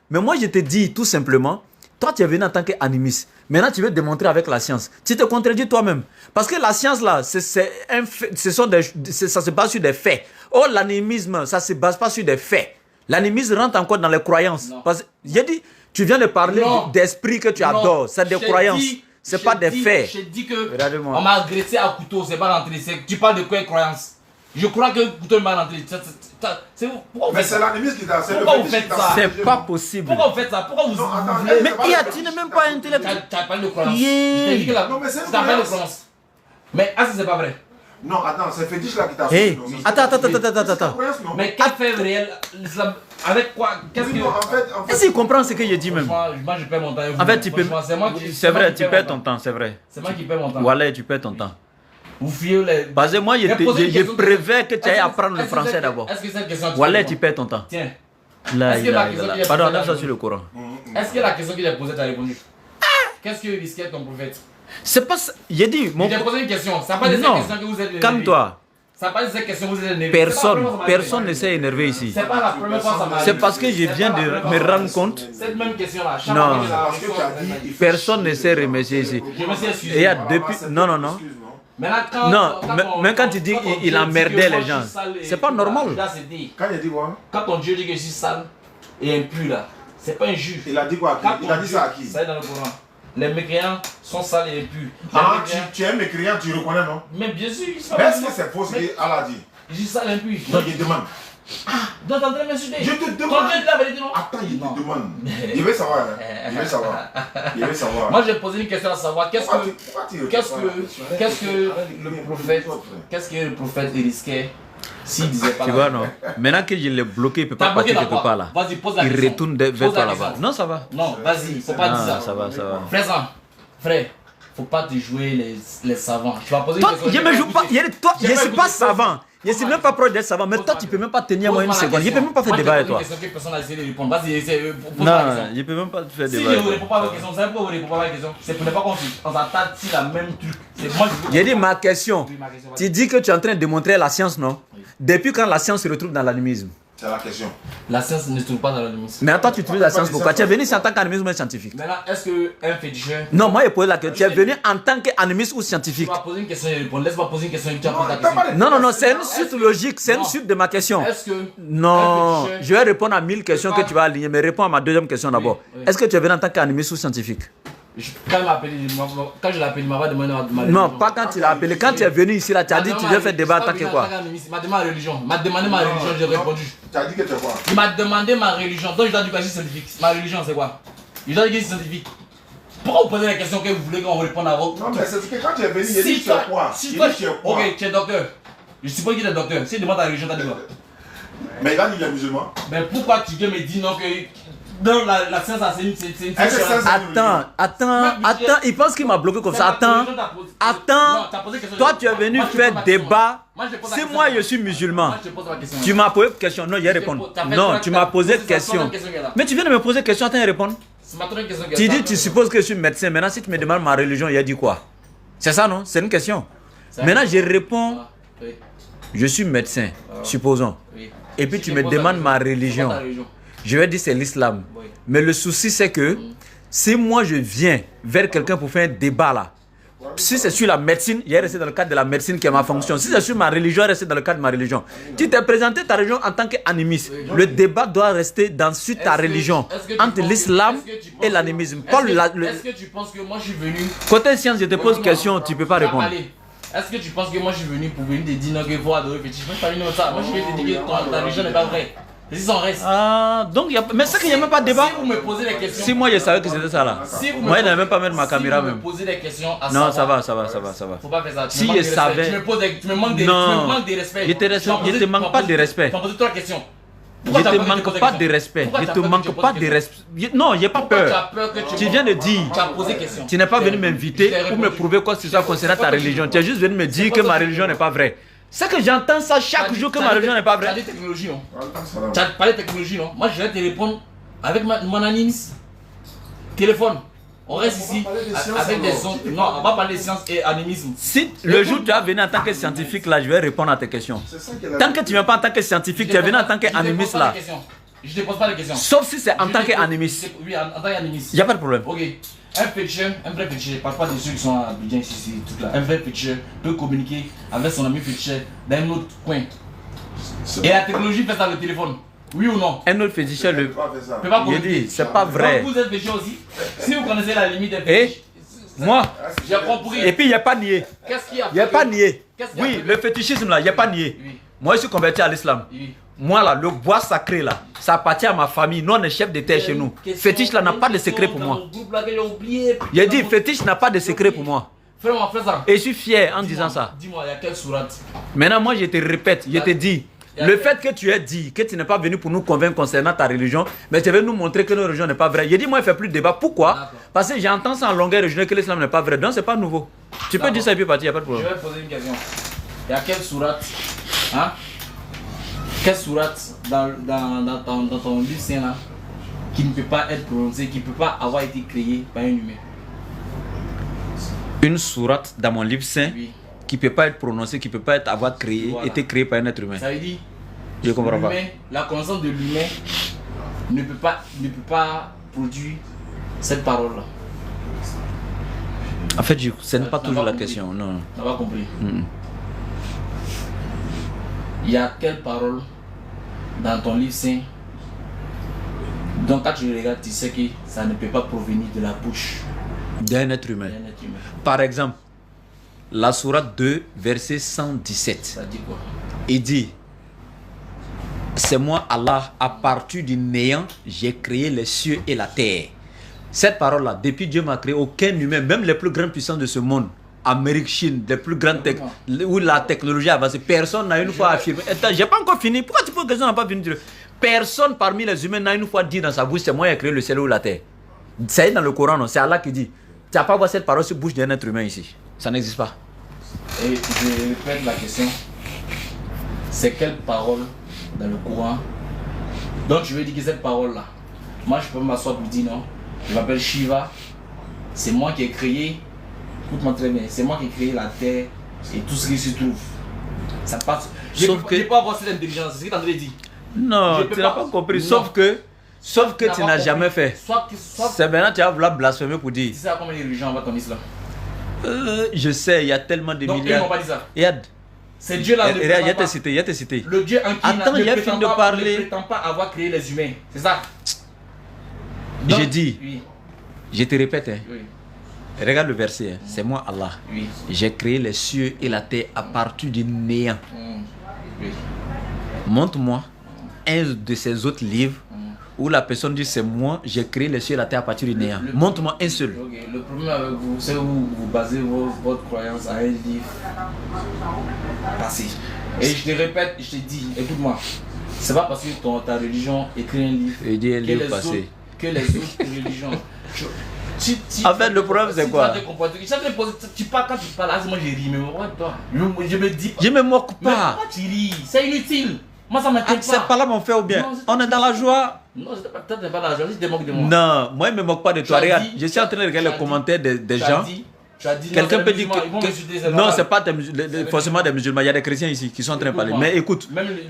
Mais moi je te dis tout simplement. Toi, tu es venu en tant qu'animiste. Maintenant, tu veux démontrer avec la science. Tu te contredis toi-même. Parce que la science, là, ça se base sur des faits. Or, l'animisme, ça ne se base pas sur des faits. L'animisme rentre encore dans les croyances. Parce que, j'ai dit, tu viens de parler d'esprit que tu adores. C'est des croyances. Ce n'est pas des faits. Je dis que on m'a agressé à couteau, c'est pas rentré. Tu parles de quoi, croyance? Je crois que le couteau m'a rentré. Mais c'est l'animisme qui t'a fait. Pourquoi vous faites ça? C'est pas possible. Pourquoi vous faites ça? Pourquoi vous... Mais tu n'es même pas intellectuel. Tu as parlé de croyance. Je t'ai dit que la... Non, mais c'est une croyance. Mais est-ce que c'est pas vrai? Non, attends, c'est fétiche là qui t'a fait. Attends. Mais quel fait réel l'islam? Avec quoi? Qu'est-ce que... Est-ce qu'il comprend ce que je dis même? Moi, je perds mon temps. En fait, tu peux... C'est vrai, tu perds ton temps, c'est vrai. C'est moi qui perds mon temps. Voilà, tu perds ton temps. Vous fuyez les... Parce que moi, je préfère que tu ailles apprendre le français d'abord. Est-ce que cette question... Voilà, tu perds ton temps. Tiens. Pardon, on a ça sur le Coran. Est-ce que la question qu'il a posée, tu as répondu? Qu'est-ce que risquait ton prophète? C'est pas ça. J'ai dit... Je t'ai posé une question. Ça n'a pas de cette question que vous êtes... Calme-toi. Ça pas cette question, vous êtes énervé. Personne ne s'est énervé ici. C'est pas la première fois que ça m'arrive. C'est parce que je viens de me rendre compte. Cette même question-là. Non. Personne ne s'est remercié ici. Je me suis excusé. Et il y a depuis. Non, non, non. Même quand tu dis qu'il emmerdait les gens, c'est pas normal. Quand il a dit quoi? Quand ton Dieu dit que je suis sale et impur là, c'est pas un juge. Il a dit quoi? Il a dit ça à qui? Ça est dans le Coran. Les mécréants sont sales et impurs. Ah, tu es mécréant, tu reconnais, non? Mais bien sûr, mais est-ce que c'est faux ce qu'Allah dit? Je suis sale et impur. Non, il demande. Ah, donc t'es en train de m'insulter. Je te demande. Ton Dieu dit la vérité, non? Attends, il te demande. Il veut savoir, hein? Il veut savoir. Il veut savoir. Moi, j'ai posé une question à savoir qu'est-ce que le prophète risquait s'il disait pas. Tu vois, non? Maintenant que je l'ai bloqué, il ne peut pas partir quelque part là. Vas-y, pose la question. Il retourne vers toi là-bas. Non, ça va. Non, vas-y, faut pas dire ça. Ça va, ça va. Frère, faut pas te jouer les savants. Tu vas poser une toi, question. je me joue pas. Toi, je ne suis pas savant. Je ne suis même pas proche d'être savant. Mais toi, tu ne peux même pas tenir moi une seconde. Je ne peux même pas faire débat avec toi. Non, je ne peux même pas faire débat. Si je ne réponds pas à vos questions, vous savez pourquoi vous ne répondez pas à vos questions? C'est pour ne pas qu'on s'attaque si la même truc. J'ai dit ma question. Tu dis que tu es en train de démontrer la science, non? Depuis quand la science se retrouve dans l'animisme? C'est la question. La science ne se trouve pas dans l'animisme. Mais toi, tu utilises la science pourquoi? Tu es venu ici en tant qu'animisme ou scientifique? Maintenant, est-ce qu'un féticheur... Non, moi, je pose la question. Tu es venu en tant qu'animiste ou scientifique? Tu vas poser une question et répondre. Laisse-moi poser une question et tu vas poser la question. Non, c'est une suite logique. C'est une suite de ma question. Est-ce que... Non, je vais répondre à 1000 questions que tu vas aligner. Mais réponds à ma deuxième question d'abord. Est-ce que tu es venu en tant qu'animiste ou scientifique? Quand je l'ai appelé, il m'a demandé ma religion. Non, pas quand tu l'as appelé. Quand tu es venu ici, là, tu as dit que tu veux faire débat en tant que quoi? Il m'a demandé ma religion. Il m'a demandé ma religion, j'ai répondu. Tu as dit que tu es quoi? Il m'a demandé ma religion. Donc je dois dire que je suis scientifique. Ma religion, c'est quoi? Je dois dire que je suis scientifique. Pourquoi vous posez la question que vous voulez qu'on réponde à vous? Non, mais c'est que quand tu es venu, il a dit tu es quoi? Si toi, ok, tu es docteur. Je suppose qu'il est docteur. Si il demande ta religion, t'as dit quoi? Mais il a dit les musulmans. Mais pourquoi tu veux me dire non que... Non, la science, c'est une science. Attends, il pense qu'il m'a bloqué comme ça. Attends, toi tu es venu faire débat. Si moi je suis musulman, tu m'as posé question. Non, je réponds. Non, tu m'as posé question. Mais tu viens de me poser question, attends, répondre. Tu dis, tu supposes que je suis médecin. Maintenant, si tu me demandes ma religion, il a dit quoi? C'est ça, non? C'est une question. Maintenant, je réponds, je suis médecin, supposons. Et puis tu me demandes ma religion. Je vais dire c'est l'islam. Oui. Mais le souci c'est que si moi je viens vers quelqu'un pour faire un débat là, si c'est sur la médecine, il est resté dans le cadre de la médecine qui est ma fonction. Si c'est sur ma religion, il est resté dans le cadre de ma religion. Tu t'es présenté ta religion en tant qu'animiste. Le débat doit rester dans ta religion, entre l'islam et l'animisme. Est-ce que tu penses que moi je suis venu... Côté science, je te pose une question, tu ne peux pas répondre. Est-ce que tu penses que moi je suis venu pour venir te dire non que faut adorer fétiche? Moi je suis pas venu comme ça. Moi je viens te dire que ta religion n'est pas vraie. Ah, donc mais c'est qu'il n'y a même pas de débat. Si vous me posez des questions. Si moi je savais que c'était ça là. Moi je n'avais même pas mettre ma caméra même. Si vous me posez des questions à non, savoir, ça va. Faut pas faire ça. Si je savais. Tu me manques de respect. Je te manque pas de respect. Tu m'as posé 3 questions. Je te manque pas de respect. Je te manque pas de respect. Non, il n'y a pas peur. Tu viens de dire. Tu as posé question. Tu n'es pas venu m'inviter pour me prouver quoi que ce soit concernant ta religion. Tu es juste venu me dire que ma religion n'est pas vraie. C'est que j'entends ça chaque jour que ma religion n'est pas vraie. Tu as parlé de technologie, non? Tu as parlé de technologie, non? Moi, je vais te répondre avec mon animisme. Téléphone. On reste ici avec des sons. Non, on va parler de science et animisme. Si le jour où tu as venu en tant que scientifique là, je vais répondre à tes questions. Tant que tu ne viens pas en tant que scientifique, tu es venu en tant qu'animiste là. Je ne te pose pas de questions. Sauf si c'est en tant qu'animiste. Oui, en tant qu'animiste. Il n'y a pas de problème. Ok. Un féticheur, un vrai féticheur, je ne parle pas de ceux qui sont à Abidjan ici, tout là. Un vrai féticheur peut communiquer avec son ami féticheur dans un autre coin. Et la technologie fait ça avec le téléphone. Oui ou non? Un autre féticheur le. Peut pas communiquer. C'est pas vrai. Donc vous êtes féticheur aussi. Si vous connaissez la limite des fétiches. Moi. J'ai compris. Et puis il n'y a pas nié. Qu'est-ce qu'il y a? Il n'y a pas nié. Oui, le fétichisme là, il n'y a pas nié. Moi je suis converti à l'islam. Moi là, le bois sacré là, ça appartient à ma famille. Nous on est chef de terre chez nous. Fétiche là n'a pas de secret pour moi. Il a dit fétiche n'a pas de secret pour moi. Et je suis fier en disant ça. Dis-moi, il y a quelle sourate? Maintenant moi je te répète, je te dis. Le fait que tu aies dit que tu n'es pas venu pour nous convaincre concernant ta religion, mais tu veux nous montrer que notre religion n'est pas vraie. Je dis moi il ne fait plus de débat. Pourquoi? Parce que j'entends ça en longueur régionale que l'islam n'est pas vrai. Donc c'est pas nouveau. Tu peux dire ça et puis partir, il n'y a pas de problème. Je vais poser une question. Il y a quelle sourate? Hein? Quelle sourate dans ton livre saint là qui ne peut pas être prononcée, qui ne peut pas avoir été créée par un humain? Une sourate dans mon livre saint qui ne peut pas être prononcée, qui ne peut pas avoir créé, été créé par un être humain. Ça veut dire, je comprends pas. La connaissance de l'humain ne peut pas produire cette parole-là. En fait, ce n'est pas toujours la question. Non. Tu n'as pas compris. Il y a quelle parole dans ton livre saint? Donc quand tu regardes, tu sais que ça ne peut pas provenir de la bouche d'un être humain. Par exemple, la sourate 2, verset 117. Ça dit quoi? Il dit, c'est moi Allah, à partir du néant, j'ai créé les cieux et la terre. Cette parole-là, depuis Dieu m'a créé, aucun humain, même les plus grands puissants de ce monde, Amérique, Chine, les plus grandes où la technologie a avancé, personne n'a une fois affirmé. Attends, j'ai pas encore fini. Pourquoi tu penses que personne n'a pas fini? Personne parmi les humains n'a une fois dit dans sa bouche, c'est moi qui ai créé le ciel ou la terre. C'est dans le Coran, non? C'est Allah qui dit. Tu n'as pas voir cette parole sur la bouche d'un être humain ici. Ça n'existe pas. Et je répète la question. C'est quelle parole dans le Coran? Donc je veux dire que cette parole-là, moi je peux m'asseoir pour dire non. Je m'appelle Shiva. C'est moi qui ai créé. Écoute-moi très bien. C'est moi qui ai créé la terre et tout ce qui se trouve. Ça passe. Je ne peux pas avoir cette intelligence. C'est ce que tu as dit. Non, tu n'as pas compris. Sauf que tu n'as jamais fait. C'est maintenant que tu vas vouloir blasphémer pour dire. Tu sais à combien de religions on va ton islam? Je sais, il y a tellement de milliards. Donc ils n'ont pas dit ça. Regarde. C'est Dieu là. Il y a tes cités, il y a tes cités. Le Dieu en qui attends, il y a fini de parler. Ne prétend pas avoir créé les humains. C'est ça. J'ai dit. Oui. Je te répète. Hein. Oui. Regarde le verset. Hein. C'est moi Allah. Oui. J'ai créé les cieux et la terre à partir du néant. Oui. Montre-moi un de ces autres livres où la personne dit c'est moi, j'ai créé les cieux et la terre à partir du néant. Montre-moi un seul. Okay. Le problème avec vous, c'est que vous basez votre croyance à un livre passé. Et je te répète, je te dis, écoute-moi, c'est pas parce que ta religion écrit un livre, que les autres religions. En fait, le problème c'est quoi? Tu parles quand tu parles, moi j'ai ri, mais moi, toi, je me dis pas. Je me moque pas. Mais pourquoi tu ris? C'est inutile. Moi ça m'intéresse pas. C'est pas là mon frère ou bien? Non, on est dans la joie. Non, peut-être pas dans la joie, je te moque de moi. Non, moi je me moque pas de toi. Regarde, je suis en train de regarder les commentaires des gens. Quelqu'un peut dire que non, c'est pas forcément des musulmans, il y a des chrétiens ici qui sont en train de parler. Mais écoute,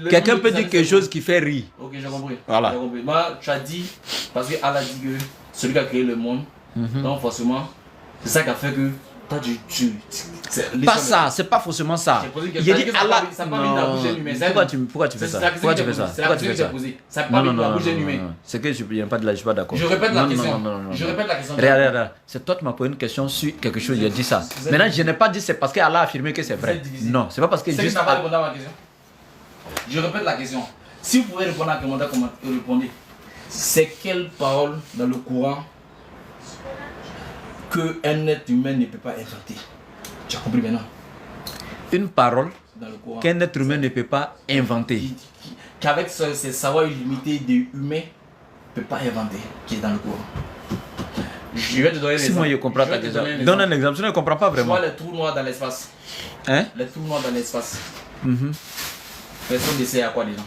quelqu'un peut dire quelque chose qui fait rire. Ok, j'ai compris. Voilà. Moi, tu as dit, parce que Allah dit que celui qui a créé le monde, donc forcément, c'est ça qui a fait que toi pas ça, c'est pas forcément ça. Il a dit Allah. Pourquoi tu fais ça? Pourquoi tu fais ça? Pourquoi tu fais ça? Non. C'est que je n'ai pas de là, je suis pas d'accord. Je répète la question. Je répète la question. Regarde. C'est toi qui m'as posé une question sur quelque chose, il a dit ça. Maintenant, je n'ai pas dit c'est parce qu'Allah a affirmé que c'est vrai. Non, c'est pas parce que juste. C'est que tu n'as pas répondu à ma question. Je répète la question. Si vous pouvez répondre à la commentaire, comment répondez? C'est quelle parole dans le Coran qu'un être humain ne peut pas inventer? Tu as compris maintenant? Une parole qu'un être humain ne peut pas inventer. Qu'avec ses savoirs illimités d'humain ne peut pas inventer, qui est dans le Coran. Je vais te donner si moi je comprends ta question. Donne un exemple, tu ne comprends pas vraiment. Tu vois les trous noirs dans l'espace. Hein? Les trous noirs dans l'espace. Personne ne sait à quoi dedans.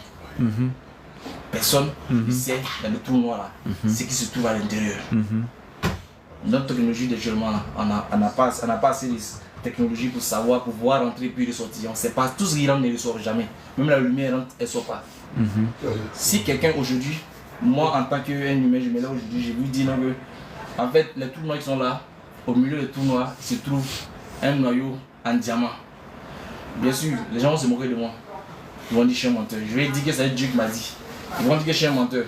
Personne ne sait dans le trou noir là, ce qui se trouve à l'intérieur. Notre technologie actuellement, on n'a pas assez de technologie pour savoir, pour voir rentrer puis ressortir. On ne sait pas, tout ce qui rentre ne ressort jamais. Même la lumière rentre, elle ne sort pas. Si quelqu'un aujourd'hui, moi en tant qu'un humain, je me lève aujourd'hui, je lui dis non, que, en fait, les trous noirs qui sont là, au milieu des trous noirs, se trouve un noyau en diamant. Bien sûr, les gens vont se moquer de moi. Ils vont dire que je suis un menteur. Je vais dire que c'est Dieu qui m'a dit. Ils vont dire que je suis un menteur.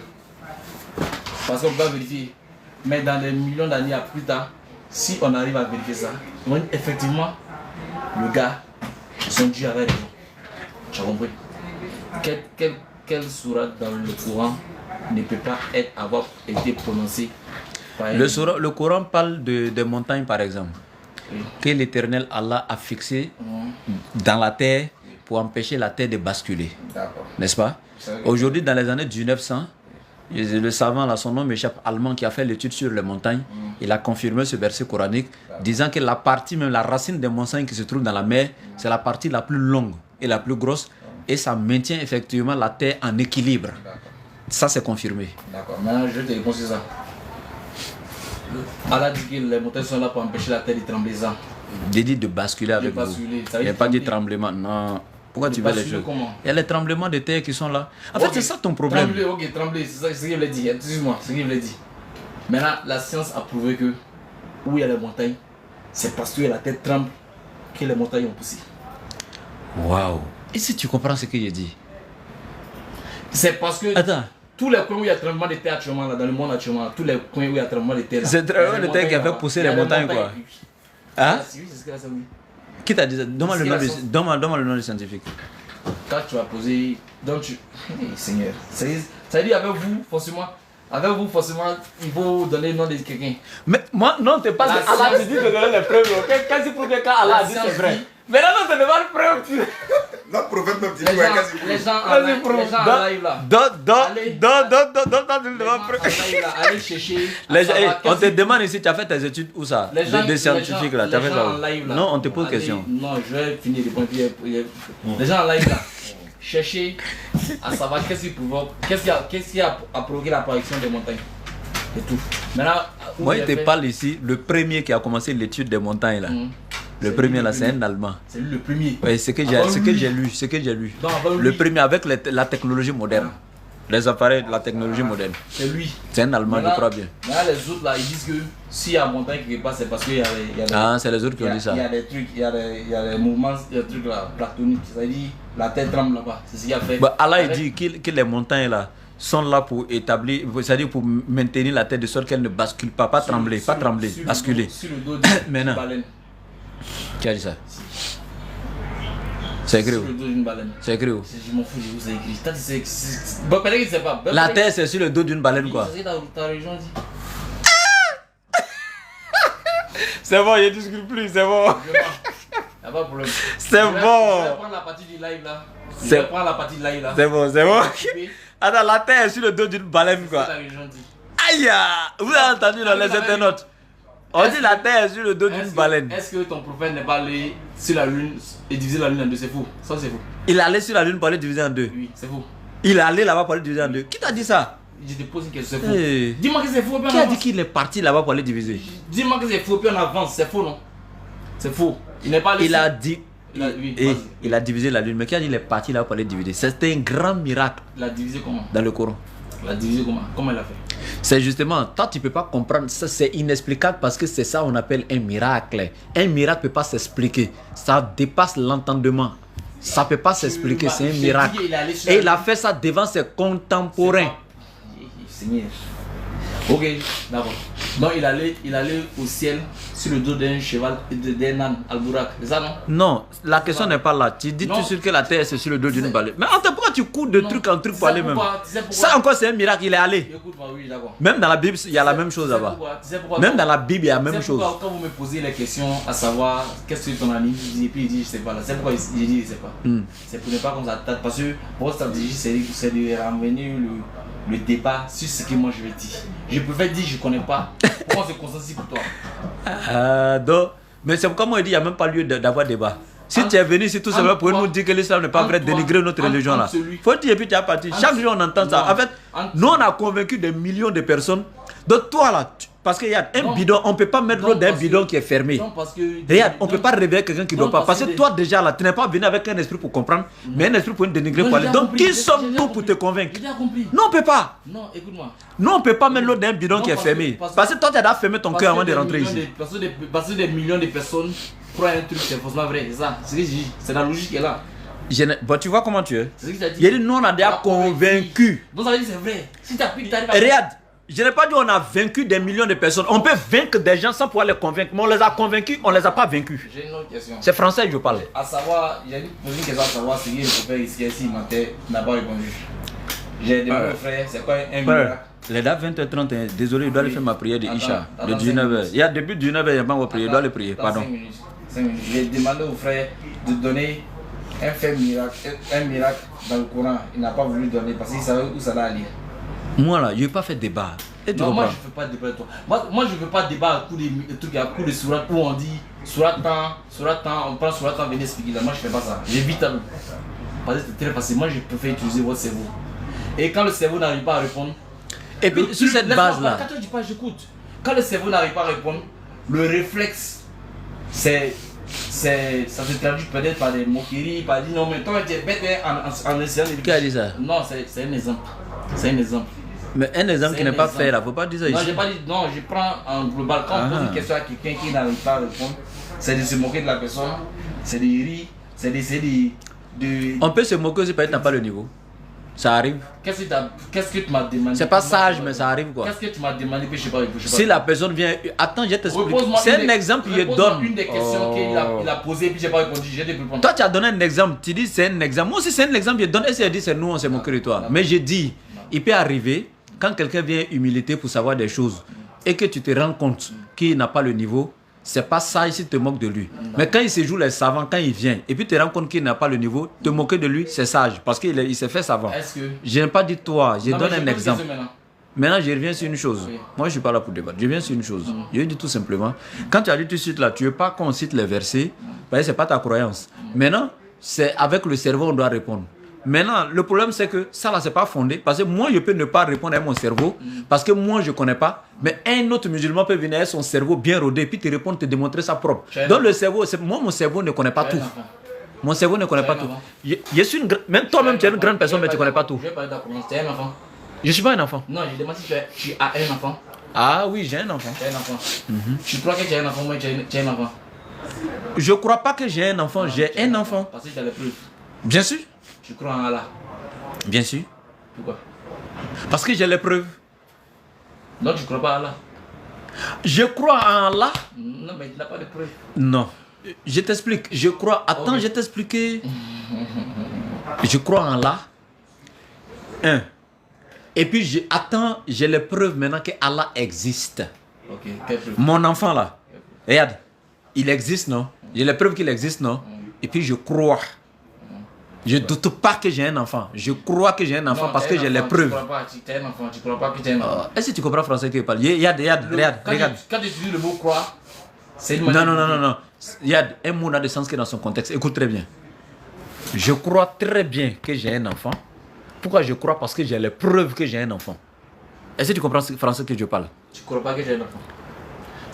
Parce qu'on peut pas vérifier. Mais dans des millions d'années plus tard, si on arrive à vérifier ça, on va dire effectivement, le gars, son Dieu avait raison. Tu as compris? Quelle sourate dans le Coran ne peut pas avoir été prononcée par le Coran parle de montagnes par exemple, que l'Éternel Allah a fixé dans la terre pour empêcher la terre de basculer. N'est-ce pas? Aujourd'hui, dans les années 1900, le savant, là, son nom m'échappe, allemand, qui a fait l'étude sur les montagnes, il a confirmé ce verset coranique, disant que la partie, même la racine des montagnes qui se trouve dans la mer, c'est la partie la plus longue et la plus grosse, et ça maintient effectivement la terre en équilibre. Ça, c'est confirmé. D'accord, maintenant je vais te répondre sur ça. Allah dit que les montagnes sont là pour empêcher la terre de trembler. Dédit de basculer avec vous. Il n'y a pas dit tremblement. Non. Pourquoi tu veux les choses? Il y a les tremblements de terre qui sont là. En fait, c'est ça ton problème. Trembler, c'est ça ce qu'il voulait dire. Excuse-moi, c'est ce qu'il voulait dire. Maintenant, la science a prouvé que où il y a les montagnes, c'est parce que la terre tremble que les montagnes ont poussé. Waouh. Et si tu comprends ce que j'ai dit? C'est parce que attends, tous les coins où il y a tremblement de terre actuellement, là, dans le monde actuellement, tous les coins où il y a tremblement de terre. C'est tremblement de terre qui a fait pousser les montagnes, quoi. Hein? Oui, c'est ce que là, c'est oui. Qui t'a dit ça? Donne-moi le nom du scientifique. Quand tu vas poser. Donc tu. Seigneur. Ça veut dire avec vous, forcément. Avec vous, forcément, il faut donner le nom de quelqu'un. Mais moi, non, t'es pas. Allah te dit de donner les preuves. Quand tu prouves que quand Allah a dit c'est vrai. Mais là, non, tu ne pas le preuve. Notre prophète même dit les gens en live là. Allez chercher. On te demande ici, tu as fait tes études où ça? Des scientifiques là, tu as fait ça? Non, on te pose question. Non, je vais finir les points. Les gens en live là, cherchez à savoir qu'est-ce qui a provoqué l'apparition des montagnes. Et tout. Maintenant, moi, je te parle ici, le premier qui a commencé l'étude des montagnes là. Le premier là, c'est un Allemand. C'est lui le premier. Oui, c'est ce que j'ai lu. Le premier avec la technologie moderne. Les appareils de la technologie moderne. C'est lui. C'est un Allemand, je crois bien. Là, les autres là, ils disent que s'il y a montagne quelque part, c'est parce qu'il y a des. Ah, c'est les autres qui ont dit ça. Il y a des trucs, il y a des mouvements, il y a des trucs là, platoniques. C'est-à-dire, la terre tremble là-bas. C'est ce qu'il a fait. Bah, Allah il dit que les montagnes là sont là pour établir, c'est-à-dire pour maintenir la terre de sorte qu'elle ne bascule pas, trembler, basculer. Sur le dos maintenant. Baleine. Qui a dit ça? C'est écrit où? Sur le dos d'une baleine. C'est écrit où? Je m'en fous, je vous ai écrit. Bon, peut-être qu'il ne sait pas. La terre c'est sur le dos d'une baleine quoi. C'est ce que ta religion dit. C'est bon, je ne discute plus, c'est bon. Y'a pas de problème. C'est bon. Je vais prendre la partie du live là. C'est bon. Attends, la terre est sur le dos d'une baleine quoi. C'est ce que ta religion dit. Aïe! Vous avez entendu dans les internautes? On dit la terre est sur le dos d'une baleine. Est-ce que ton prophète n'est pas allé sur la lune et diviser la lune en deux? C'est faux. Ça c'est faux. Il est allé sur la lune pour aller diviser en deux. Oui, c'est faux. Il est allé là-bas pour aller diviser en deux. Qui t'a dit ça? Je te pose une question, c'est faux. Hey. Dis-moi que c'est faux. Qui a dit qu'il est parti là-bas pour aller diviser? Dis-moi que c'est faux, puis on avance. C'est faux, non? C'est faux. Il n'est pas allé. Il a dit. Oui, il a divisé la lune. Mais qui a dit qu'il est parti là pour aller diviser? C'était un grand miracle. Il a divisé comment? Dans le Coran. Il a divisé comment? Comment il a fait? C'est justement, toi tu ne peux pas comprendre, ça c'est inexplicable parce que c'est ça qu'on appelle un miracle. Un miracle ne peut pas s'expliquer, ça dépasse l'entendement. Ça ne peut pas s'expliquer, c'est un miracle. Et il a fait ça devant ses contemporains. Seigneur. Ok, d'accord. Donc il allait au ciel sur le dos d'un cheval, d'un âne, al-Burak, c'est ça non? Non, la question n'est pas là. Tu dis tout sûr que la terre c'est sur le dos d'une baleine. Mais attends, pourquoi tu cours de truc en truc pour aller même? Ça encore c'est un miracle, il est allé. Écoute-moi, oui, d'accord. Même dans la Bible, il y a la même chose là-bas. Même dans la Bible, il y a la même chose. Quand vous me posez les questions à savoir qu'est-ce que ton ami dit, et puis il dit je sais pas là. C'est pourquoi il dit je sais pas. C'est pour ne pas qu'on s'attaque. Parce que votre stratégie c'est de ramener le débat sur ce que moi je vais dire. Je préfère dire je connais pas. Pourquoi on se concentre sur toi? Donc, mais c'est pourquoi moi je dis il n'y a même pas lieu d'avoir débat. Si tu es venu ici tout simplement pour nous dire que l'islam n'est pas vrai, dénigrer notre religion là. Faut dire et puis tu as parti. Chaque jour on entend ça. En fait, nous on a convaincu des millions de personnes. Donc toi là, parce qu'il y a un bidon, on ne peut pas mettre l'eau d'un bidon qui est fermé. Regarde, on ne peut pas réveiller quelqu'un qui ne doit pas. Parce que toi déjà là, tu n'es pas venu avec un esprit pour comprendre, mais un esprit pour nous dénigrer pour aller. Donc qui sommes-nous pour te convaincre? Non, on ne peut pas. Non, écoute-moi. Non, on ne peut pas mettre l'eau d'un bidon qui est fermé. Parce que toi tu as fermé ton cœur avant de rentrer ici. Parce que des millions de personnes croient un truc, c'est forcément vrai. C'est ça, c'est ce que je dis. C'est la logique qui est là. Bon, tu vois comment tu es? C'est ce que tu as dit. Il a dit nous on a déjà convaincu. Donc ça veut dire c'est vrai. Si tu appliques, tu arrives à. Regarde. Je n'ai pas dit on a vaincu des millions de personnes. On peut vaincre des gens sans pouvoir les convaincre. Mais on les a convaincus, on ne les a pas vaincus. J'ai une autre question. C'est français que je parle. À savoir, j'ai posé une question à savoir si le prophète ici n'a pas répondu. J'ai demandé au frère, c'est quoi un miracle? Les dates 20h31, désolé, je dois aller faire ma prière de Isha, de 19h. Il y a depuis 19h, il n'y a pas encore prié, je dois aller prier, pardon. 5 minutes. J'ai demandé au frère de donner un fait miracle, dans le Coran. Il n'a pas voulu donner parce qu'il savait où ça allait aller. Moi là, je n'ai pas fait débat. Non, moi je ne fais pas débat avec toi. Moi je ne veux pas débat à coup de trucs, à coup de sourate où on dit sourate temps, on prend sourate temps, venez expliquer là. Moi je ne fais pas ça. J'évite. Parce que c'est très facile. Moi je préfère utiliser votre cerveau. Et quand le cerveau n'arrive pas à répondre. Et puis sur cette base là. Quand tu dis pas, j'écoute. Quand le cerveau n'arrive pas à répondre, le réflexe ça se traduit peut-être par des moqueries, par dire non mais toi tu es bête en essayant de... Qui a dit ça? Non, c'est un exemple. C'est un exemple. Mais un exemple qui n'est pas fait là, faut pas dire ça ici. Non, j'ai pas dit, non, je prends en global. Quand on pose une question à quelqu'un qui n'arrive pas à répondre, c'est de se moquer de la personne, c'est de rire, c'est d'essayer de... On peut se moquer aussi, peut-être n'a pas le niveau. Ça arrive. Qu'est-ce que tu m'as demandé? C'est pas sage, mais ça arrive quoi. Qu'est-ce que tu m'as demandé que je sais pas. Si la personne vient... Attends, je t'explique. C'est un exemple que je donne. Une des questions qu'il a posées et puis j'ai pas répondu, j'ai dû répondre. Toi, tu as donné un exemple. Tu dis c'est un exemple. Moi aussi, c'est un exemple. Je donne. Et si elle dit c'est nous, on s'est moqué de toi. Mais j'ai dit, il peut arriver, quand quelqu'un vient humilité pour savoir des choses et que tu te rends compte qu'il n'a pas le niveau, c'est pas ça si tu te moques de lui. Mais quand il se joue les savants, quand il vient et puis tu te rends compte qu'il n'a pas le niveau, te moquer de lui, c'est sage parce qu'il s'est fait savant. Je n'ai pas dit toi, je donne un exemple. Maintenant, je reviens sur une chose. Oui. Moi, je ne suis pas là pour débattre. Je reviens sur une chose. Je dis tout simplement, quand tu as dit tout de suite là, tu ne veux pas qu'on cite les versets, parce que ce n'est pas ta croyance. Maintenant, c'est avec le cerveau on doit répondre. Maintenant, le problème c'est que ça là, c'est pas fondé. Parce que moi, je peux ne pas répondre à mon cerveau, parce que moi, je ne connais pas. Mais un autre musulman peut venir avec son cerveau bien rodé, puis te répondre, te démontrer ça propre. Donc le cerveau, moi, mon cerveau ne connaît pas tout. Mon cerveau ne connaît pas tout. Je suis même toi-même, tu es une grande personne, mais tu ne connais pas tout. Je vais parler d'accord. Tu es un enfant. Je ne suis pas un enfant. Non, je demande si tu as un enfant. Ah oui, j'ai un enfant. Tu as un enfant. Tu crois que tu as un enfant, moi tu as un enfant? Je ne crois pas que j'ai un enfant, j'ai un enfant. Parce que tu as les preuves. Bien sûr. Tu crois en Allah? Bien sûr. Pourquoi? Parce que j'ai les preuves. Non, tu ne crois pas en Allah? Je crois en Allah. Non, mais tu n'as pas de preuves. Non. Je t'explique. Je crois. Attends, je vais t'expliquer. Je crois en Allah. Et puis, attends, j'ai les preuves maintenant que Allah existe. Ok, quelle preuve? Mon enfant là, regarde, il existe, non? J'ai les preuves qu'il existe, non? Et puis, je crois. Je ne doute pas que j'ai un enfant. Je crois que j'ai un enfant parce que j'ai les preuves. Tu as un enfant, tu ne crois pas que tu as un enfant. Est-ce que tu comprends français que je parle? Regarde. Quand tu dis le mot croire, c'est une manière. Non. Regarde, un mot n'a de sens que dans son contexte. Écoute très bien. Je crois très bien que j'ai un enfant. Pourquoi je crois? Parce que j'ai les preuves que j'ai un enfant. Est-ce que tu comprends le français que je parle? Tu ne crois pas que j'ai un enfant?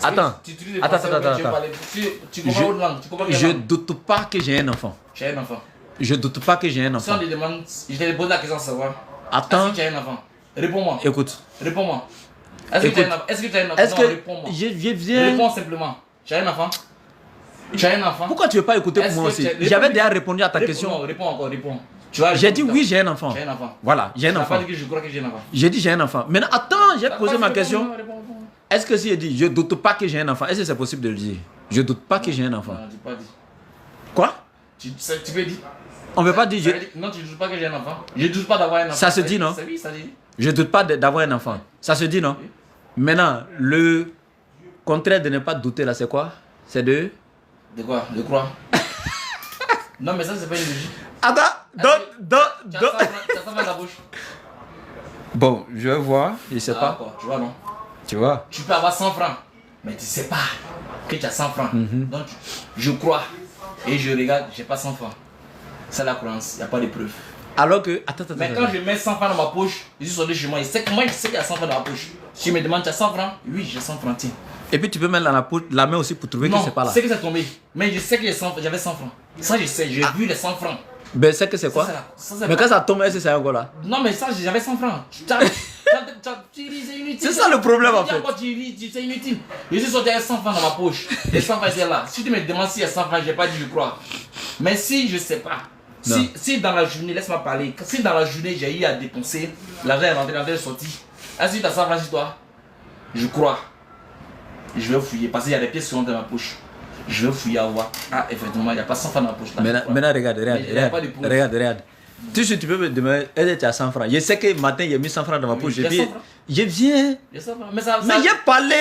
Attends. Tu comprends votre langue? Je ne doute pas que j'ai un enfant. Tu as un enfant. Je ne doute pas que j'ai un enfant. Si on te demande, je te pose la question de savoir. Attends. Est-ce que tu as un enfant? Réponds-moi. Écoute. Réponds-moi. Est-ce que tu as un enfant? Est-ce que tu as un enfant? Est-ce que réponds-moi. Je viens. Réponds simplement. Tu as un enfant? Tu as un enfant? Pourquoi tu ne veux pas écouter pour moi aussi? J'avais déjà répondu à ta question. Réponds encore, réponds. J'ai dit oui, j'ai un enfant. J'ai un enfant. Voilà, j'ai un enfant. Tu n'as pas dit que je crois que j'ai un enfant. J'ai dit j'ai un enfant. Maintenant, attends, j'ai posé ma question. Est-ce que si je dis je ne doute pas que j'ai un enfant, est-ce que c'est possible de le dire? Je ne doute pas que j'ai un enfant. Non, tu n'as pas dit. Quoi? Tu peux dire. On ne veut pas dire. Non, tu ne doutes pas que j'ai un enfant. Je ne doute pas d'avoir un enfant. Ça se dit, non? Oui, ça se dit. Je ne doute pas d'avoir un enfant. Ça se dit, non? Oui. Maintenant, le contraire de ne pas douter, là, c'est quoi? C'est de... De quoi? De croire. Non, mais ça, c'est pas une logique. Attends, Tu as 100 francs dans la bouche. Bon, je vais voir, je sais pas. Quoi, tu vois, non? Tu vois? Tu peux avoir 100 francs, mais tu sais pas que tu as 100 francs. Donc, je crois et je regarde, j'ai pas 100 francs. C'est la croyance, il n'y a pas de preuve. Alors que... Attends. Mais quand je mets 100 francs dans ma poche, je suis sorti chez moi, je sais qu'il y a 100 francs dans ma poche. Si tu me demandes, tu as 100 francs? Oui, j'ai 100 francs, tiens. Et puis tu peux mettre dans la poche, la main aussi pour trouver que c'est pas là. Non, c'est que c'est tombé. Mais je sais que j'avais 100 francs. Ça, je sais, j'ai vu les 100 francs. Ben, c'est que c'est quoi? Mais quand ça tombe, est-ce que c'est encore là? Non, mais ça, j'avais 100 francs. Tu ris, c'est inutile. C'est ça le problème en fait. Tu ris, c'est inutile. Je suis sorti avec 100 francs dans ma poche. Les 100 francs étaient là. Si tu me demandes s'il y a 100 francs, je n'ai pas dit je crois. Mais si je ne sais pas, si dans la journée, laisse-moi parler, si dans la journée j'ai eu à dépenser, l'argent est rentré, l'argent est sorti, est-ce que tu as 100 francs sur toi? Je crois. Je vais fouiller parce qu'il y a des pièces qui sont dans ma poche. Je vais fouiller à voir. Ah, effectivement, il n'y a pas 100 francs dans la poche là. Maintenant, regarde. Tout ce que tu peux me demander, est-ce que tu as 100 francs? Je sais que le matin, il y a mis 100 francs dans ma poche. Je viens. Mais j'ai parlé.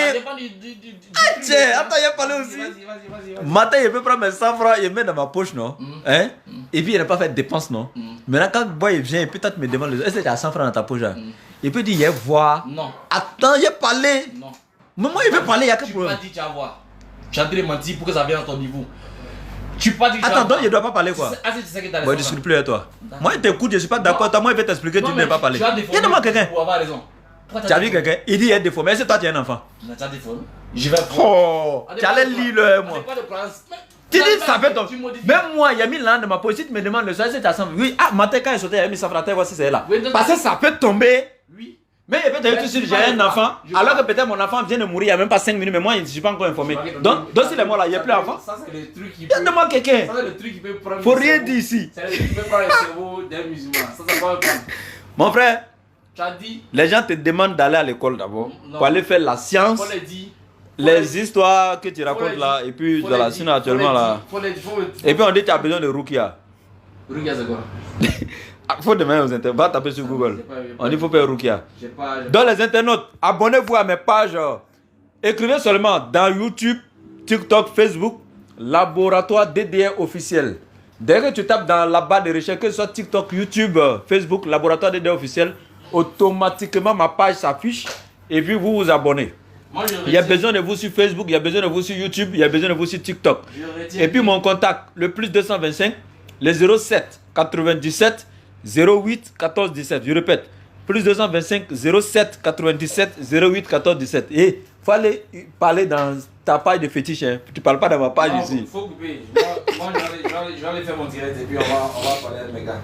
Attends, j'ai parlé aussi. Vas-y. Matin, je peux prendre mes 100 francs et mettre dans ma poche, non? Hein? Et puis, il n'a pas fait de dépenses, non? Maintenant, quand boy, il vient, peut-être me demande, est-ce que tu as 100 francs dans ta poche? Il peut dire, il va voir. Non. Attends, j'ai parlé. Non. Mais moi, il veut parler, il y a quel problème? problème? Tu n'as pas dit tu vas voir. Tu as dit mentir pour que ça vienne à ton niveau. Tu pas dit. Attends, donc je dois pas parler quoi? Ah, tu sais que t'as moi, je discute plus avec toi. Moi, je t'écoute, je suis pas d'accord. Moi, je vais t'expliquer, tu ne veux pas parler. Tu as défendu moi quelqu'un. pour avoir raison. Tu as vu quelqu'un? Il dit il y a des défauts. Mais est-ce que toi tu as un enfant? Tu as des défauts. Je vais. Oh, tu allais lire le moi. Tu dis ça fait donc. Même moi, il y a mis l'an de ma position, me demande le soir, c'est ta chambre. Oui, ah, matin quand il sautait, il a mis sa frère, voici c'est là. Parce que ça peut tomber. Oui. Mais il peut être tout de suite, j'ai un enfant, alors que peut-être mon enfant vient de mourir il n'y a même pas 5 minutes, mais moi je ne suis pas encore informé. Donc s'il est mort là, il n'y a plus d'enfant. Ça, c'est le truc qui peut. Demande quelqu'un. Ça, c'est le truc qui peut prendre. Faut rien dire ici. C'est le truc qui peut prendre le cerveau d'un musulman. Ça va prendre. Mon frère, tu as dit. Les gens te demandent d'aller à l'école d'abord pour aller faire la science. Les histoires que tu racontes là, et puis de la Chine actuellement là. Et puis on dit que tu as besoin de Rukia. Rukia c'est quoi? Faut demander aux internautes, va taper sur Google. On dit qu'il faut faire Rukia. Dans les internautes, abonnez-vous à mes pages. Écrivez seulement dans YouTube, TikTok, Facebook, Laboratoire DDR officiel. Dès que tu tapes dans la barre de recherche, que ce soit TikTok, YouTube, Facebook, Laboratoire DDR officiel, automatiquement ma page s'affiche et puis vous vous abonnez. Il y a besoin de vous sur Facebook, il y a besoin de vous sur YouTube, il y a besoin de vous sur TikTok. Et puis mon contact, le plus 225, le 07 97 08 14 17. Je répète, plus 225 07 97 08 14 17. Et il faut aller parler dans ta page de fétiche. Hein. Tu ne parles pas dans ma page ici. Il faut couper. Moi je vais aller faire mon direct et puis on va parler avec mes gars.